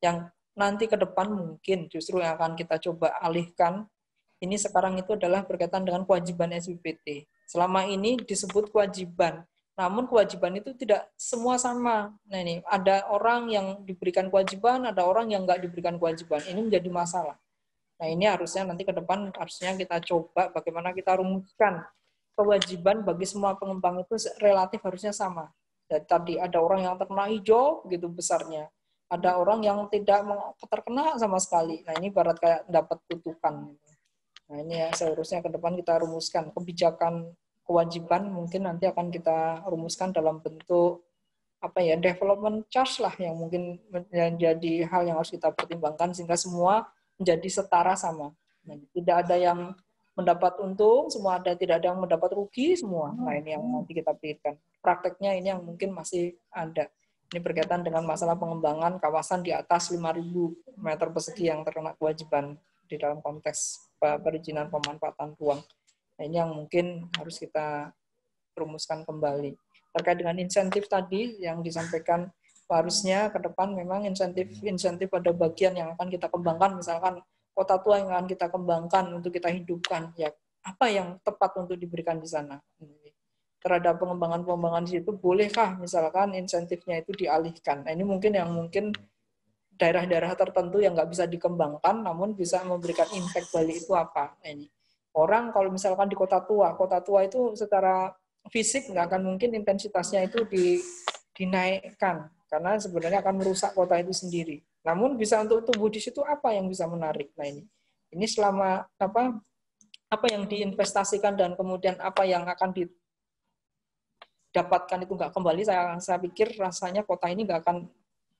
yang nanti ke depan mungkin justru yang akan kita coba alihkan. Ini sekarang itu adalah berkaitan dengan kewajiban SBPT. Selama ini disebut kewajiban, namun kewajiban itu tidak semua sama. Nah, ini ada orang yang diberikan kewajiban, ada orang yang nggak diberikan kewajiban. Ini menjadi masalah. Nah, ini harusnya nanti ke depan harusnya kita coba bagaimana kita rumuskan kewajiban bagi semua pengembang itu relatif harusnya sama. Dan tadi ada orang yang terkena hijau gitu besarnya, ada orang yang tidak terkena sama sekali. Nah, ini barat kayak dapat kutukan. Nah, ini ya seharusnya ke depan kita rumuskan kebijakan kewajiban mungkin nanti akan kita rumuskan dalam bentuk apa ya, development charge lah yang mungkin menjadi hal yang harus kita pertimbangkan sehingga semua menjadi setara sama. Nah, tidak ada yang mendapat untung, semua tidak ada yang mendapat rugi semua. Nah, ini yang nanti kita pikirkan. Prakteknya ini yang mungkin masih ada. Ini berkaitan dengan masalah pengembangan kawasan di atas 5.000 meter persegi yang terkena kewajiban di dalam konteks perizinan pemanfaatan ruang. Nah, ini yang mungkin harus kita rumuskan kembali. Terkait dengan insentif tadi yang disampaikan, harusnya ke depan memang insentif pada bagian yang akan kita kembangkan, misalkan kota tua yang akan kita kembangkan untuk kita hidupkan, ya apa yang tepat untuk diberikan di sana. Terhadap pengembangan di situ, bolehkah misalkan insentifnya itu dialihkan? Nah, ini mungkin daerah-daerah tertentu yang nggak bisa dikembangkan, namun bisa memberikan impact balik itu apa? Nah, ini orang kalau misalkan di kota tua itu secara fisik nggak akan mungkin intensitasnya itu dinaikkan, karena sebenarnya akan merusak kota itu sendiri. Namun bisa untuk tumbuh di situ apa yang bisa menarik? Nah, ini selama apa yang diinvestasikan dan kemudian apa yang akan didapatkan itu nggak kembali, saya pikir rasanya kota ini nggak akan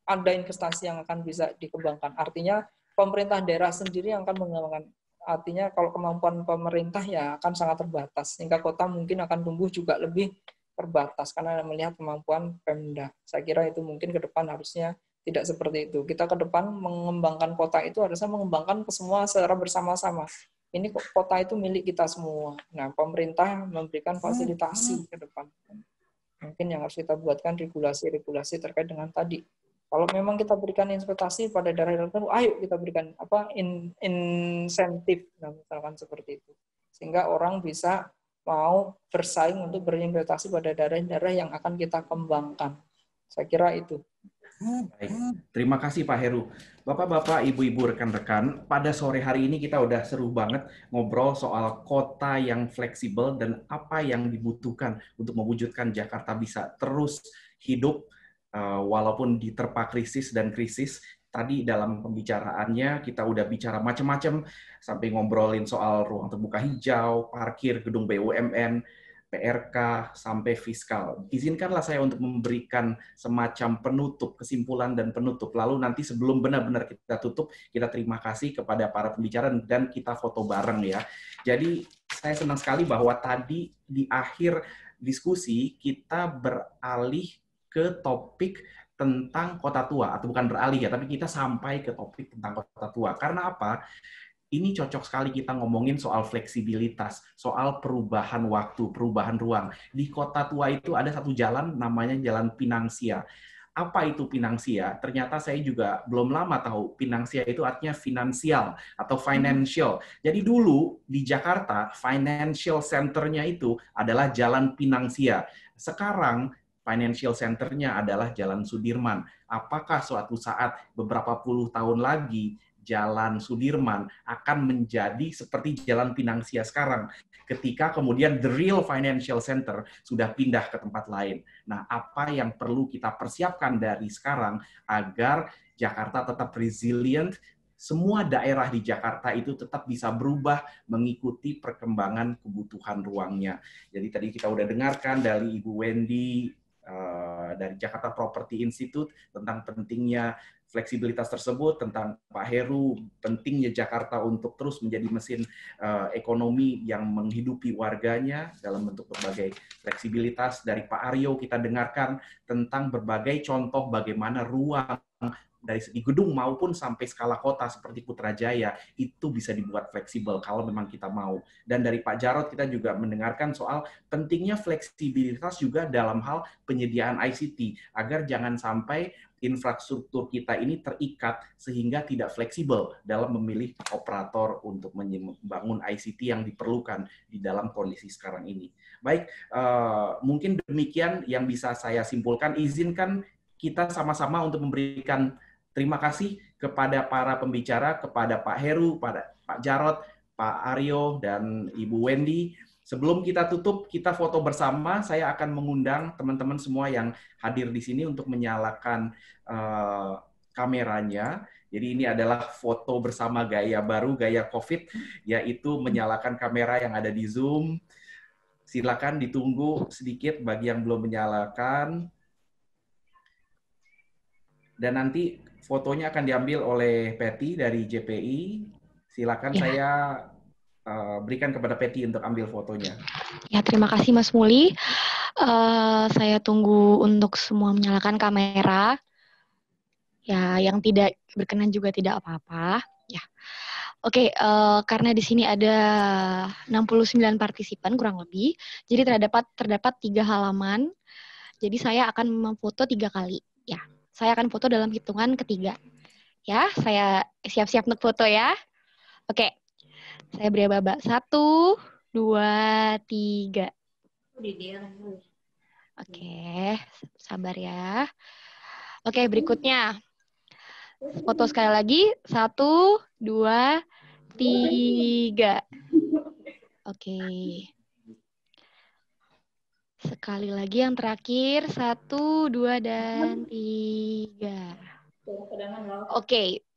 ada investasi yang akan bisa dikembangkan. Artinya pemerintah daerah sendiri yang akan mengembangkan. Artinya kalau kemampuan pemerintah ya akan sangat terbatas. Sehingga kota mungkin akan tumbuh juga lebih terbatas karena melihat kemampuan Pemda. Saya kira itu mungkin ke depan harusnya tidak seperti itu. Kita ke depan mengembangkan kota itu harusnya mengembangkan ke semua secara bersama-sama. Ini kota itu milik kita semua. Nah, pemerintah memberikan fasilitasi ke depan. Mungkin yang harus kita buatkan regulasi-regulasi terkait dengan tadi. Kalau memang kita berikan investasi pada daerah tertentu, ayo kita berikan insentif, nah, misalkan seperti itu, sehingga orang bisa mau bersaing untuk berinvestasi pada daerah-daerah yang akan kita kembangkan. Saya kira itu. Baik, terima kasih Pak Heru. Bapak-bapak, ibu-ibu, rekan-rekan, pada sore hari ini kita udah seru banget ngobrol soal kota yang fleksibel dan apa yang dibutuhkan untuk mewujudkan Jakarta bisa terus hidup walaupun diterpa krisis dan krisis. Tadi dalam pembicaraannya kita udah bicara macam-macam, sampai ngobrolin soal ruang terbuka hijau, parkir, gedung BUMN, PRK, sampai fiskal. Izinkanlah saya untuk memberikan semacam penutup, kesimpulan dan penutup. Lalu nanti sebelum benar-benar kita tutup, kita terima kasih kepada para pembicara dan kita foto bareng ya. Jadi saya senang sekali bahwa tadi di akhir diskusi kita beralih ke topik tentang kota tua, atau bukan beralih ya, tapi kita sampai ke topik tentang kota tua. Karena apa? Ini cocok sekali kita ngomongin soal fleksibilitas, soal perubahan waktu, perubahan ruang. Di kota tua itu ada satu jalan namanya Jalan Pinangsia. Apa itu Pinangsia? Ternyata saya juga belum lama tahu. Pinangsia itu artinya finansial atau financial. Jadi dulu di Jakarta, financial center-nya itu adalah Jalan Pinangsia. Sekarang financial center-nya adalah Jalan Sudirman. Apakah suatu saat beberapa puluh tahun lagi Jalan Sudirman akan menjadi seperti Jalan Pinangsia sekarang, ketika kemudian the real financial center sudah pindah ke tempat lain? Nah, apa yang perlu kita persiapkan dari sekarang agar Jakarta tetap resilient, semua daerah di Jakarta itu tetap bisa berubah mengikuti perkembangan kebutuhan ruangnya. Jadi tadi kita udah dengarkan dari Ibu Wendy dari Jakarta Property Institute tentang pentingnya fleksibilitas tersebut, tentang Pak Heru pentingnya Jakarta untuk terus menjadi mesin ekonomi yang menghidupi warganya dalam bentuk berbagai fleksibilitas. Dari Pak Aryo kita dengarkan tentang berbagai contoh bagaimana ruang dari segi gedung maupun sampai skala kota seperti Putrajaya itu bisa dibuat fleksibel kalau memang kita mau. Dan dari Pak Jarod kita juga mendengarkan soal pentingnya fleksibilitas juga dalam hal penyediaan ICT agar jangan sampai infrastruktur kita ini terikat sehingga tidak fleksibel dalam memilih operator untuk membangun ICT yang diperlukan di dalam kondisi sekarang ini. Baik, mungkin demikian yang bisa saya simpulkan. Izinkan kita sama-sama untuk memberikan terima kasih kepada para pembicara, kepada Pak Heru, pada Pak Jarod, Pak Aryo, dan Ibu Wendy. Sebelum kita tutup, kita foto bersama. Saya akan mengundang teman-teman semua yang hadir di sini untuk menyalakan kameranya. Jadi ini adalah foto bersama gaya baru, gaya COVID, yaitu menyalakan kamera yang ada di Zoom. Silakan ditunggu sedikit bagi yang belum menyalakan. Dan nanti fotonya akan diambil oleh Patty dari JPI. Silakan saya berikan kepada Patty untuk ambil fotonya. Ya, terima kasih Mas Muli. Saya tunggu untuk semua menyalakan kamera. Ya, yang tidak berkenan juga tidak apa-apa. Ya, oke. Karena di sini ada 69 partisipan kurang lebih, jadi terdapat 3 halaman. Jadi saya akan memfoto 3 kali. Ya, saya akan foto dalam hitungan ketiga. Ya, saya siap-siap untuk foto ya. Oke. Saya beri babak 1, 2, 3. Oke, sabar ya. Oke, berikutnya. Foto sekali lagi. 1, 2, 3. Oke. Sekali lagi yang terakhir. 1, 2, dan 3. Oke.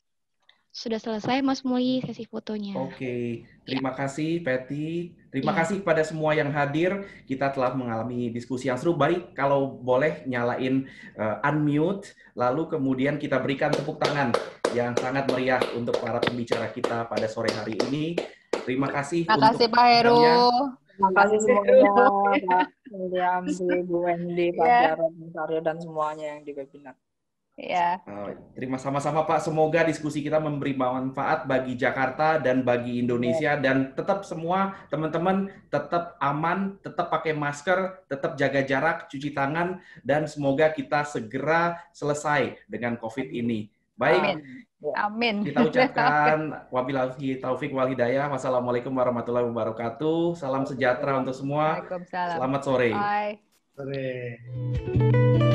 Sudah selesai Mas Muli sesi fotonya. Oke, terima kasih Patty. Terima kasih kepada semua yang hadir. Kita telah mengalami diskusi yang seru. Baik, kalau boleh nyalain unmute, lalu kemudian kita berikan tepuk tangan yang sangat meriah untuk para pembicara kita pada sore hari ini. Terima kasih. Terima kasih Pak Heru. Terima kasih semuanya, Pak William, Bu Wendy, Pak Jarod, Pak Aryo, dan semuanya yang di webinar. Ya. Terima sama-sama Pak. Semoga diskusi kita memberi manfaat bagi Jakarta dan bagi Indonesia, dan tetap semua teman-teman tetap aman, tetap pakai masker, tetap jaga jarak, cuci tangan, dan semoga kita segera selesai dengan COVID ini. Baik. Amin. Kita ucapkan wabillahi taufik wal hidayah. Wassalamualaikum warahmatullahi wabarakatuh. Salam sejahtera untuk semua. Waalaikumsalam. Selamat sore. Bye. Sore.